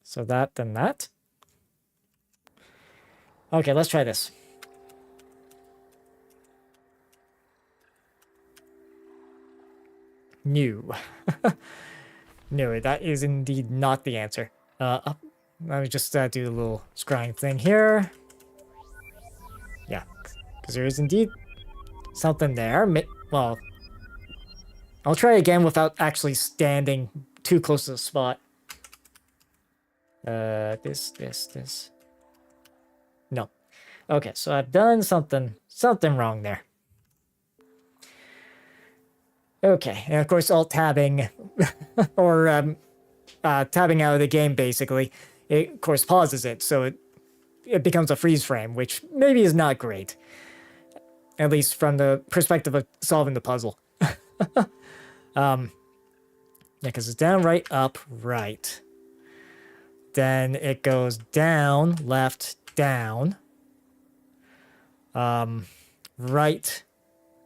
So that, then that. Okay, let's try this. New. No, that is indeed not the answer. Up. Let me just do a little scrying thing here. Yeah, because there is indeed something there. Well, I'll try again without actually standing too close to the spot. This. No. Okay, so I've done something wrong there. Okay, and of course alt-tabbing, or tabbing out of the game, basically, it of course pauses it, so it becomes a freeze frame, which maybe is not great. At least from the perspective of solving the puzzle. Yeah, because it's down, right, up, right. Then it goes down, left, down. Right,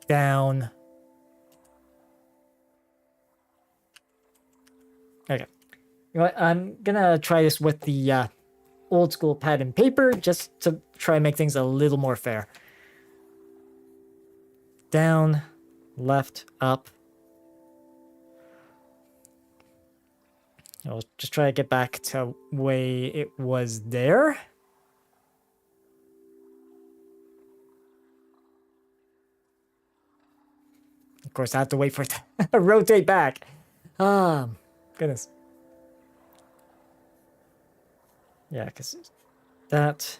down. Okay. You know what? I'm gonna try this with the old school pad and paper just to try and make things a little more fair. Down, left, up. I'll just try to get back to the way it was there. Of course, I have to wait for it to rotate back. Goodness. Yeah, because that,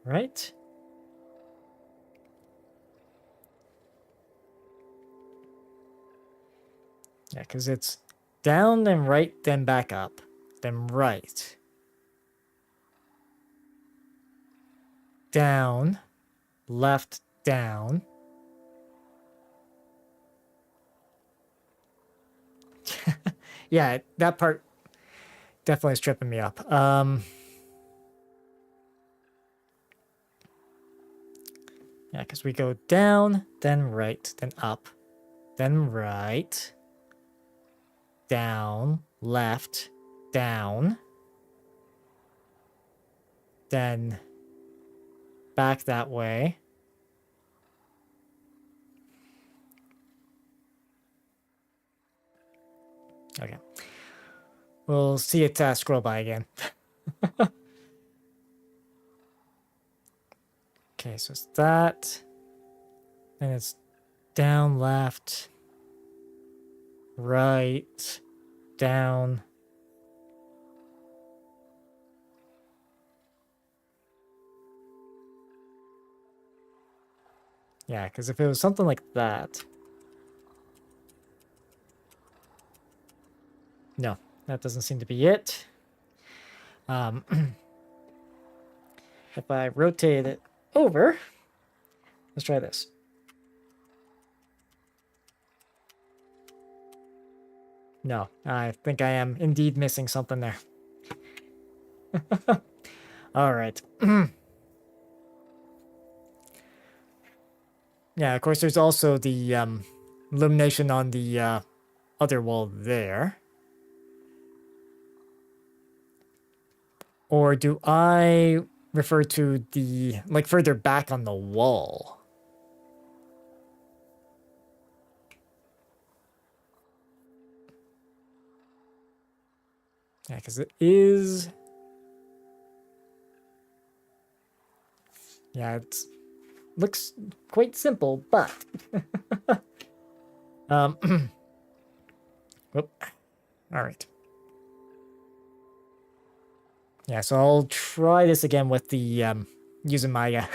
right? Yeah, because it's down, then right, then back up, then right. Down, left, down. Yeah, that part definitely is tripping me up. Yeah, because we go down, then right, then up, then right, down, left, down, then back that way. Okay. We'll see it scroll by again. Okay, so it's that. Then it's down, left, right, down. Yeah, because if it was something like that... No, that doesn't seem to be it. If I rotate it over... Let's try this. No, I think I am indeed missing something there. All right. Yeah, of course, there's also the illumination on the other wall there. Or do I refer to the, like, further back on the wall? Yeah, because it is... Yeah, it looks quite simple, but... Whoop. All right. Yeah, so I'll try this again with the using my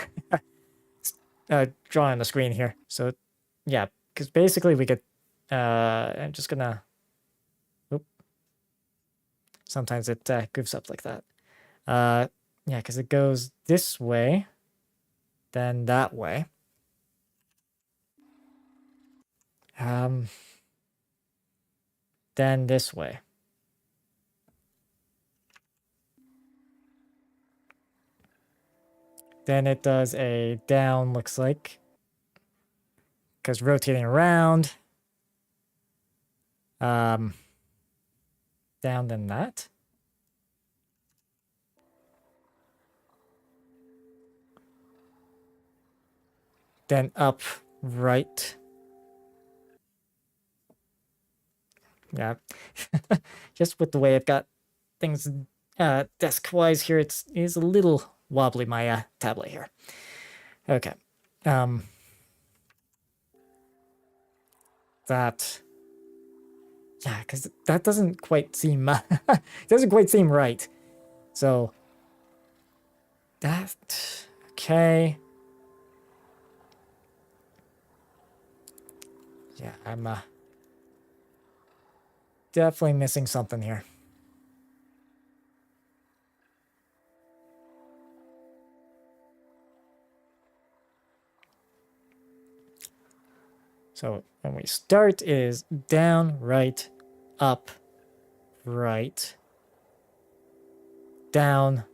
drawing on the screen here. So yeah, because basically we could I'm just gonna oop, sometimes it goofs up like that. Yeah, because it goes this way, then that way. Then this way. Then it does a down, looks like, because rotating around. Down, then that. Then up, right. Yeah, just with the way I've got things desk-wise here, it is a little wobbly, my tablet here. Okay. That... Yeah, because that doesn't quite seem... doesn't quite seem right. So... That... Okay. Yeah, I'm definitely missing something here. So when we start is down, right, up, right, down.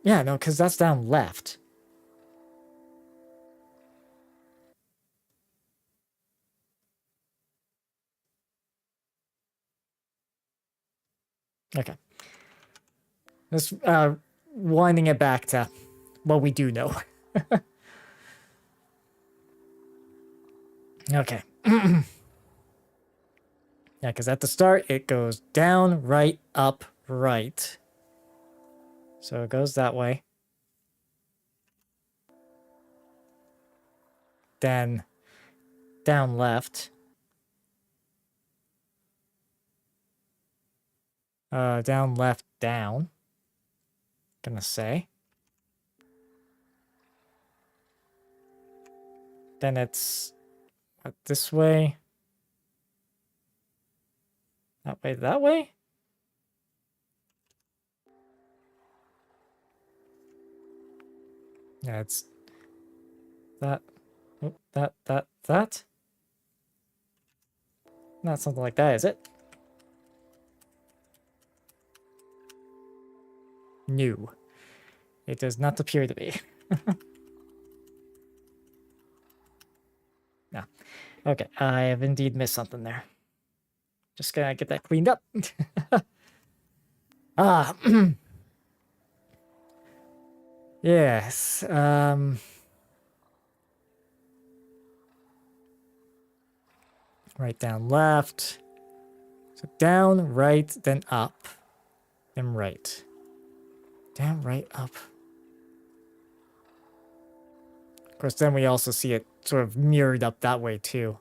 Yeah, no, because that's down left. Okay. Just winding it back to what we do know. Okay. Yeah, because at the start, it goes down, right, up, right. So it goes that way. Then down, left. Down, left, down. Gonna say. Then it's this way. That way, that way? Yeah, it's that, oh, that. Not something like that, is it? No. It does not appear to be. No. Okay, I have indeed missed something there. Just gonna get that cleaned up. Ah. Yes. Right, down, left. So down, right, then up. Then right. Down, right, up. Of course, then we also see it sort of mirrored up that way too.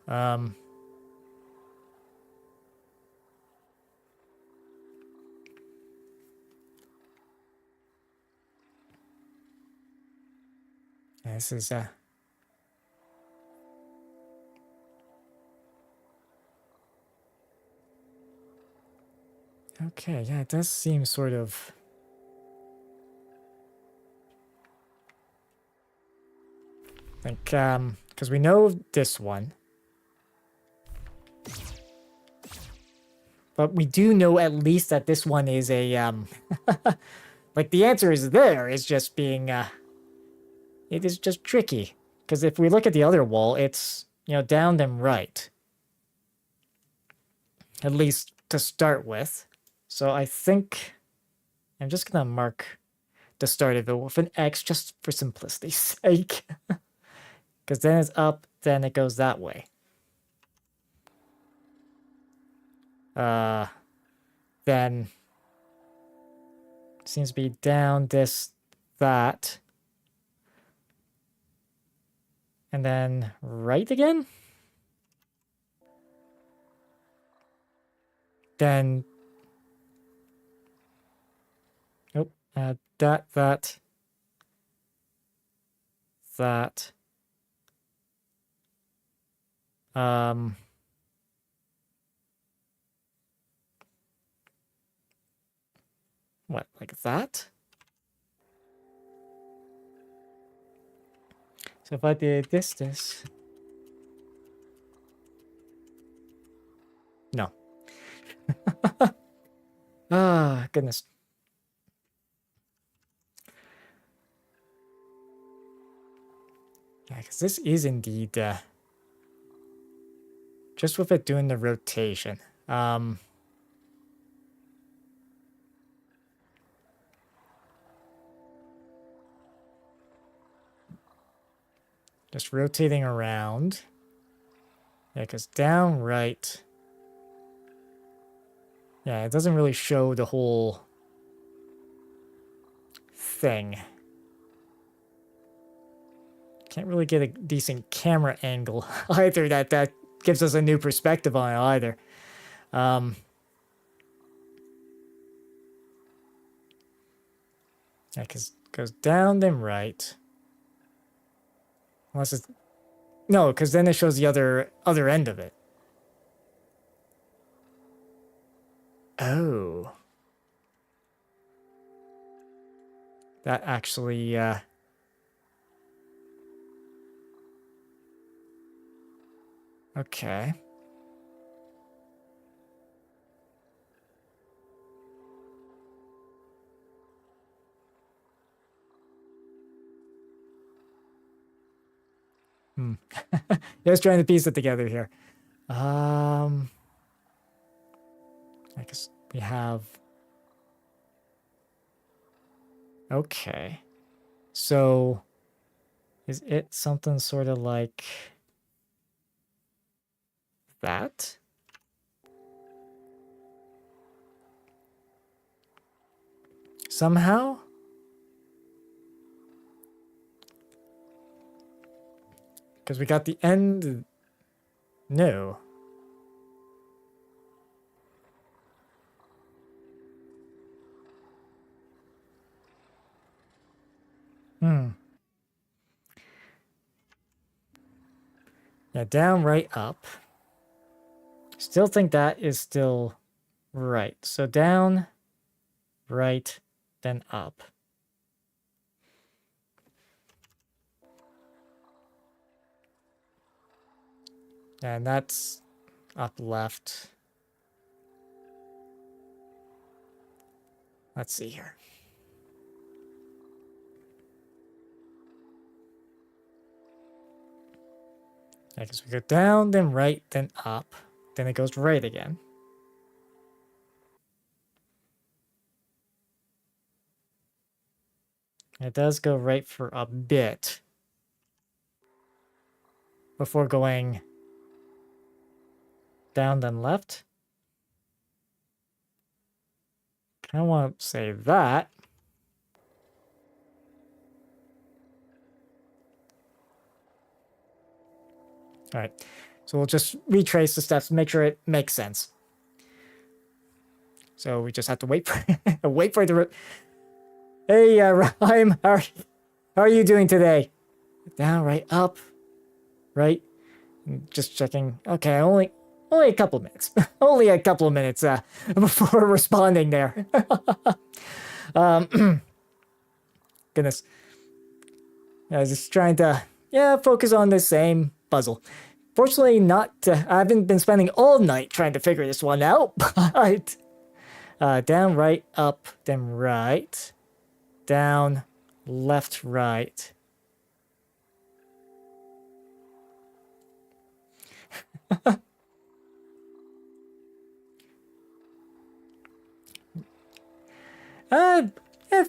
This is okay, yeah, it does seem sort of... Like, because we know this one. But we do know at least that this one is a, like, the answer is there, it's just being, it is just tricky. Because if we look at the other wall, it's, you know, down then right. At least to start with. So I think I'm just gonna mark the start of it with an X just for simplicity's sake. Because then it's up, then it goes that way. Then seems to be down, this, that. And then right again? Then... Nope. That. That. What, like that? So if I did this. No. Ah, goodness. Yeah, because this is indeed, just with it doing the rotation. Just rotating around. Yeah, because down, right. Yeah, it doesn't really show the whole thing. Can't really get a decent camera angle either that gives us a new perspective on it either. Yeah, because it goes down then right. Unless it's... No, because then it shows the other end of it. Oh. That actually, okay. Just trying to piece it together here. I guess we have... Okay. So, is it something sort of like that? Somehow? Because we got the end... No. Yeah, down, right, up. Still think that is still right. So down, right, then up. And that's up, left. Let's see here. I guess we go down, then right, then up. Then it goes right again. It does go right for a bit before going down, then left. Kind of want to say that. All right, so we'll just retrace the steps, make sure it makes sense. So we just have to wait for wait for the... Hey, Rhyme, how are you doing today? Down, right, up, right. Just checking. Okay, only a couple of minutes. Only a couple of minutes before responding there. Goodness. I was just trying to focus on the same puzzle. Fortunately, not. I haven't been spending all night trying to figure this one out. But down, right, up, then right, down, left, right.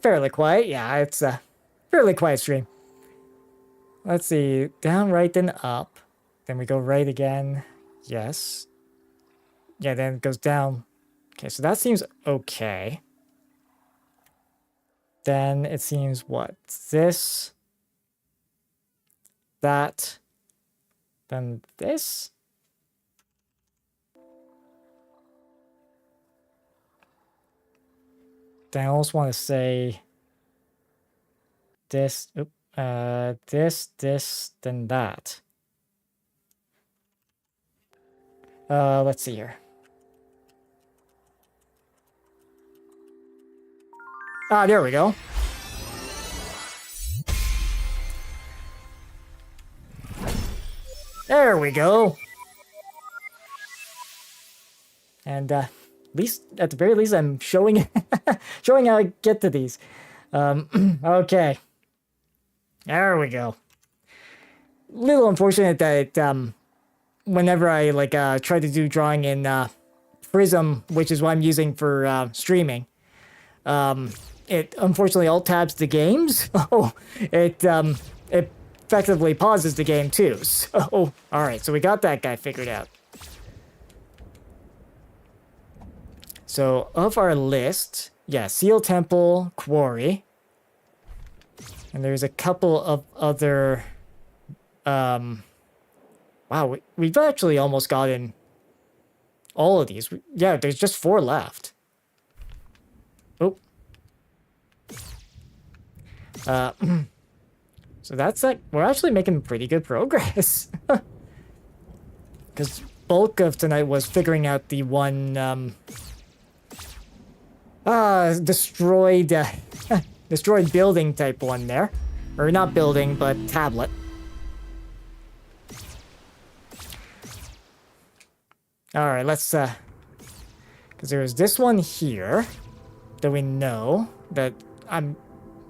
Fairly quiet. Yeah, it's a fairly quiet stream. Let's see. Down, right, then up. Then we go right again. Yes. Yeah, then it goes down. Okay, so that seems okay. Then it seems what? This, that, then this. Then I also want to say this, this, then that. Let's see here. Ah, there we go. There we go. And at the very least, I'm showing showing how I get to these. Okay. There we go. Little unfortunate that whenever I try to do drawing in Prism, which is what I'm using for streaming, it unfortunately alt tabs the games. Oh, it effectively pauses the game too. So, all right, so we got that guy figured out. So of our list, yeah, Seal Temple, Quarry, and there's a couple of other. Wow, we've actually almost gotten all of these. Yeah, there's just 4 left. Oh. So that's like, we're actually making pretty good progress. Because bulk of tonight was figuring out the one, destroyed, destroyed building type one there. Or not building, but tablet. Alright, let's, because there was this one here that we know that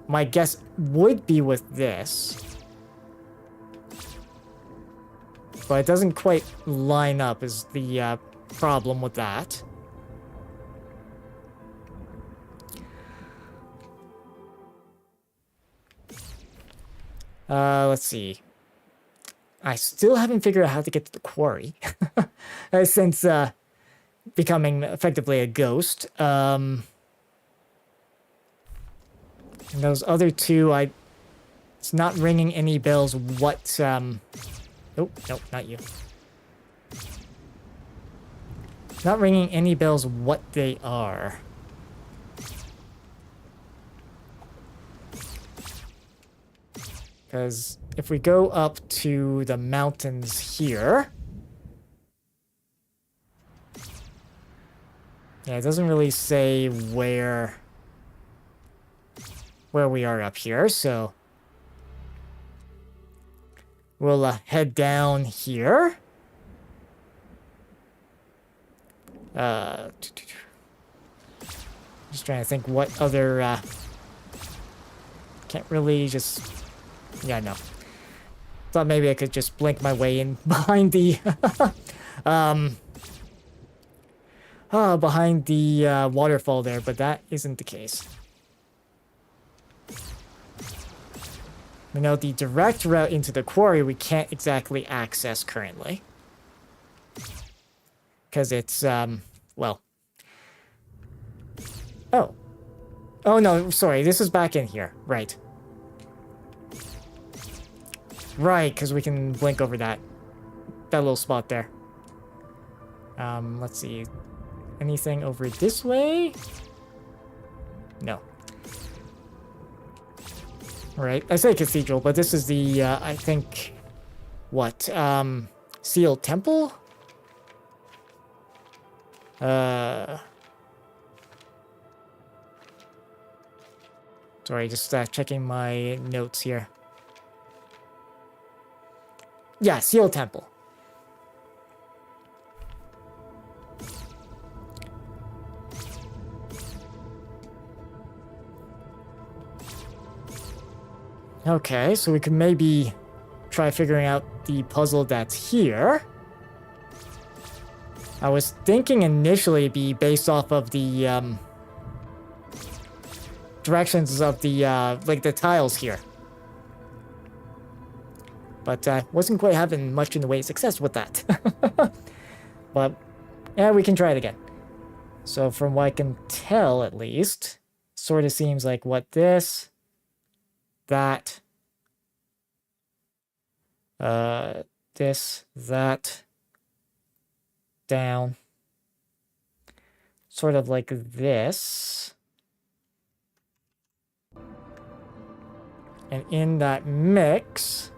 my guess would be with this. But it doesn't quite line up is the problem with that. Let's see. I still haven't figured out how to get to the quarry. Since becoming effectively a ghost. And those other two, it's not ringing any bells what, oh, nope, not you. Not ringing any bells what they are. Because if we go up to the mountains here, yeah, it doesn't really say where we are up here, so we'll head down here. Just trying to think what other, can't really just, yeah, no. Thought maybe I could just blink my way in behind the, behind the waterfall there, but that isn't the case. You know, the direct route into the quarry we can't exactly access currently. Because it's, well. Oh. Oh, no, sorry, this is back in here. Right. Right, because we can blink over that little spot there. Let's see. Anything over this way? No. Right, I say cathedral, but this is the, I think, what, Seal Temple? Sorry, just checking my notes here. Yeah, Seal Temple. Okay, so we could maybe try figuring out the puzzle that's here. I was thinking initially it'd be based off of the directions of the like the tiles here. But wasn't quite having much in the way of success with that. But yeah, we can try it again. So from what I can tell, at least, sort of seems like what this, that, this, that, down, sort of like this. And in that mix,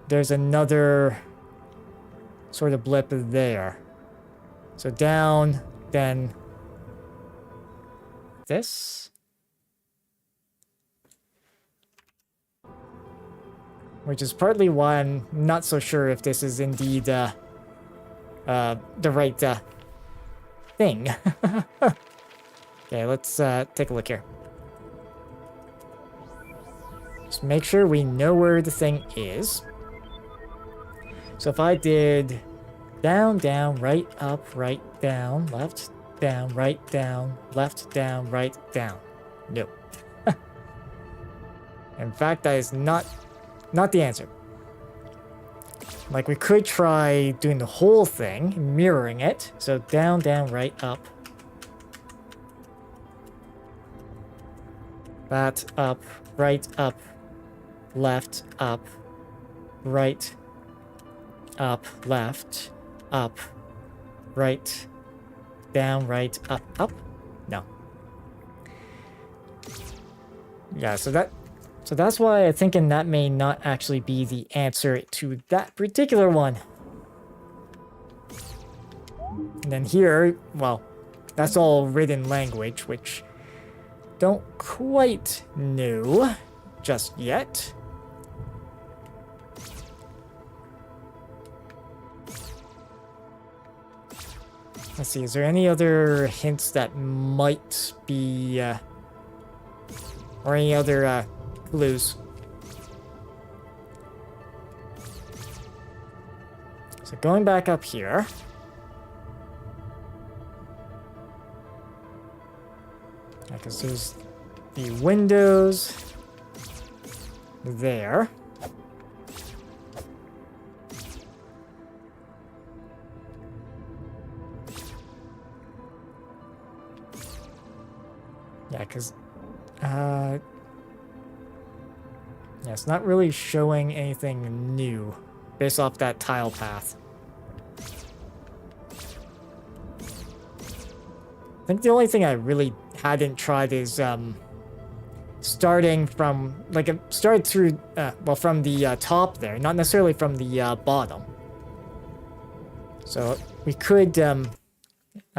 there's another sort of blip there. So down, then this. Which is partly why I'm not so sure if this is indeed the right thing. Okay, let's take a look here. Just make sure we know where the thing is. So if I did down, down, right, up, right, down, left, down, right, down, left, down, right, down. No. In fact, that is not the answer. Like, we could try doing the whole thing, mirroring it. So down, down, right, up. That, up, right, up, left, up, right, up, left, up, right, down, right, up, up. No. Yeah, so that's why I'm thinking that may not actually be the answer to that particular one. And then here, well, that's all written language, which don't quite know just yet. Let's see, is there any other hints that might be, or any other clues? So going back up here. Because there's the windows there. Yeah, because yeah, it's not really showing anything new based off that tile path. I think the only thing I really hadn't tried is starting from, like, start through, well, from the top there, not necessarily from the bottom. So we could, I'm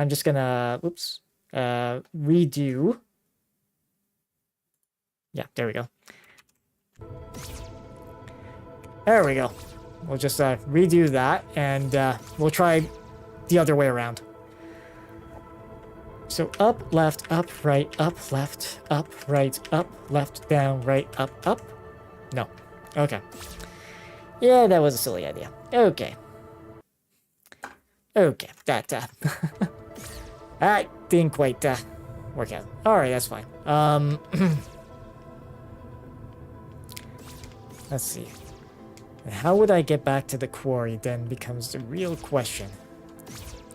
just gonna, oops, redo. Yeah, there we go. There we go. We'll just redo that, and we'll try the other way around. So up, left, right, left, down, right, up. No. Okay. Yeah, that was a silly idea. Okay. Okay, that that didn't quite work out. Alright, that's fine. Let's see. How would I get back to the quarry then becomes the real question.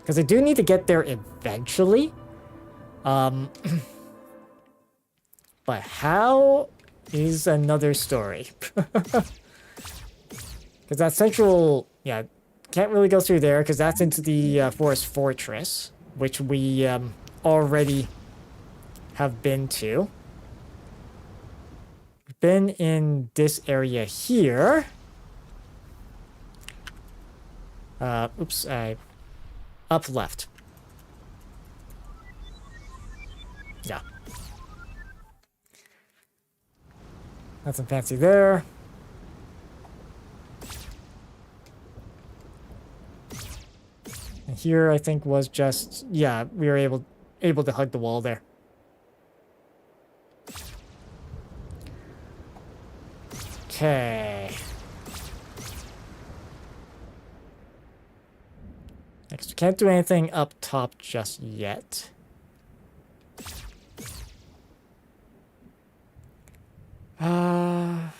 Because I do need to get there eventually. But how is another story. Because that central, yeah, can't really go through there because that's into the forest fortress, which we already have been to. Been in this area here. Oops, up left. Yeah. Nothing fancy there. And here, I think, was just, yeah, we were able to hug the wall there. Okay. Next, we can't do anything up top just yet. Yeah,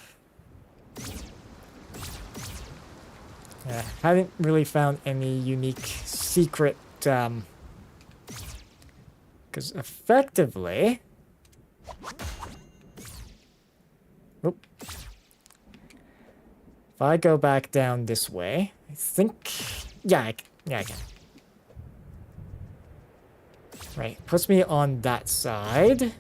haven't really found any unique secret Because effectively... Oop. If I go back down this way, I think... Yeah, I can. Right, puts me on that side.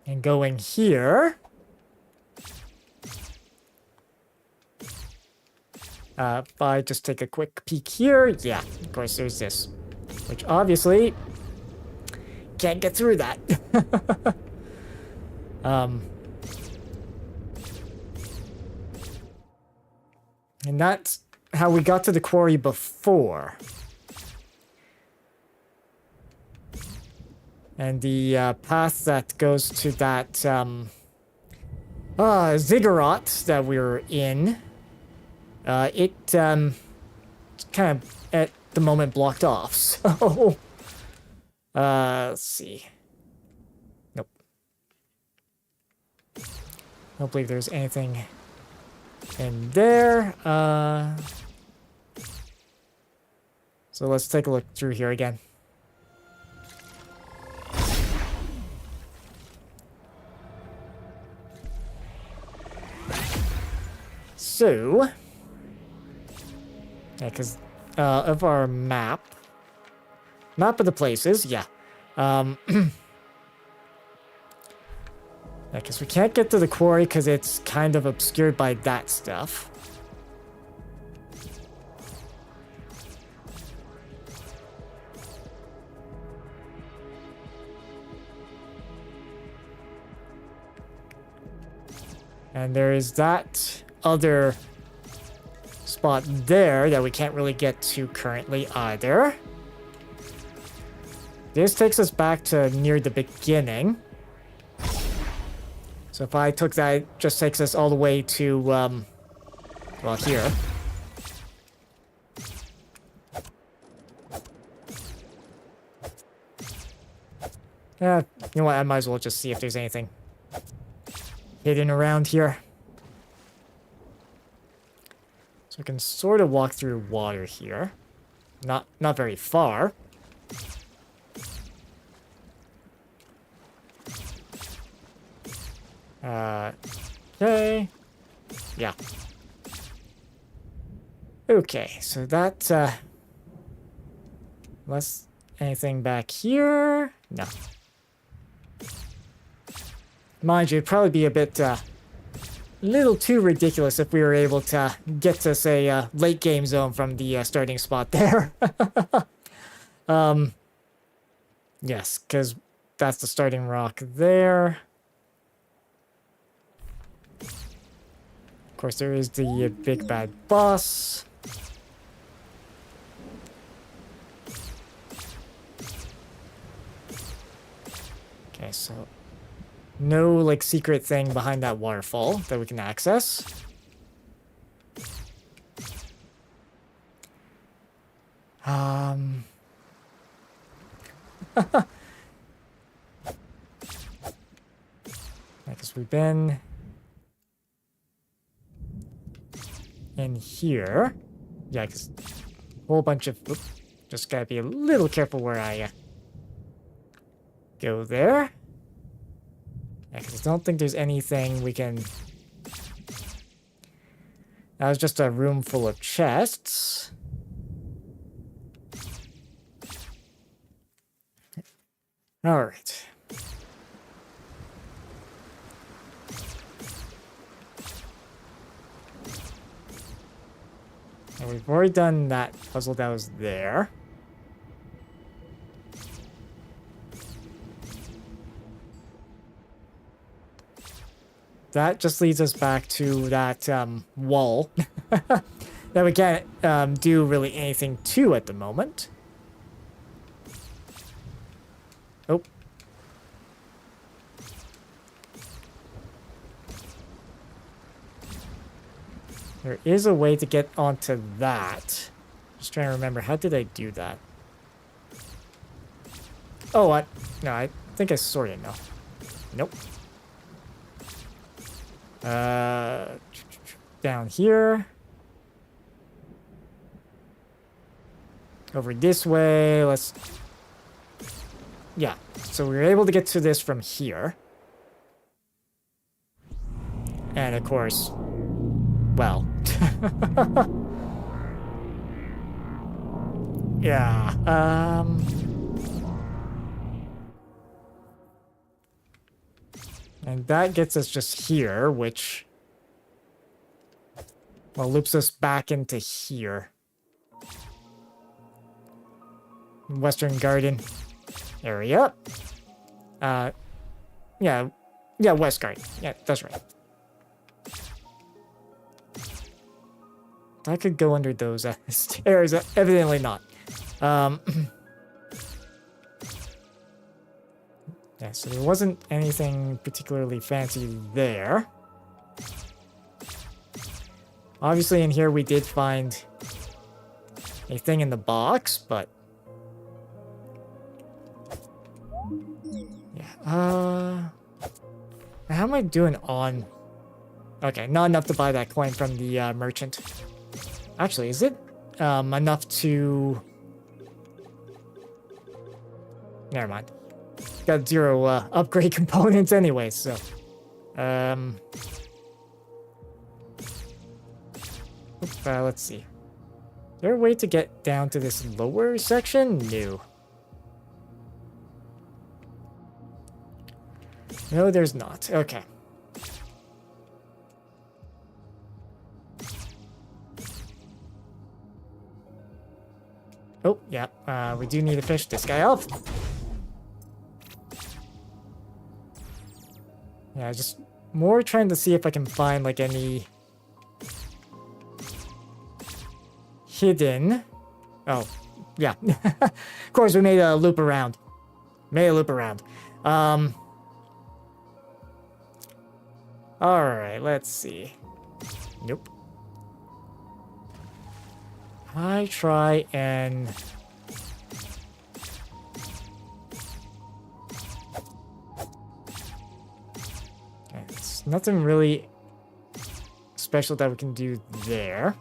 And going here... if I just take a quick peek here, yeah, of course there's this. Which obviously... Can't get through that. And that's how we got to the quarry before. And the path that goes to that ziggurat that we were in, it's kind of at the moment blocked off. So let's see. Nope. Don't believe there's anything in there. So let's take a look through here again. So, yeah, because of our map of the places, yeah. Yeah, because we can't get to the quarry because it's kind of obscured by that stuff. And there is that other spot there that we can't really get to currently either. This takes us back to near the beginning. So if I took that, it just takes us all the way to, well, here. Yeah, you know what, I might as well just see if there's anything hidden around here. So we can sort of walk through water here. Not very far. Okay. Yeah. Okay, so that, unless anything back here? No. Mind you, it'd probably be a bit, little too ridiculous if we were able to get to, say, late game zone from the starting spot there. Yes, because that's the starting rock there. Of course, there is the big bad boss. Okay, so no, like, secret thing behind that waterfall that we can access. Because we've been in here. Yeah, because a whole bunch of... Oops, just gotta be a little careful where I go there. Yeah, because I don't think there's anything we can... That was just a room full of chests. Alright. And we've already done that puzzle that was there. That just leads us back to that wall that we can't do really anything to at the moment. Oh. There is a way to get onto that. Just trying to remember, how did I do that? Oh, what? No, I think I sort of know. Nope. Down here. Over this way, let's... Yeah, so we were able to get to this from here. And of course, well... yeah, and that gets us just here, which... well, loops us back into here. Western Garden area. Yeah, West Garden. Yeah, that's right. I could go under those stairs. Evidently not. Yeah, so there wasn't anything particularly fancy there. Obviously, in here we did find a thing in the box, but... yeah, how am I doing on... okay, not enough to buy that coin from the merchant. Actually, is it enough to... never mind. Got 0 upgrade components anyway, so... let's see. Is there a way to get down to this lower section? No. No, there's not. Okay. Oh, yeah. We do need to fish this guy off. Yeah, just more trying to see if I can find, like, any... hidden... oh, yeah. Of course, we made a loop around. Alright, let's see. Nope. I try and... it's nothing really special that we can do there.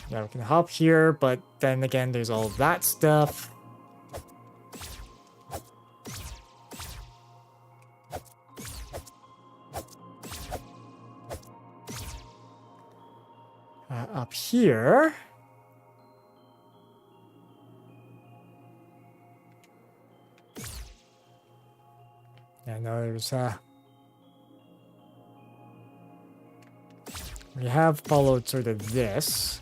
Yeah, we can hop here, but then again, there's all that stuff. Up here... yeah, no, there's, we have followed sort of this.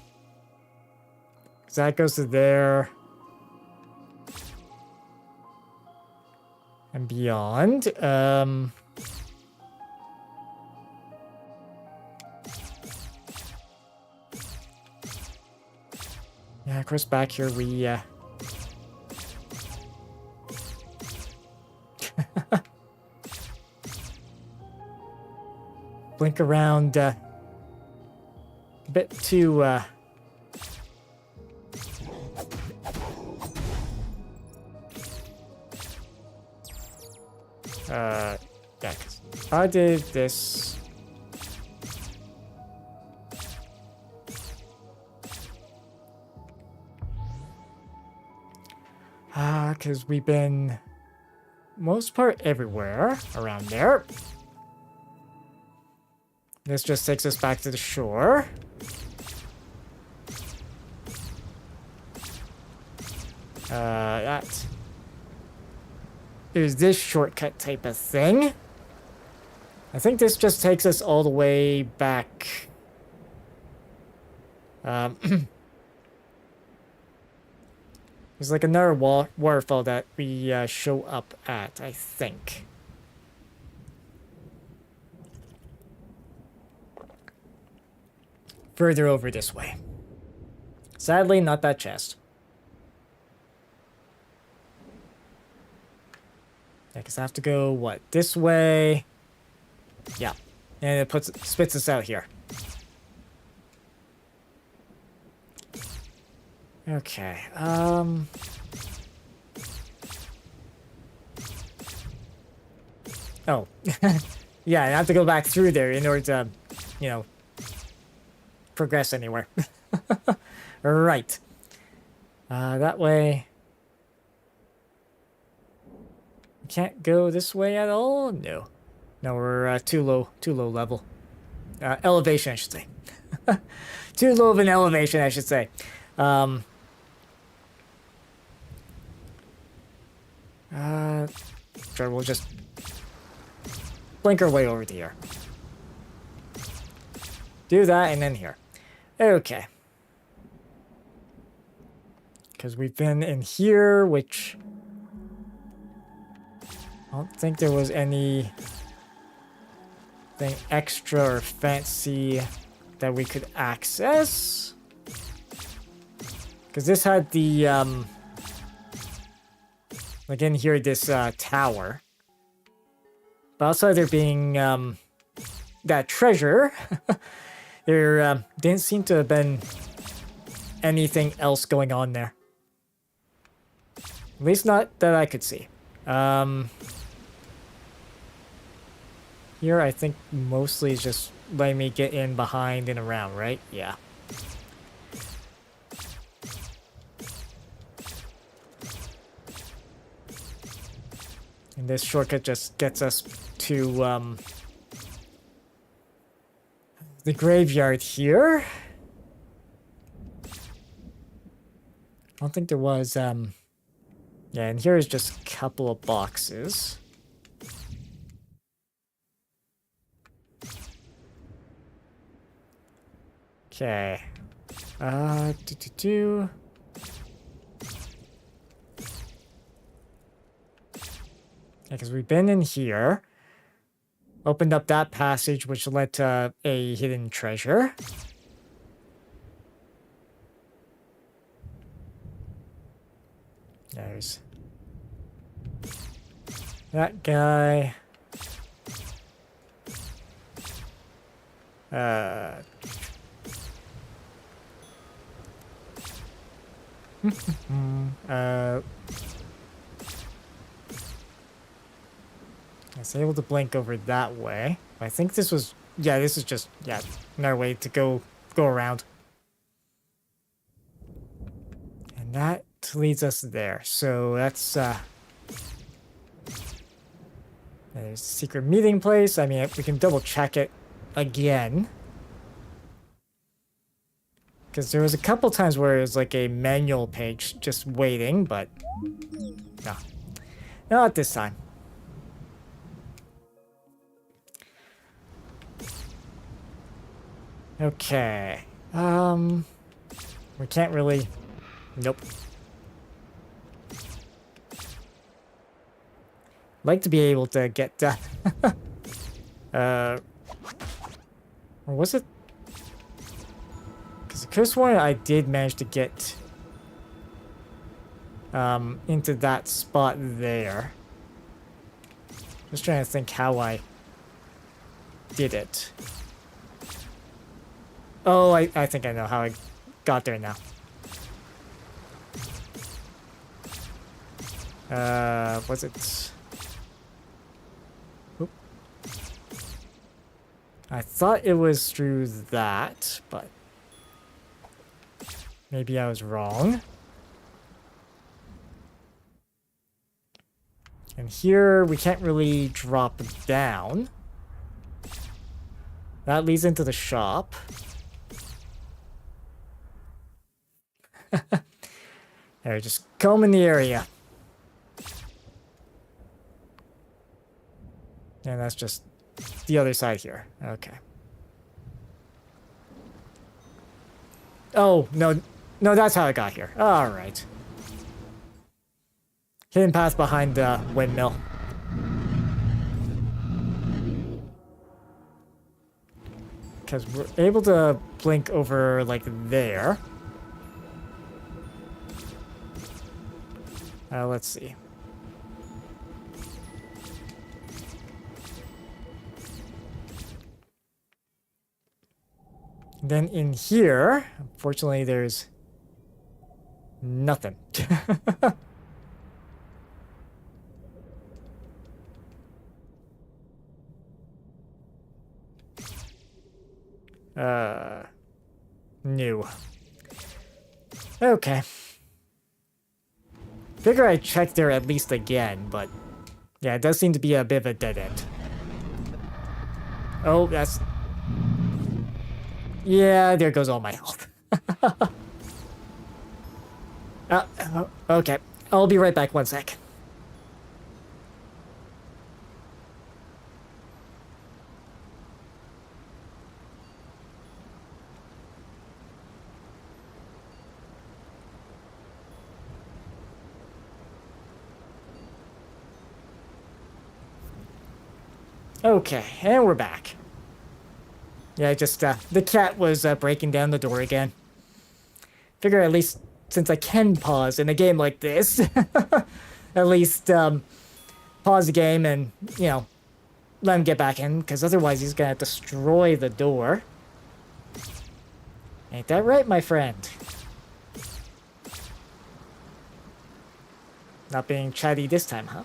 So that goes to there. And beyond. Yeah, of course, back here we, blink around, a bit too, yeah, 'cause I did this. Because we've been most part everywhere around there. This just takes us back to the shore. That is this shortcut type of thing. I think this just takes us all the way back. There's like another waterfall that we show up at, I think. Further over this way. Sadly, not that chest. Yeah, because I have to go, what, this way? Yeah. And it spits us out here. Oh. Yeah, I have to go back through there in order to, you know, progress anywhere. Right. That way... Can't go this way at all? No. No, we're too low level. Elevation, I should say. Too low of an elevation, I should say. Sure, we'll just blink our way over to here. Do that, and then here. Okay. Because we've been in here, which... I don't think there was anything extra or fancy that we could access. Because this had the, like in here, this tower. But outside there being that treasure, there didn't seem to have been anything else going on there. At least not that I could see. Here, I think mostly is just letting me get in behind and around, right? Yeah. And this shortcut just gets us to, the graveyard here. I don't think there was, yeah, and here is just a couple of boxes. Okay. Yeah, because we've been in here. Opened up that passage, which led to a hidden treasure. There's that guy. I was able to blink over that way. I think this was, yeah, this is just, yeah, another way to go around. And that leads us there. So that's, there's a secret meeting place. I mean, we can double check it again. Because there was a couple times where it was like a manual page just waiting, but no. Not this time. Okay. We can't really... Nope. Like to be able to get or was it? Because I could have sworn I did manage to get into that spot there. Just trying to think how I did it. Oh, I think I know how I got there now. Was it? Oop. I thought it was through that, but maybe I was wrong. And here we can't really drop down. That leads into the shop. There, just comb in the area. And that's just the other side here. Okay. Oh, no. No, that's how I got here. Alright. Hidden path behind the windmill. Because we're able to blink over, like, there. Let's see. Then in here, unfortunately, there's nothing. New. Okay. Figure I checked there at least again, but yeah, it does seem to be a bit of a dead end. Oh, that's... Yeah, there goes all my health. Okay. I'll be right back, 1 sec. Okay, and we're back. Yeah, just, the cat was, breaking down the door again. Figure at least, since I can pause in a game like this, at least, pause the game and, you know, let him get back in, because otherwise he's gonna destroy the door. Ain't that right, my friend? Not being chatty this time, huh?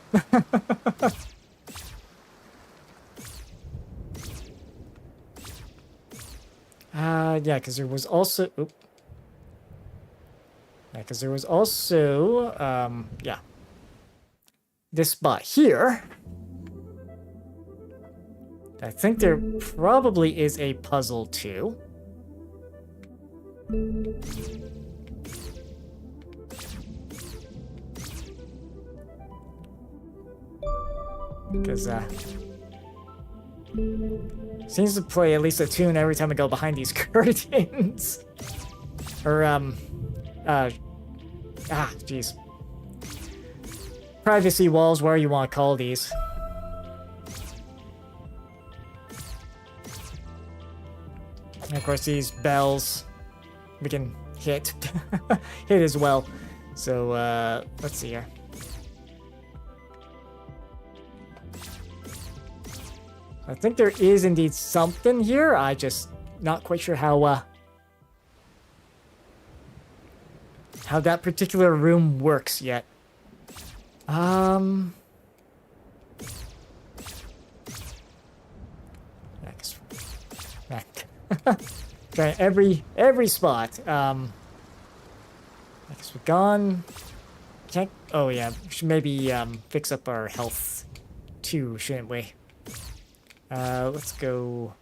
Yeah, because there was also... Oop. Yeah, because there was also... yeah. This spot here. I think there probably is a puzzle, too. Because, seems to play at least a tune every time I go behind these curtains. Or, jeez. Privacy walls, whatever you want to call these. And of course, these bells we can hit. Hit as well. So, let's see here. I think there is indeed something here. I just not quite sure how that particular room works yet. Yeah, try every spot. I guess we're gone. Can't. Oh yeah, we should maybe fix up our health too, shouldn't we? Let's go.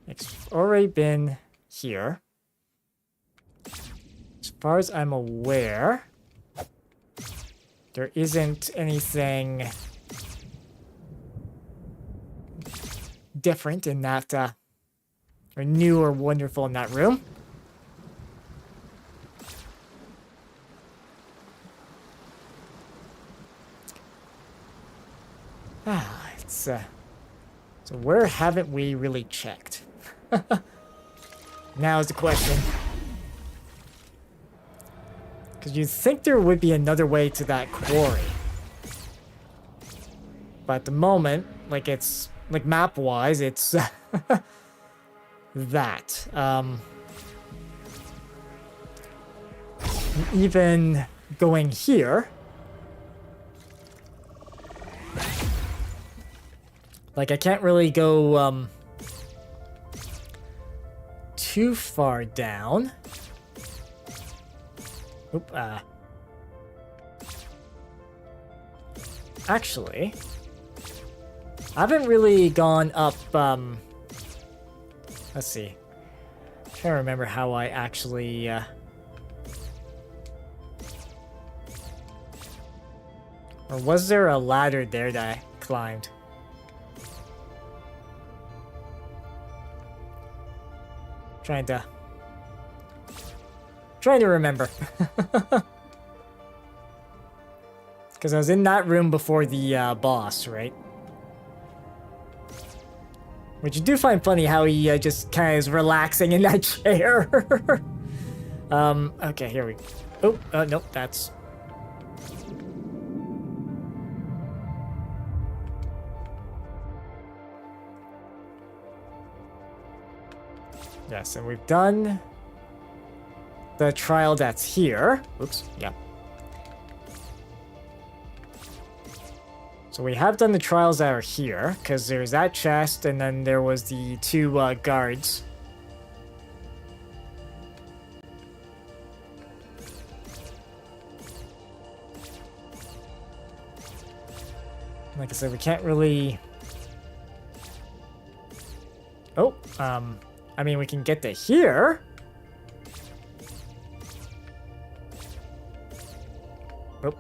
It's already been here. As far as I'm aware, there isn't anything different in that, or new or wonderful in that room. It's, so where haven't we really checked? Now is the question. Because you'd think there would be another way to that quarry. But at the moment, like it's, like map-wise, it's that. Even going here, like I can't really go too far down. Oop, actually, I haven't really gone up, let's see. I'm trying to remember how I actually, or was there a ladder there that I climbed? Trying to remember. Because I was in that room before the boss, right? Which you do find funny how he just kind of is relaxing in that chair. Okay, here we go. Oh, nope, that's... Yes, and we've done the trial that's here. Oops, yeah. So we have done the trials that are here, because there's that chest, and then there was the two guards Like I said, we can't really... Oh, I mean, we can get to here. Oh.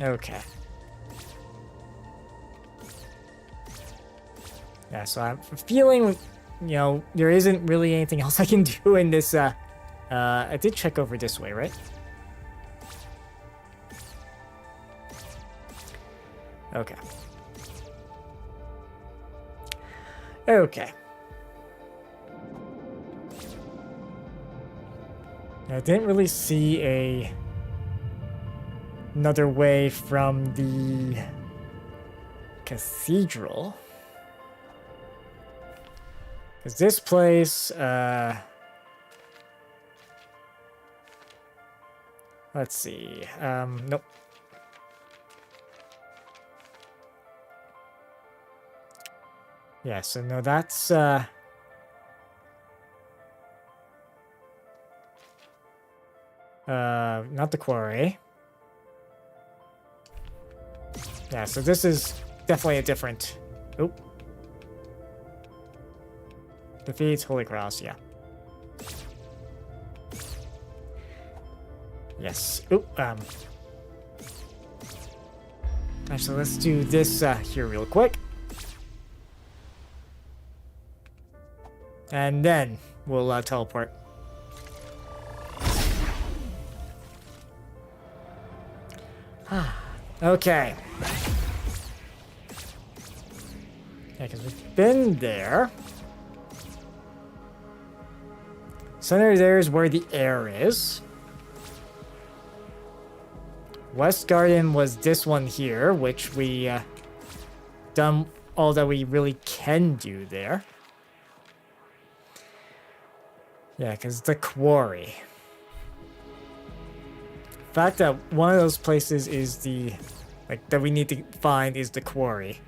Okay. Yeah, so I'm feeling, you know, there isn't really anything else I can do in this, I did check over this way, right? Okay. Okay. I didn't really see another way from the cathedral. Because this place, let's see, nope. Yeah, so no, that's, not the quarry. Yeah, so this is definitely a different... Oop. Defeats Holy Cross, yeah. Yes. Oop, actually, let's do this, here real quick. And then we'll, teleport. Okay. Yeah, because we've been there. Center there is where the air is. West Garden was this one here, which we done all that we really can do there. Yeah, because the quarry. The fact that one of those places is the, like, that we need to find is the quarry.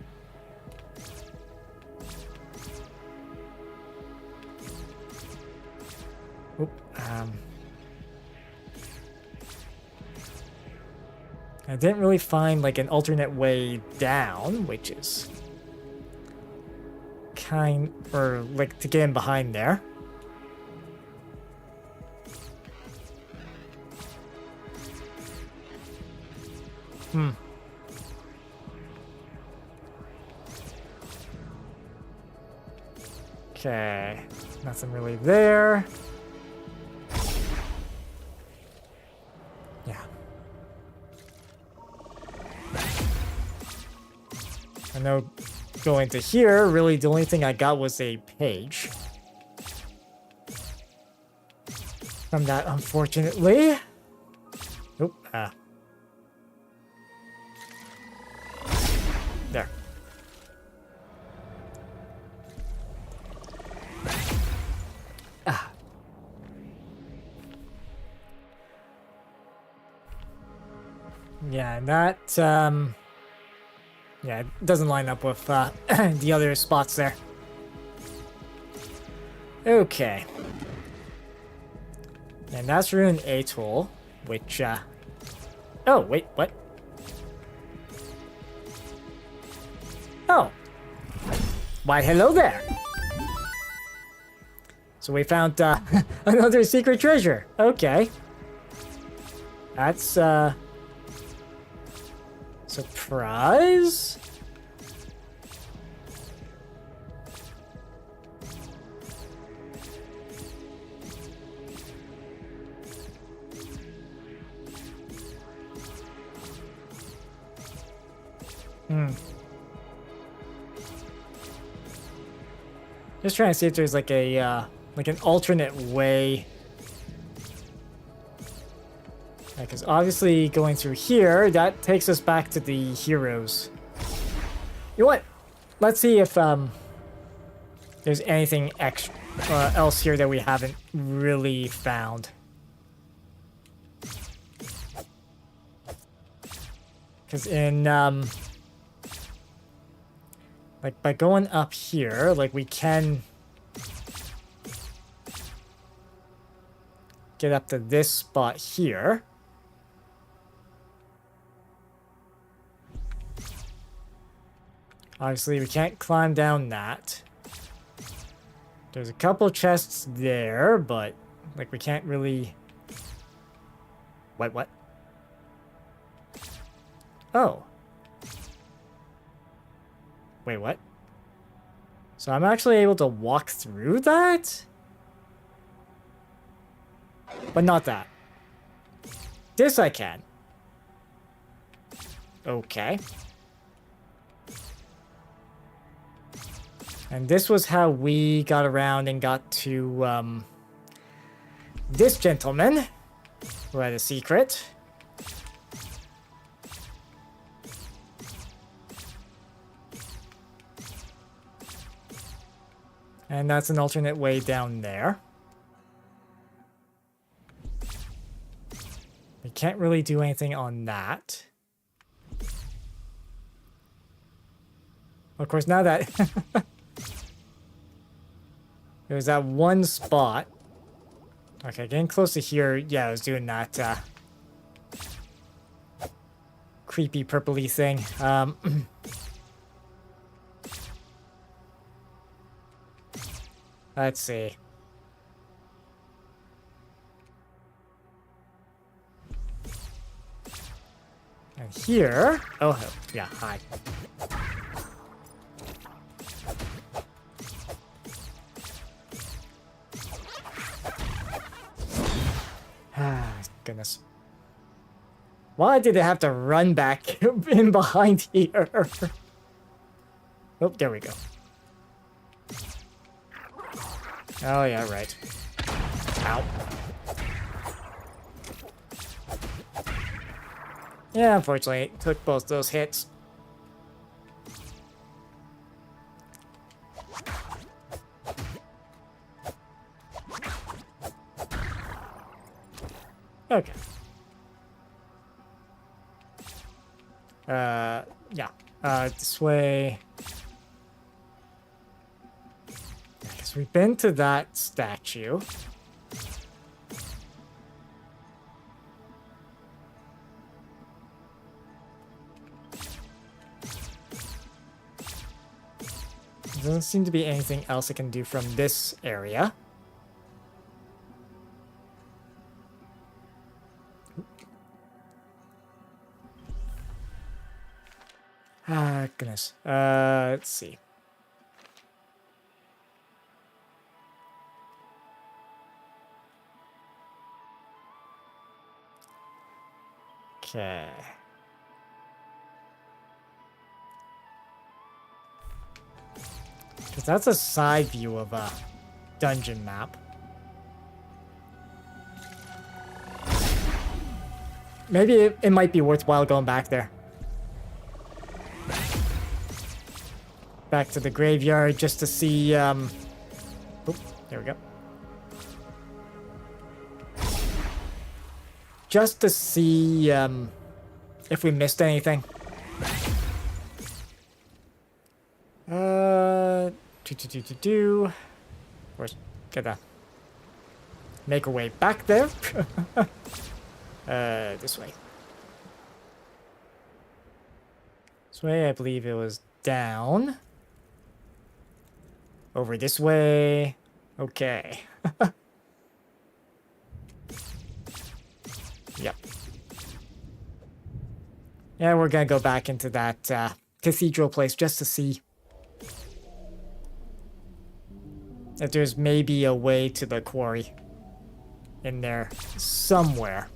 Oop, I didn't really find, like, an alternate way down, which is or, like, to get in behind there. Okay, nothing really there. Yeah. I know going to here, really the only thing I got was a page. From that, unfortunately. Oop, there. Yeah, and that, yeah, it doesn't line up with, the other spots there. Okay. And that's Ruin Atoll, which, oh, wait, what? Oh. Why, hello there. So we found, another secret treasure. Okay. That's, surprise? Just trying to see if there's like a, like an alternate way. Because obviously going through here, that takes us back to the heroes. You know what? Let's see if there's anything extra else here that we haven't really found. Because in like by going up here, like we can get up to this spot here. Obviously, we can't climb down that. There's a couple chests there, but, like, we can't really... Wait, what? Oh. Wait, what? So I'm actually able to walk through that? But not that. This I can. Okay. And this was how we got around and got to, this gentleman, who had a secret. And that's an alternate way down there. We can't really do anything on that. Of course, now that... There's that one spot. Okay, getting close to here. Yeah, I was doing that creepy purpley thing. Let's see. And here... Oh, yeah, hi. Ah, goodness. Why did it have to run back in behind here? Oh, there we go. Oh, yeah, right. Ow. Yeah, unfortunately, it took both those hits. Okay. Yeah. This way. I guess we've been to that statue. There doesn't seem to be anything else I can do from this area. Ah, goodness. Let's see. Okay. Because that's a side view of a dungeon map. Maybe it might be worthwhile going back there. Back to the graveyard just to see, oop, there we go. Just to see, if we missed anything. Of course, gotta make our way back there. This way. This way, I believe it was down. Over this way. Okay. Yep. Yeah, we're gonna go back into that cathedral place just to see if there's maybe a way to the quarry in there somewhere.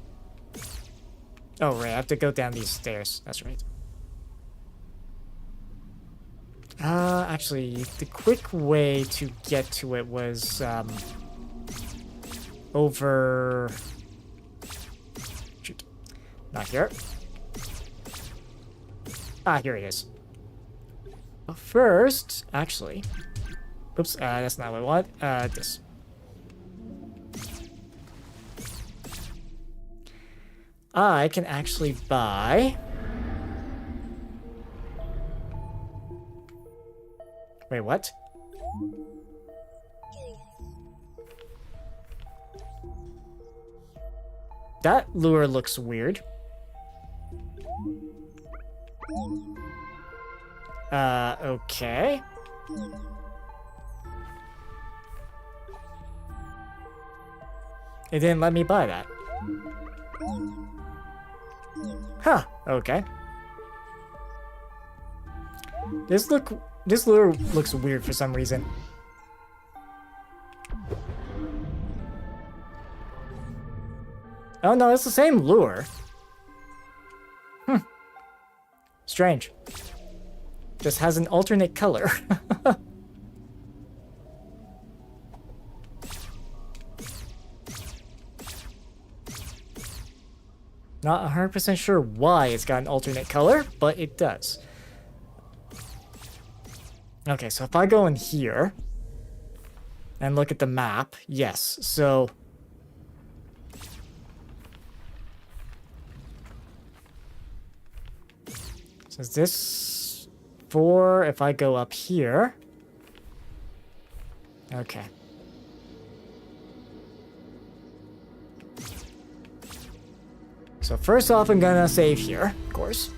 Oh, right, I have to go down these stairs. That's right. Actually, the quick way to get to it was, over... Shoot. Not here. Ah, here it is. But first, actually... Oops, that's not what I want. This. I can actually buy... Wait, what? that lure looks weird. Okay. It didn't let me buy that. Huh, okay. This lure looks weird for some reason. Oh no, it's the same lure. Strange. Just has an alternate color. Not 100% sure why it's got an alternate color, but it does. Okay, so if I go in here and look at the map, yes, so is this 4 if I go up here? Okay. So first off, I'm gonna save here, of course.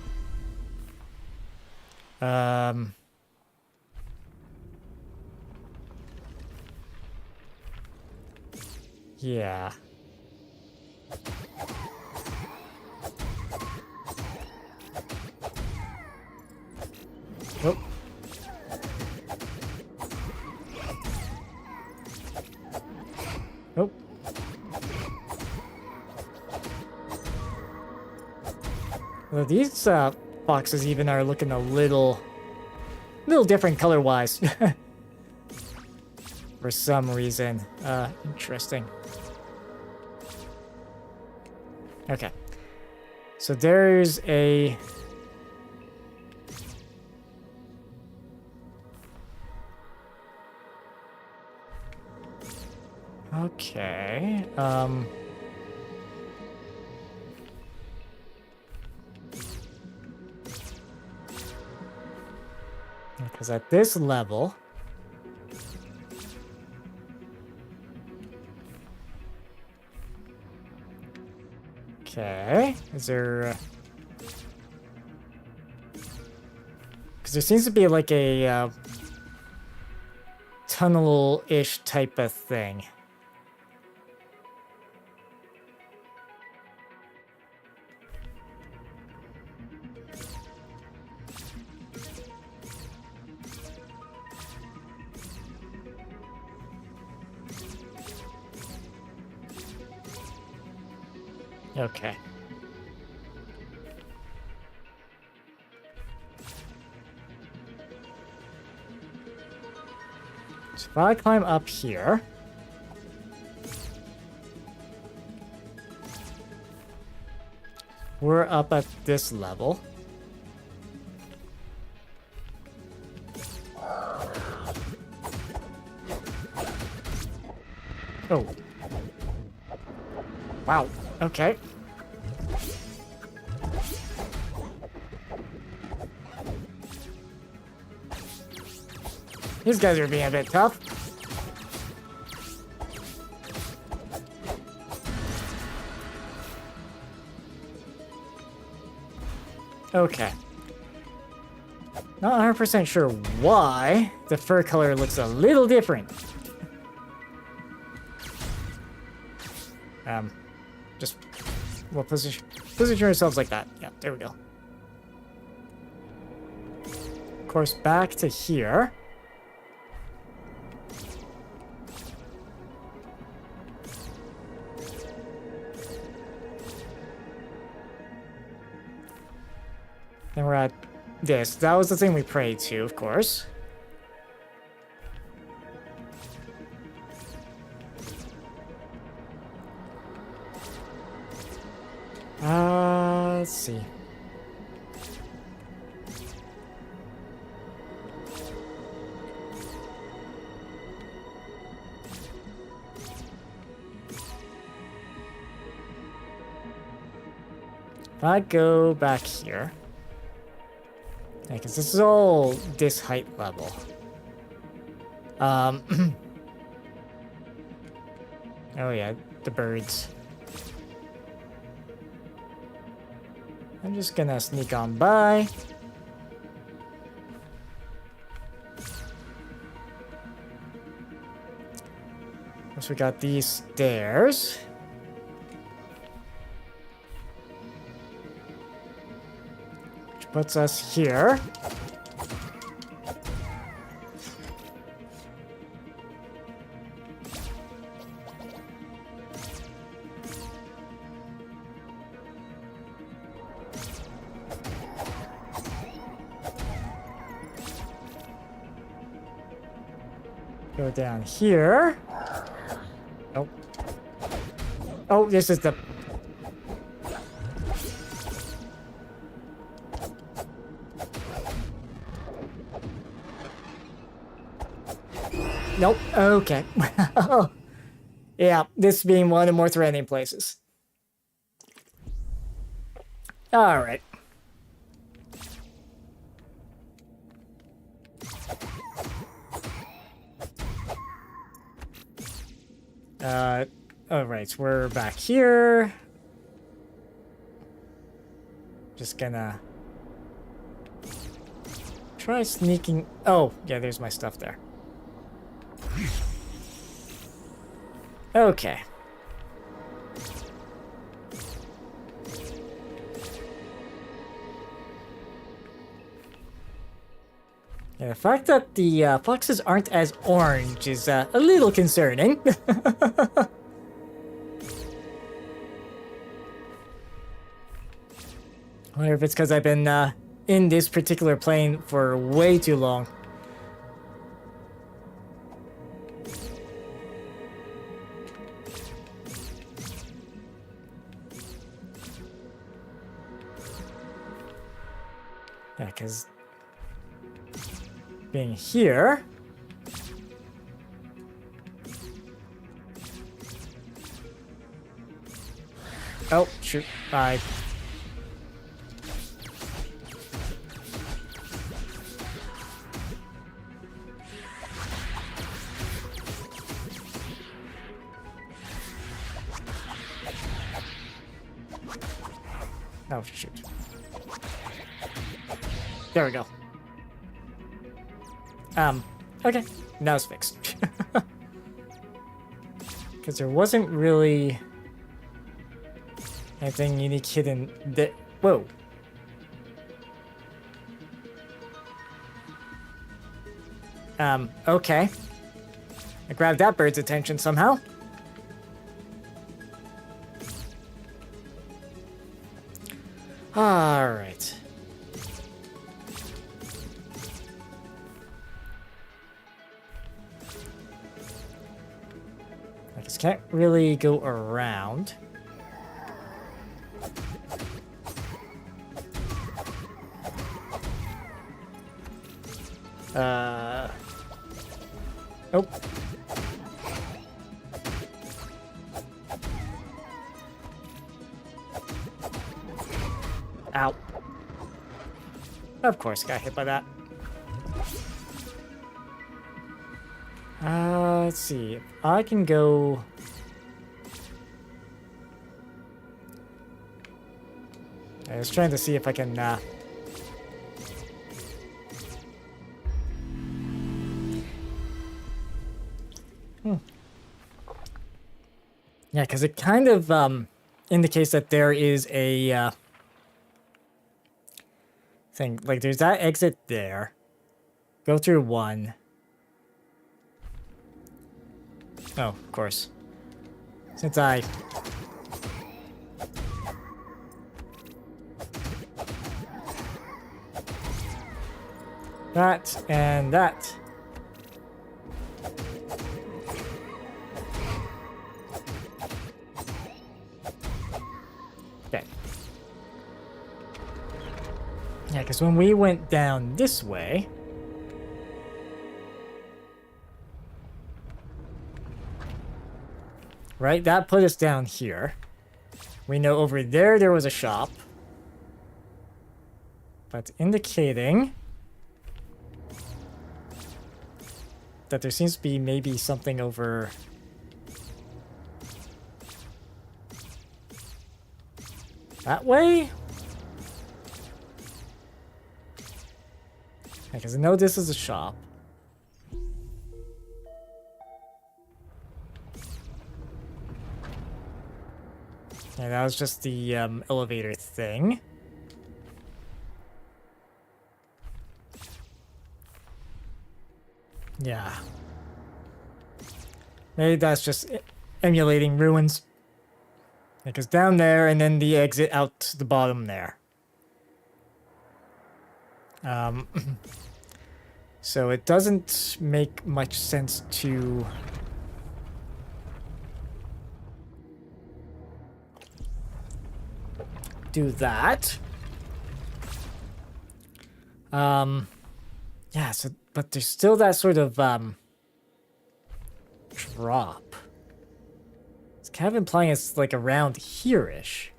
Yeah. Oh. Oh. Well, these boxes even are looking a little different color-wise. For some reason. Interesting. Okay. So there's a... Okay. Because at this level... Okay, is there... Because there seems to be like a tunnel-ish type of thing. Okay. So if I climb up here... We're up at this level. Oh. Wow. Okay. These guys are being a bit tough. Okay. Not 100% sure why the fur color looks a little different. Just, well, position yourselves like that. Yeah, there we go. Of course, back to here. Then we're at this. That was the thing we prayed to, of course. Let's see. If I go back here, because this is all this height level. Oh yeah, the birds. I'm just gonna sneak on by. Once we got these stairs. Which puts us here. Go down here. Oh. Oh, this is the... Nope. Okay. Yeah, this being one of the more threatening places. Alright. Alright, we're back here. Just gonna try sneaking. Oh, yeah, there's my stuff there. Okay. Yeah, the fact that the foxes aren't as orange is a little concerning. I wonder if it's because I've been in this particular plane for way too long. Yeah, because being here... Oh, shoot. I... Oh, shoot. There we go. Okay. Now it's fixed. Because there wasn't really anything unique hidden there. Whoa. Okay. I grabbed that bird's attention somehow. Alright. I just can't really go around. Oh. Ow. Of course, got hit by that. Let's see. If I can go... I was trying to see if I can, Yeah, because it kind of, indicates that there is a, thing. Like, there's that exit there. Go through one. Oh, of course. Since I... That and that. Okay. Yeah, because when we went down this way... Right, that put us down here. We know over there was a shop. But indicating... that there seems to be maybe something over... that way? Because I know this is a shop. Yeah, that was just the elevator thing. Yeah. Maybe that's just emulating ruins. Because down there, and then the exit out the bottom there. So it doesn't make much sense to do that. Yeah, so but there's still that sort of drop. It's kind of implying it's like around here-ish.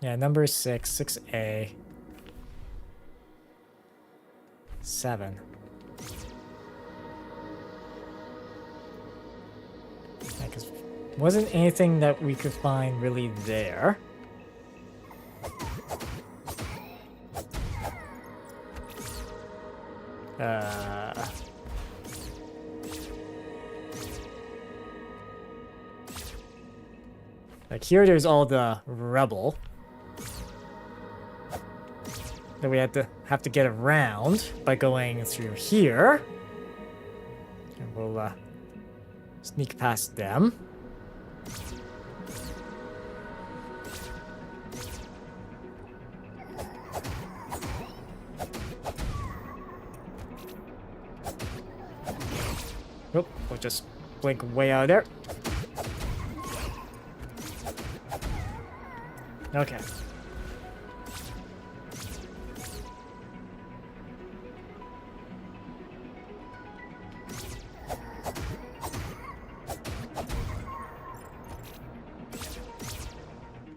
Yeah, number 6, 6A. 7. Yeah, because wasn't anything that we could find really there. Like here, there's all the rubble that we have to get around by going through here, and we'll sneak past them. Oh, we'll just blink way out of there. Okay.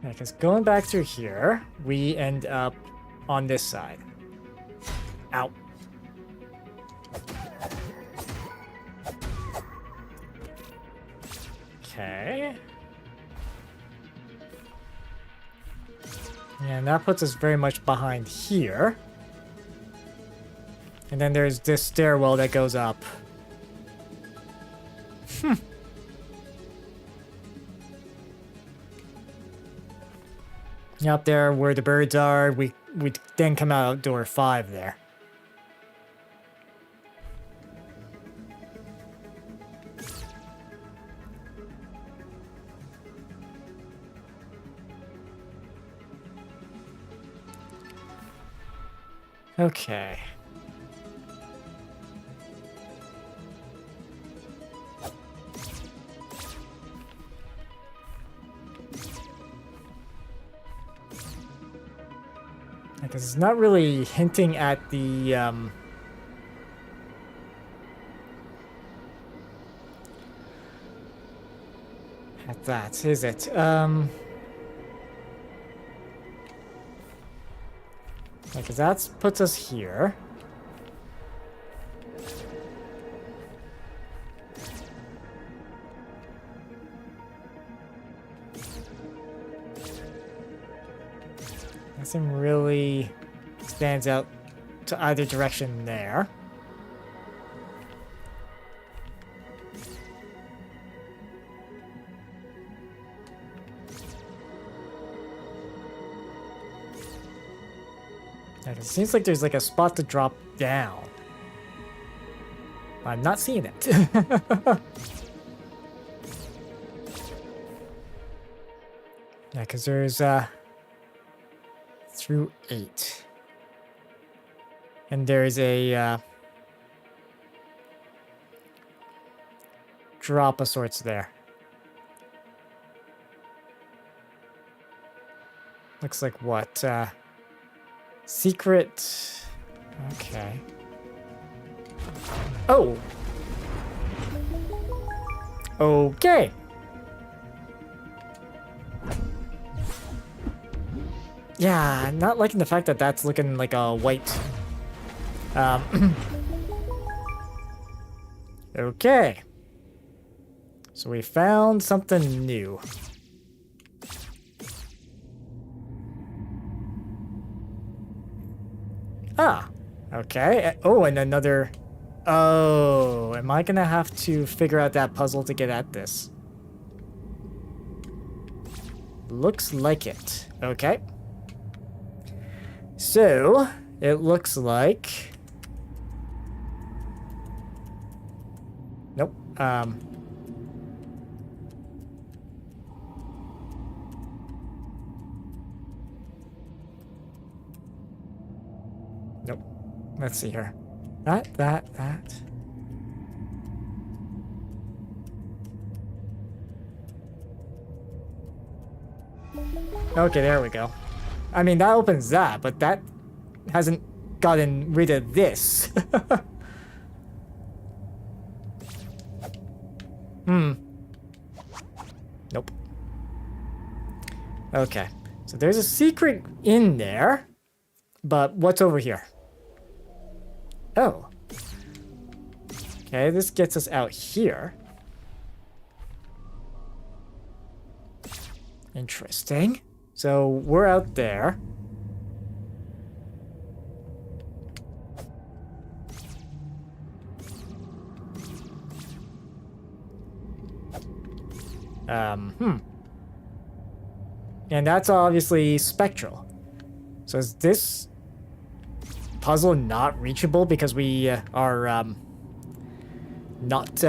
Yeah, because going back through here, we end up on this side. Ow. Okay. Yeah, and that puts us very much behind here. And then there's this stairwell that goes up. Up there where the birds are, we then come out door 5 there. Okay. Because it's not really hinting at the at that, is it? Because that puts us here. Nothing really stands out to either direction there. It seems like there's like a spot to drop down. I'm not seeing it. Yeah, because there's through 8. And there's a drop of sorts there. Looks like what? Secret. Okay. Oh! Okay! Yeah, not liking the fact that that's looking like a white. Okay. So we found something new. Ah, okay. Oh, and another... Oh, am I gonna have to figure out that puzzle to get at this? Looks like it. Okay. So, it looks like... Nope. Nope. Let's see here. That. Okay, there we go. I mean, that opens that, but that hasn't gotten rid of this. Nope. Okay. So there's a secret in there, but what's over here? Oh. Okay, this gets us out here. Interesting. So we're out there. And that's obviously spectral. So is this puzzle not reachable because we are not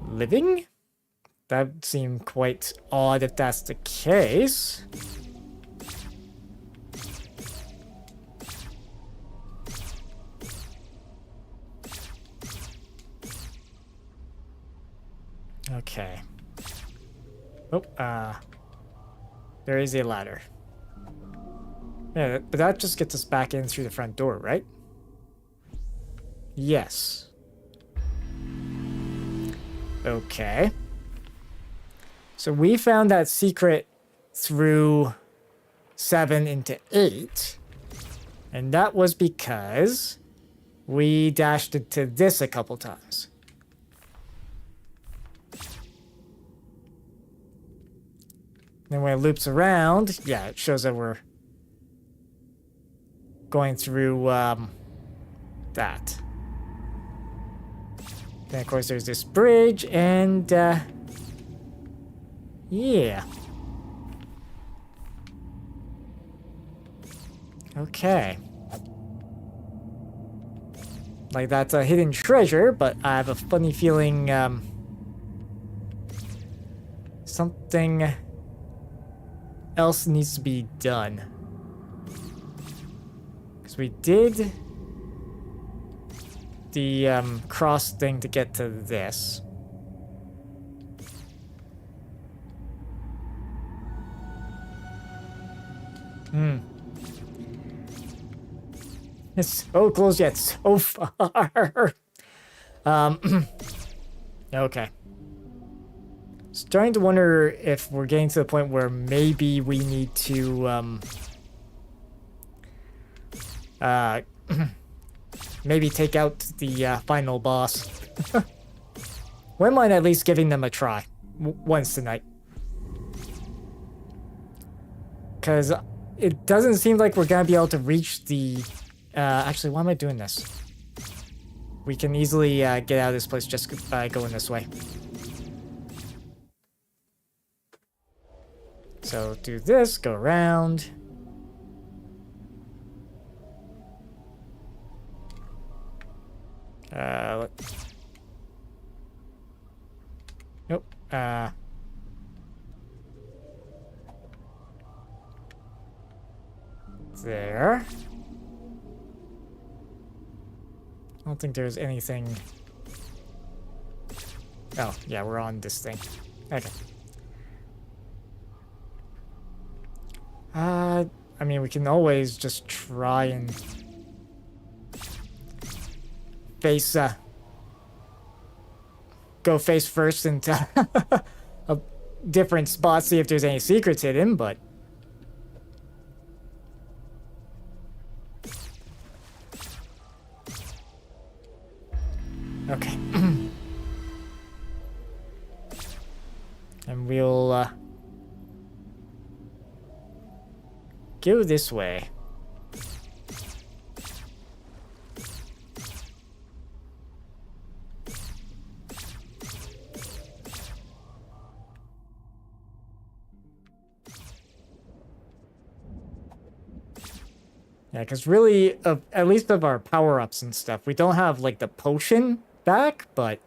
living? That would seem quite odd if that's the case. Okay. Oh, there is a ladder. Yeah, but that just gets us back in through the front door, right? Yes. Okay. So we found that secret through 7 into 8. And that was because we dashed into this a couple times. Then when it loops around, yeah, it shows that we're going through that. Then of course there's this bridge and yeah. Okay. Like that's a hidden treasure, but I have a funny feeling something else needs to be done. Because we did the cross thing to get to this. It's so close yet so far. Okay. Starting to wonder if we're getting to the point where maybe we need to maybe take out the final boss. Wouldn't mind at least giving them a try once tonight. Because it doesn't seem like we're gonna be able to reach the actually, why am I doing this? We can easily get out of this place just by going this way. So do this, go around. Nope. There. I don't think there's anything. Oh, yeah, we're on this thing. Okay. I mean, we can always just try and face, go face first into a different spot, see if there's any secrets hidden, but... Okay. And we'll, go this way. Yeah, because really, at least of our power-ups and stuff, we don't have, like, the potion back, but...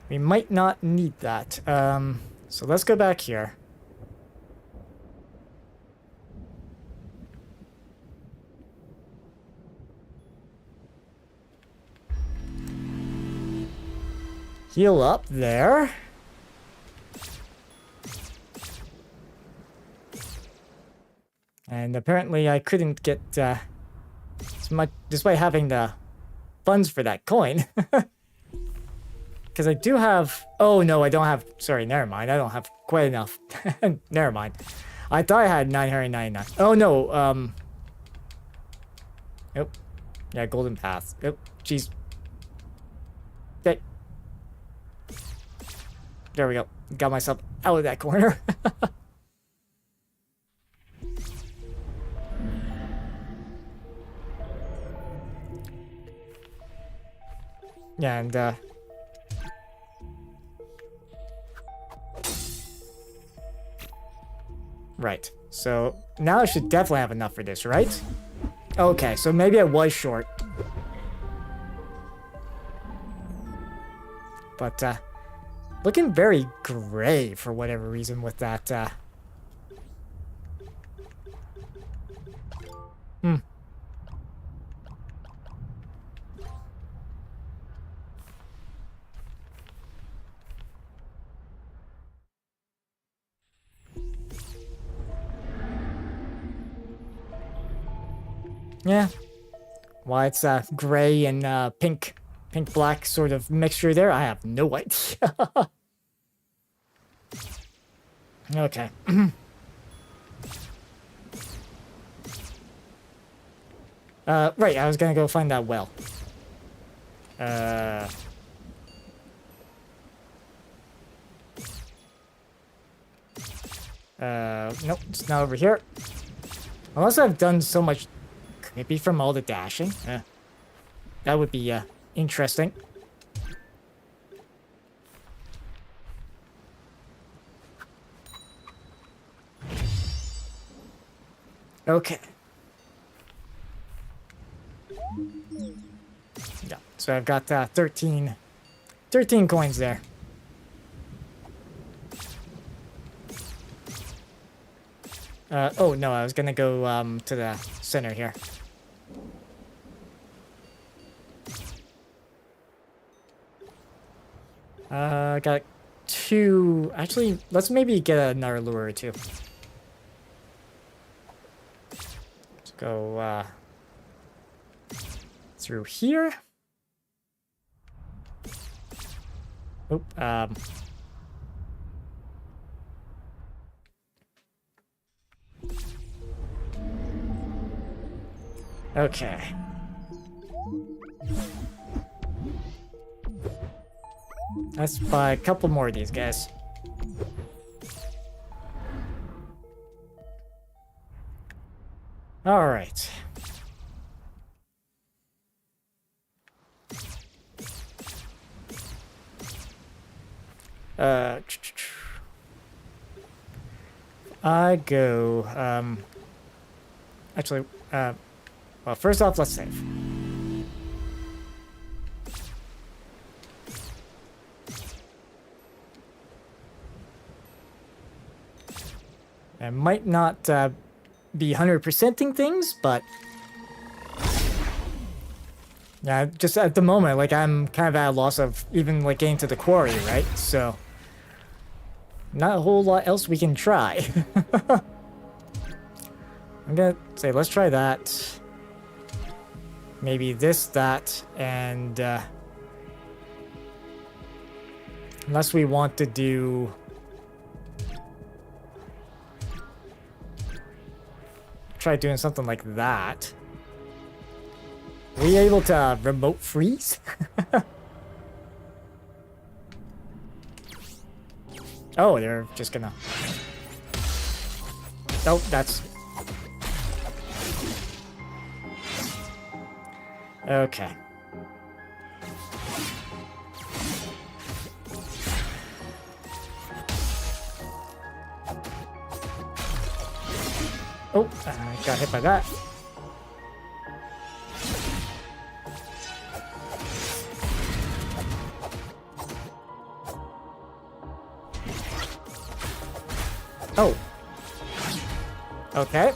we might not need that. So let's go back here. Heal up there. And apparently I couldn't get as much, despite having the funds for that coin. Because I do have... Oh, no, I don't have... Sorry, never mind. I don't have quite enough. Never mind. I thought I had 999. Oh, no. Oh. Yeah, golden path. Oh, jeez. Okay. There we go. Got myself out of that corner. Yeah, and, right. So, now I should definitely have enough for this, right? Okay, so maybe I was short. But, looking very gray for whatever reason with that, Yeah. Why it's gray and pink black sort of mixture there, I have no idea. Okay. Right, I was gonna go find that well. Nope, it's not over here. Unless I've done so much... Maybe from all the dashing? That would be, interesting. Okay. Yeah, so I've got, 13 coins there. Oh, no, I was gonna go, to the center here. I got 2... Actually, let's maybe get another lure or 2. Let's go, through here. Oop, okay. Let's buy a couple more of these guys. All right. I go, actually, well, first off, let's save. I might not be 100%ing things, but yeah, just at the moment, like, I'm kind of at a loss of even, like, getting to the quarry, right? So, not a whole lot else we can try. I'm gonna say, let's try that. Maybe this, that, and, unless we want to do... Try doing something like that. Were you able to remote freeze? Oh, they're just gonna... Oh, that's... Okay. Oh, got hit by that. Oh. Okay.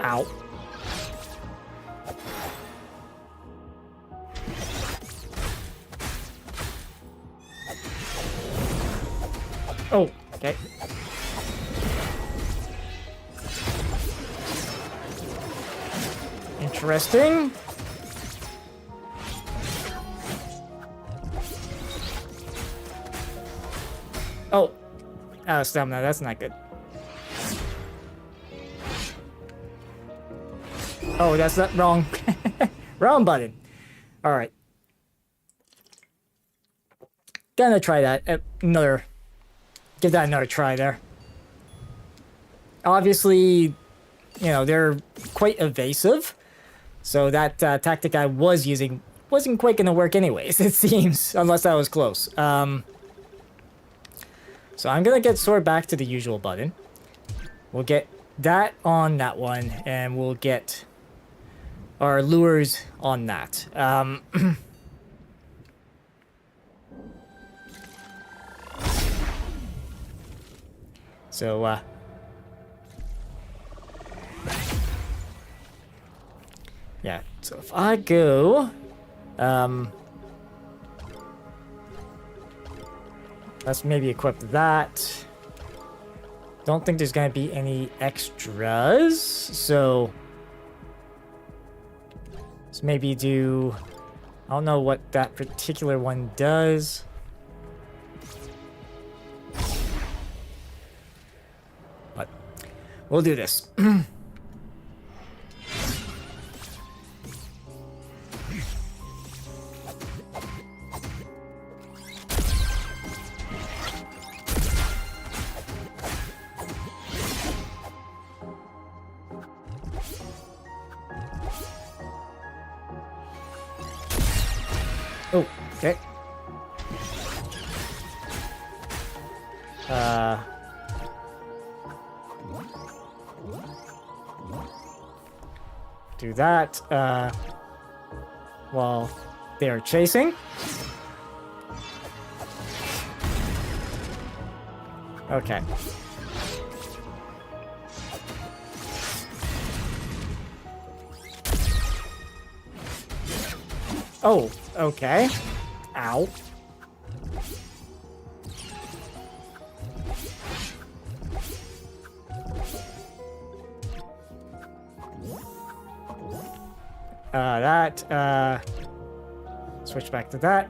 Ow. Oh, okay. Interesting. Oh. Stamina, that's not good. Oh, that's not wrong. Wrong button. Alright. Gonna try that. Give that another try there. Obviously, you know, they're quite evasive. So that tactic I was using wasn't quite gonna work anyways, it seems. Unless I was close. So I'm gonna get sword back to the usual button. We'll get that on that one, and we'll get our lures on that. So, yeah, so if I go, let's maybe equip that. Don't think there's gonna be any extras, so let's maybe do, I don't know what that particular one does. But we'll do this. Oh, okay. Do that, while they're chasing. Okay. Oh, okay. Ow. Switch back to that.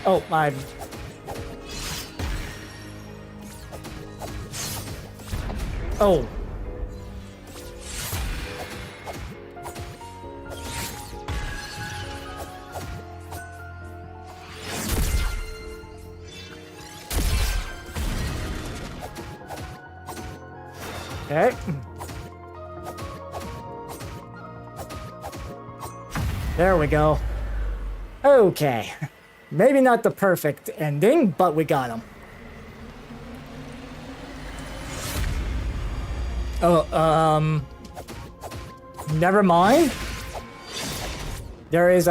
Oh, my. Oh. Okay. There we go. Okay. Maybe not the perfect ending, but we got him. Oh, never mind. There is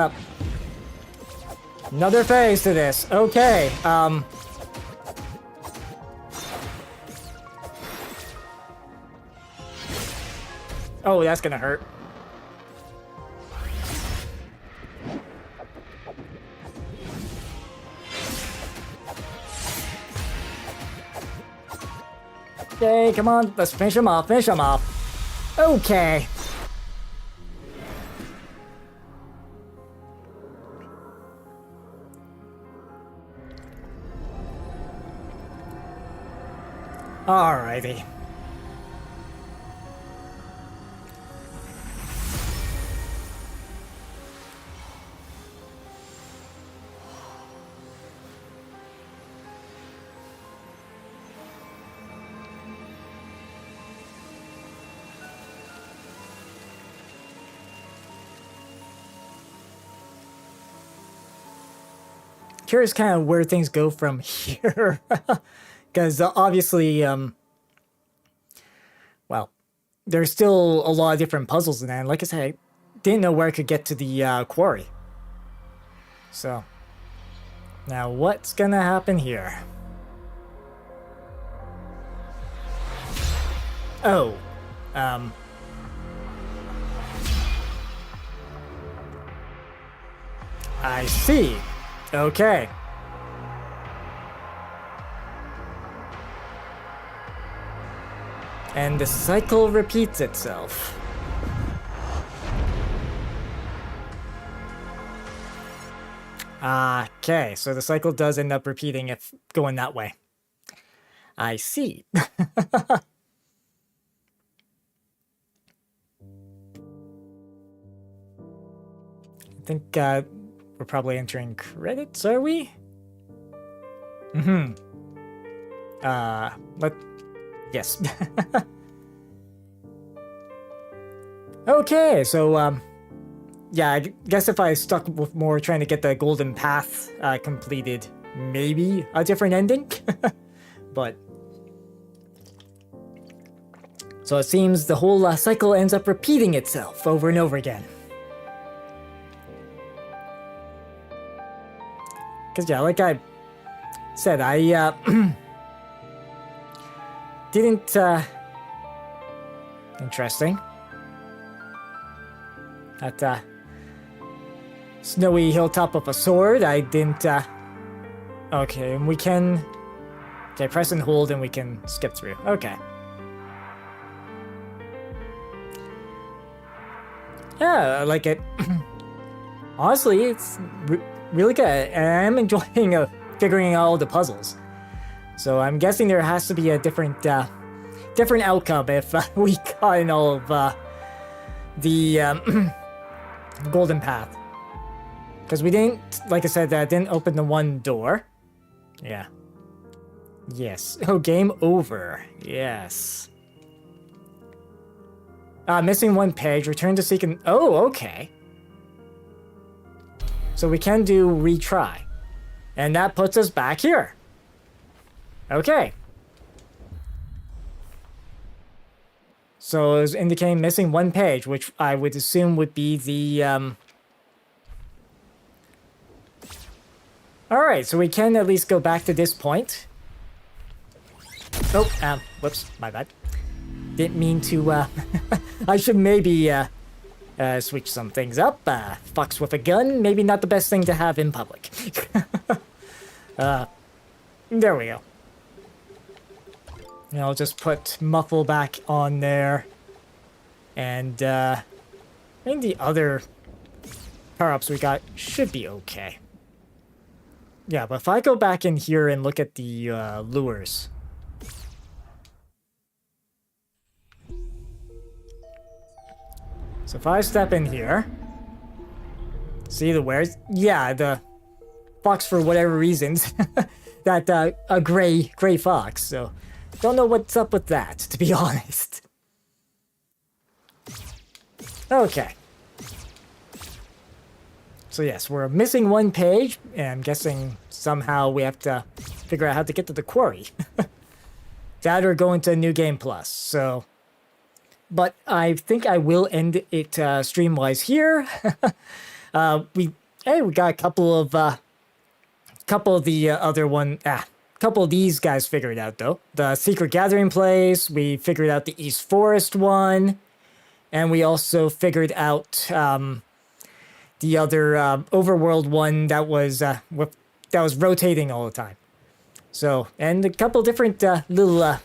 another phase to this. Okay, oh, that's gonna hurt. Okay, come on, let's finish him off, finish him off. Okay. Alrighty. curious kind of where things go from here. Because obviously, well, there's still a lot of different puzzles in that. And like I said, I didn't know where I could get to the quarry. So, now what's gonna happen here? Oh, I see. Okay. And the cycle repeats itself. Okay, so the cycle does end up repeating if going that way. I see. I think we're probably entering credits, are we? Yes. Okay, so yeah, I guess if I stuck with more trying to get the golden path completed, maybe a different ending. But so it seems the whole cycle ends up repeating itself over and over again. Because, yeah, like I said, I didn't... Interesting. That snowy hilltop of a sword, I didn't... Okay, and we can... Okay, press and hold and we can skip through. Okay. Yeah, I like it. Honestly, it's... really good, and I'm enjoying figuring out all the puzzles. So I'm guessing there has to be a different outcome if we got in all of the golden path. Because we didn't, like I said, didn't open the one door. Yeah. Yes. Oh, game over. Yes. Missing one page. Return to seek an... Oh, okay. So we can do retry. And that puts us back here. Okay. So it was indicating missing one page, which I would assume would be the... Alright, so we can at least go back to this point. Oh, whoops, my bad. Didn't mean to, I should maybe, switch some things up. Fox with a gun, maybe not the best thing to have in public. There we go. And I'll just put muffle back on there. And, I think the other power-ups we got should be okay. Yeah, but if I go back in here and look at the, lures... So if I step in here, see the wares? Yeah, the fox for whatever reasons, that a gray fox. So don't know what's up with that, to be honest. Okay. So yes, we're missing one page, and I'm guessing somehow we have to figure out how to get to the quarry. That or go into New Game Plus. So. But I think I will end it stream-wise here. We got a couple of these guys figured out though. The Secret Gathering place, we figured out the East Forest one, and we also figured out the other Overworld one that was rotating all the time. So, and a couple different little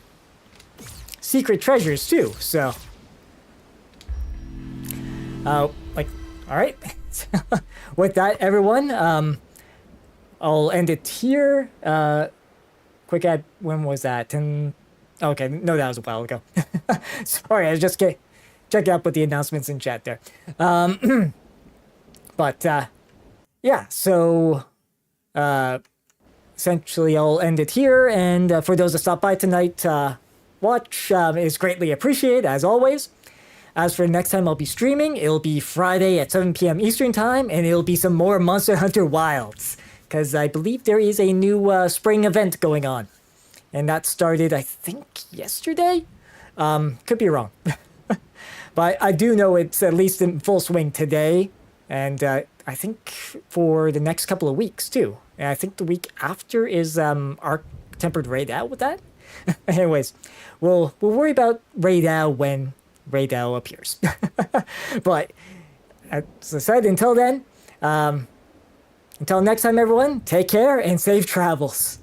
secret treasures too. So. Alright. With that, everyone, I'll end it here. Quick ad, when was that? 10... Okay, no, that was a while ago. Sorry, I was just checking up with the announcements in chat there. But, yeah, so, essentially I'll end it here, and for those that stopped by tonight, watch is greatly appreciated, as always. As for next time I'll be streaming, it'll be Friday at 7 p.m. Eastern Time, and it'll be some more Monster Hunter Wilds. because I believe there is a new spring event going on. And that started, I think, yesterday? Could be wrong. But I do know it's at least in full swing today, and I think for the next couple of weeks too. And I think the week after is Arc Tempered Raidao with that. Anyways, we'll worry about Raidao when Raidao appears. But as I said, until then, until next time, everyone, take care and safe travels.